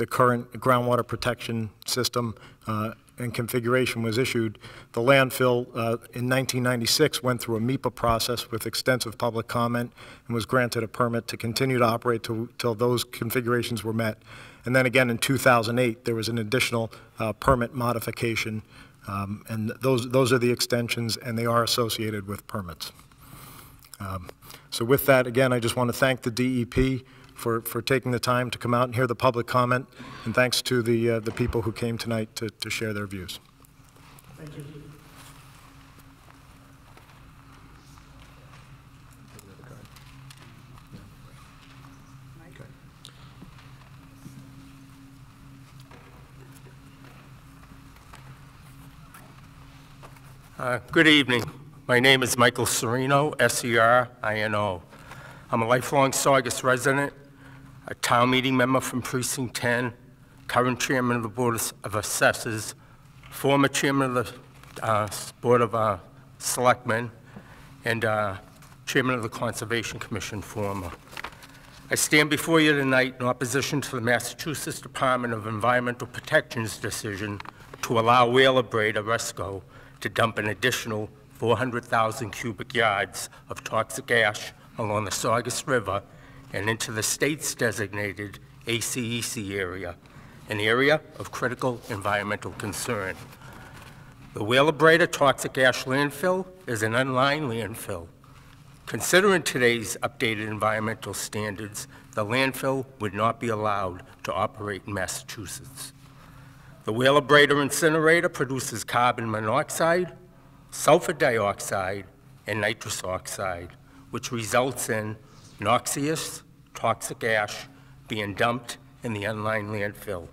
current groundwater protection system and configuration was issued, the landfill in 1996 went through a MEPA process with extensive public comment and was granted a permit to continue to operate till those configurations were met. And then again in 2008, there was an additional permit modification, and those are the extensions, and they are associated with permits. So with that, again, I just want to thank the DEP for taking the time to come out and hear the public comment, and thanks to the people who came tonight to share their views. Thank you. Good evening. My name is Michael Serino, S-E-R-I-N-O. I'm a lifelong Saugus resident, a town meeting member from Precinct 10, current chairman of the Board of Assessors, former chairman of the Board of Selectmen, and chairman of the Conservation Commission, former. I stand before you tonight in opposition to the Massachusetts Department of Environmental Protection's decision to allow Wheelabrator Resco to dump an additional 400,000 cubic yards of toxic ash along the Saugus River and into the state's designated ACEC area, an area of critical environmental concern. The Wheelabrator toxic ash landfill is an unlined landfill. Considering today's updated environmental standards, the landfill would not be allowed to operate in Massachusetts. The Wheelabrator incinerator produces carbon monoxide, sulfur dioxide, and nitrous oxide, which results in noxious, toxic ash being dumped in the unlined landfill.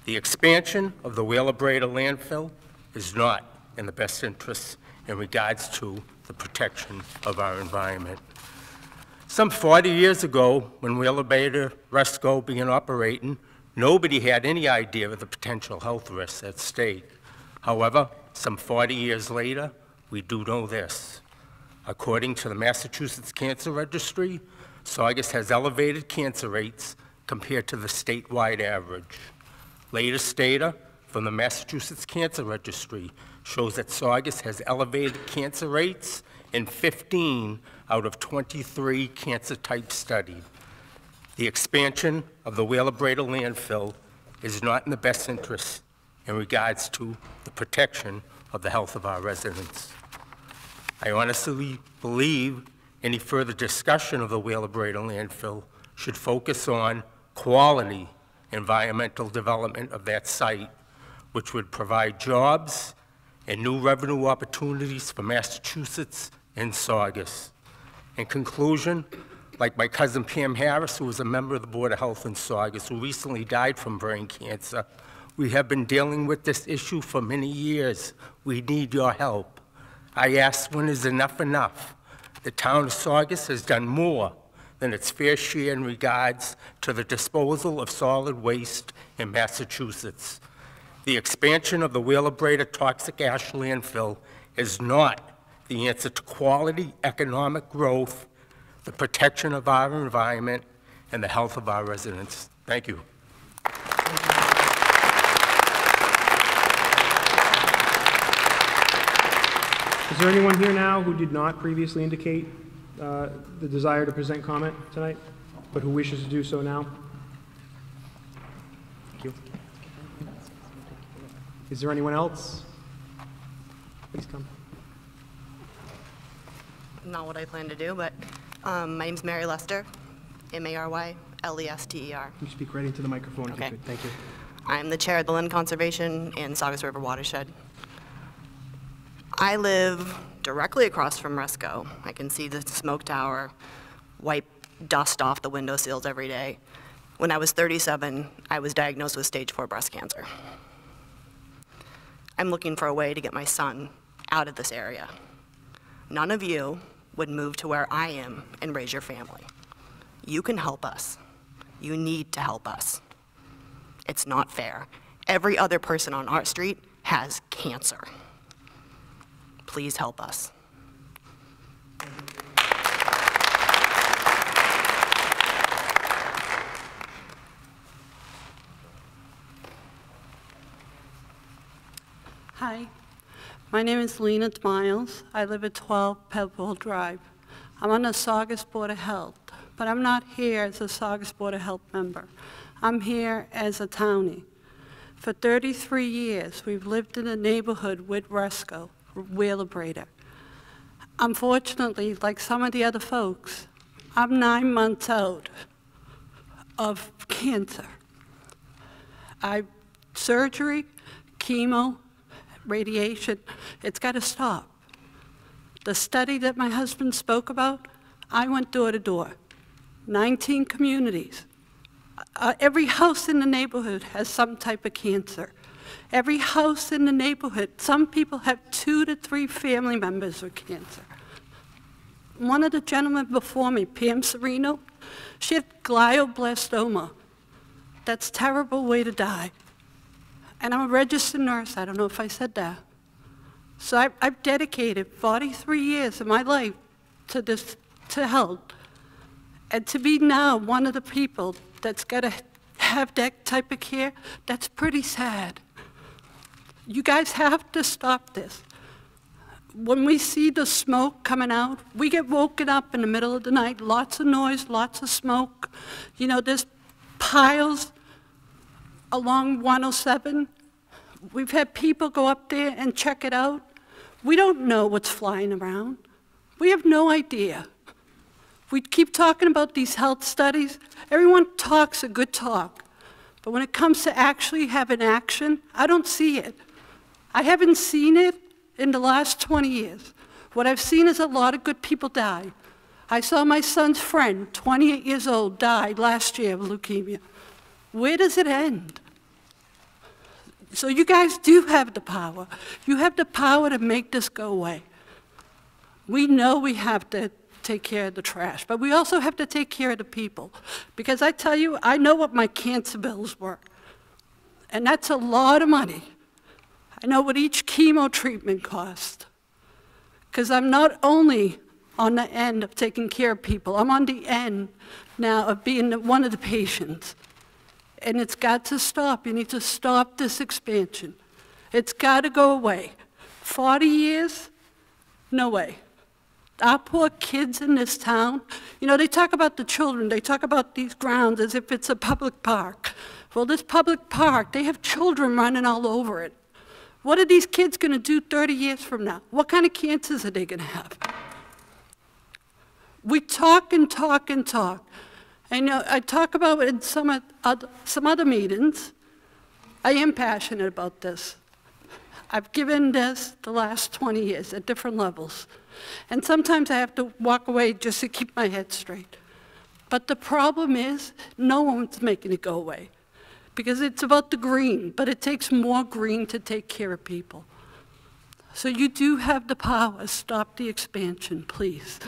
The expansion of the Wheelabrator landfill is not in the best interests in regards to the protection of our environment. Some 40 years ago, when Wheelabrator Resco began operating, nobody had any idea of the potential health risks at stake. However, some 40 years later, we do know this. According to the Massachusetts Cancer Registry, Saugus has elevated cancer rates compared to the statewide average. Latest data from the Massachusetts Cancer Registry shows that Saugus has elevated cancer rates in 15 out of 23 cancer types studied. The expansion of the Wheelabrator landfill is not in the best interest in regards to the protection of the health of our residents. I honestly believe any further discussion of the Wheelabrator landfill should focus on quality environmental development of that site, which would provide jobs and new revenue opportunities for Massachusetts and Saugus. In conclusion, like my cousin Pam Harris, who was a member of the Board of Health in Saugus, who recently died from brain cancer, we have been dealing with this issue for many years. We need your help. I ask, when is enough enough? The town of Saugus has done more than its fair share in regards to the disposal of solid waste in Massachusetts. The expansion of the Wheelabrator toxic ash landfill is not the answer to quality economic growth, the protection of our environment, and the health of our residents. Thank you. Is there anyone here now who did not previously indicate the desire to present comment tonight, but who wishes to do so now? Thank you. Is there anyone else? Please come. not what I plan to do, but my name's Mary Lester, M-A-R-Y-L-E-S-T-E-R. You speak right into the microphone if you could. Thank you. I'm the chair of the Land Conservation and Saugus River Watershed. I live directly across from Resco. I can see the smoke tower, wipe dust off the window sills every day. When I was 37, I was diagnosed with stage 4 breast cancer. I'm looking for a way to get my son out of this area. None of you would move to where I am and raise your family. You can help us. You need to help us. It's not fair. Every other person on our street has cancer. Please help us. Hi, my name is Lena Miles. I live at 12 Pebble Drive. I'm on the Saugus Board of Health, but I'm not here as a Saugus Board of Health member. I'm here as a townie. For 33 years, we've lived in a neighborhood with Resco, Wheelabrator. Unfortunately, like some of the other folks, I'm 9 months out of cancer. Surgery, chemo, radiation, it's got to stop. The study that my husband spoke about, I went door to door, 19 communities. Every house in the neighborhood has some type of cancer. Every house in the neighborhood, some people have 2 to 3 family members with cancer. One of the gentlemen before me, Pam Serino, she had glioblastoma. That's a terrible way to die. And I'm a registered nurse, I don't know if I said that. So I've dedicated 43 years of my life to this, to health. And to be now one of the people that's got to have that type of care, that's pretty sad. You guys have to stop this. When we see the smoke coming out, we get woken up in the middle of the night, lots of noise, lots of smoke. You know, there's piles along 107. We've had people go up there and check it out. We don't know what's flying around. We have no idea. We keep talking about these health studies. Everyone talks a good talk. But when it comes to actually having action, I don't see it. I haven't seen it in the last 20 years. What I've seen is a lot of good people die. I saw my son's friend, 28 years old, died last year of leukemia. Where does it end? So you guys do have the power. You have the power to make this go away. We know we have to take care of the trash, but we also have to take care of the people. Because I tell you, I know what my cancer bills were, and that's a lot of money. I know what each chemo treatment cost. Because I'm not only on the end of taking care of people, I'm on the end now of being one of the patients. And it's got to stop. You need to stop this expansion. It's got to go away. 40 years? No way. Our poor kids in this town, you know, they talk about the children, they talk about these grounds as if it's a public park. Well, this public park, they have children running all over it. What are these kids going to do 30 years from now? What kind of cancers are they going to have? We talk and talk and talk. I talk about it in some other meetings. I am passionate about this. I've given this the last 20 years at different levels. And sometimes I have to walk away just to keep my head straight. But the problem is, no one's making it go away. Because it's about the green, but it takes more green to take care of people. So you do have the power. Stop the expansion, please.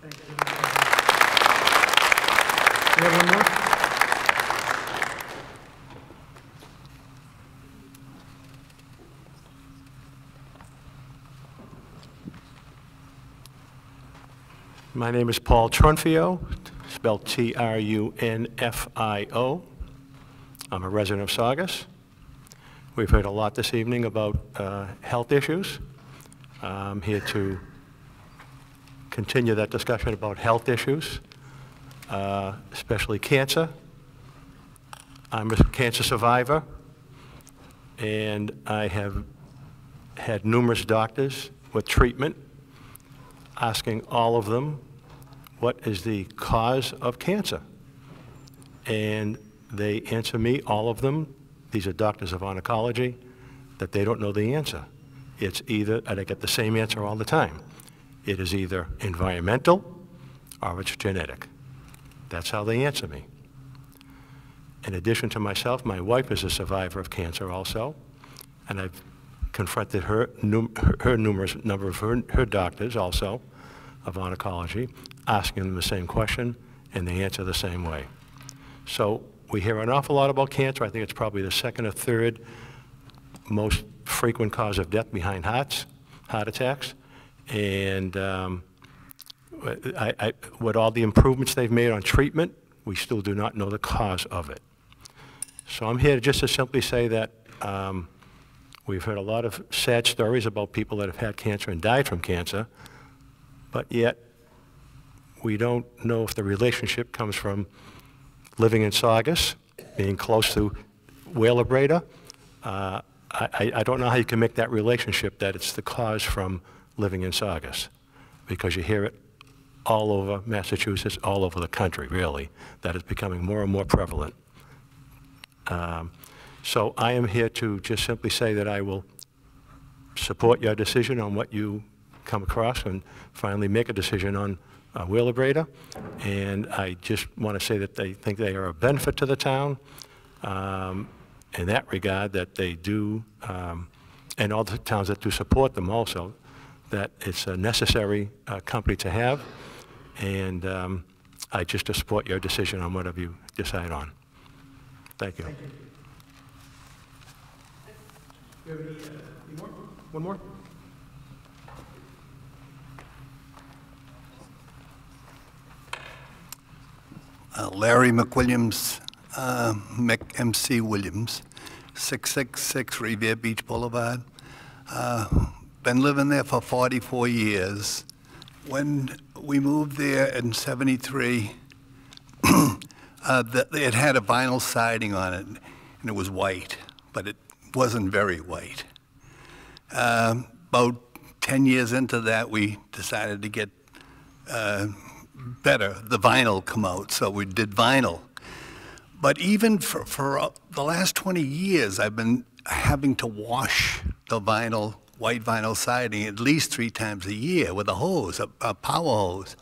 Thank you. We have one more? My name is Paul Trunfio, spelled T-R-U-N-F-I-O. I'm a resident of Saugus. We've heard a lot this evening about health issues. I'm here to continue that discussion about health issues, especially cancer. I'm a cancer survivor, and I have had numerous doctors with treatment. asking all of them, what is the cause of cancer? And they answer me, all of them, these are doctors of oncology, that they don't know the answer. It's either, and I get the same answer all the time, it is either environmental or it's genetic. That's how they answer me. In addition to myself, my wife is a survivor of cancer also, and I've confronted her numerous number of her doctors also of oncology, asking them the same question, and they answer the same way. So we hear an awful lot about cancer. I think it's probably the second or third most frequent cause of death behind heart attacks. And with all the improvements they've made on treatment, we still do not know the cause of it. So I'm here just to simply say that we've heard a lot of sad stories about people that have had cancer and died from cancer, but yet we don't know if the relationship comes from living in Saugus, being close to Wheelabrator. I don't know how you can make that relationship that it's the cause from living in Saugus, because you hear it all over Massachusetts, all over the country, really, that it's becoming more and more prevalent. So I am here to just simply say that I will support your decision on what you come across and finally make a decision on Wheelabrator. And I just want to say that they think they are a benefit to the town in that regard, that they do, and all the towns that do support them also, that it's a necessary company to have. And I just support your decision on whatever you decide on. Thank you. Thank you. Do you have any more? One more? Larry McWilliams, MC Williams, 666 Revere Beach Boulevard. Been living there for 44 years. When we moved there in '73, it had a vinyl siding on it, and it was white, but it wasn't very white. About 10 years into that, we decided to get better, the vinyl come out, so we did vinyl. But even for the last 20 years, I've been having to wash the vinyl, white vinyl siding at least 3 times a year with a hose, a power hose.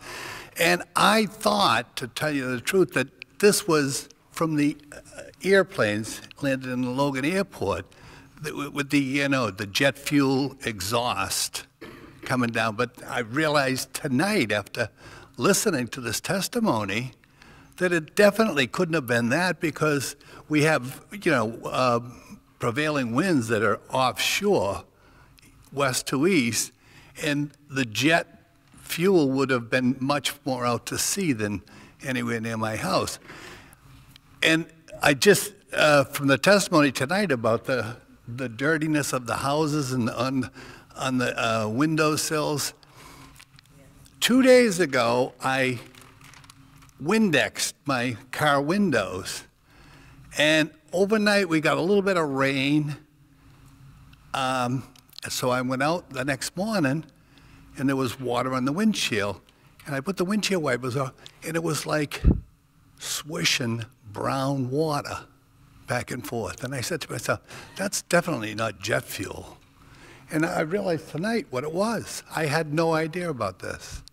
And I thought, to tell you the truth, that this was from the airplanes landed in the Logan Airport with the, you know, the jet fuel exhaust coming down. But I realized tonight, after listening to this testimony, that it definitely couldn't have been that, because we have, you know, prevailing winds that are offshore, west to east, and the jet fuel would have been much more out to sea than anywhere near my house. And I just, from the testimony tonight about the dirtiness of the houses and on the windowsills, 2 days ago, I Windexed my car windows, and overnight we got a little bit of rain, so I went out the next morning and there was water on the windshield, and I put the windshield wipers on, and it was like swishing brown water back and forth. And I said to myself, that's definitely not jet fuel. And I realized tonight what it was. I had no idea about this.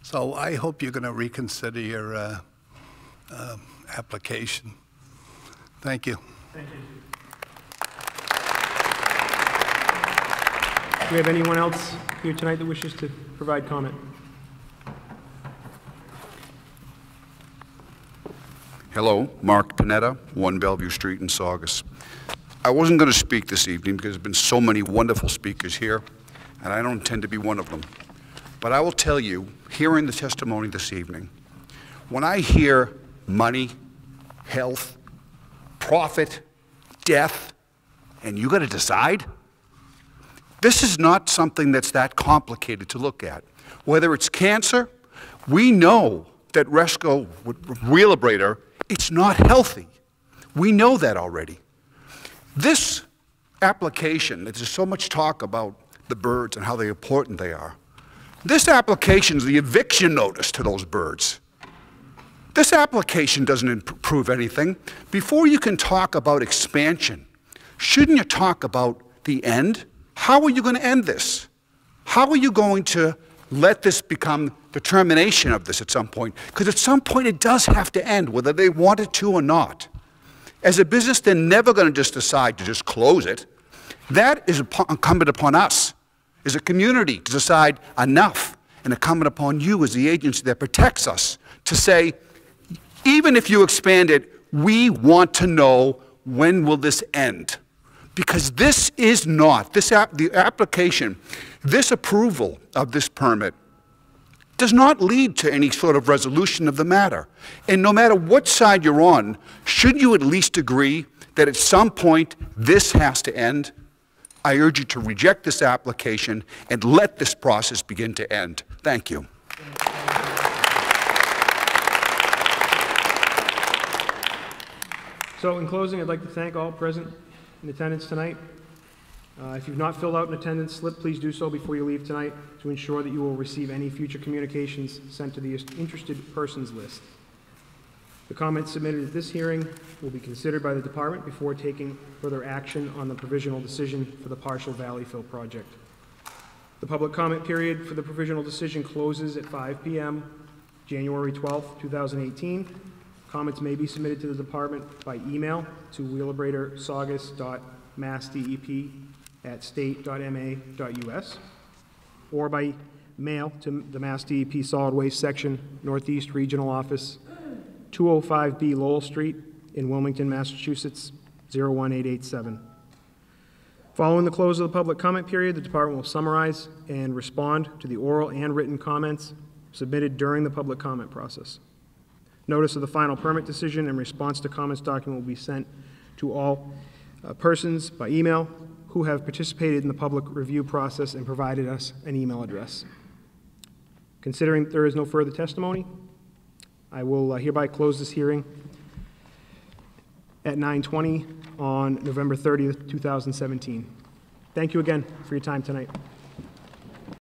So I hope you're going to reconsider your application. Thank you. Thank you. Do we have anyone else here tonight that wishes to provide comment? Hello, Mark Panetta, 1 Bellevue Street in Saugus. I wasn't going to speak this evening because there's been so many wonderful speakers here, and I don't intend to be one of them. But I will tell you, hearing the testimony this evening, when I hear money, health, profit, death, and you got to decide, this is not something that's that complicated to look at. Whether it's cancer, we know that Resco, Wheelabrator, it's not healthy. We know that already. This application, there's so much talk about the birds and how important they are. This application is the eviction notice to those birds. This application doesn't improve anything. Before you can talk about expansion, shouldn't you talk about the end? How are you going to end this? How are you going to let this become the termination of this at some point? Because at some point it does have to end, whether they want it to or not. As a business, they're never going to just decide to just close it. That is incumbent upon us as a community to decide enough, and incumbent upon you as the agency that protects us to say, even if you expand it, we want to know when will this end. Because this is not, the application, this approval of this permit does not lead to any sort of resolution of the matter. And no matter what side you're on, should you at least agree that at some point this has to end? I urge you to reject this application and let this process begin to end. Thank you. So in closing, I'd like to thank all present in attendance tonight. If you've not filled out an attendance slip, please do so before you leave tonight to ensure that you will receive any future communications sent to the interested persons list. The comments submitted at this hearing will be considered by the department before taking further action on the provisional decision for the partial valley fill project. The public comment period for the provisional decision closes at 5 p.m. January 12th, 2018. Comments may be submitted to the department by email to wheelabrator.saugus.massdep@state.ma.us or by mail to the MassDEP Solid Waste Section, Northeast Regional Office, 205B Lowell Street in Wilmington, Massachusetts, 01887. Following the close of the public comment period, the department will summarize and respond to the oral and written comments submitted during the public comment process. Notice of the final permit decision and response to comments document will be sent to all persons by email who have participated in the public review process and provided us an email address. Considering there is no further testimony, I will hereby close this hearing at 9:20 on November 30th, 2017. Thank you again for your time tonight.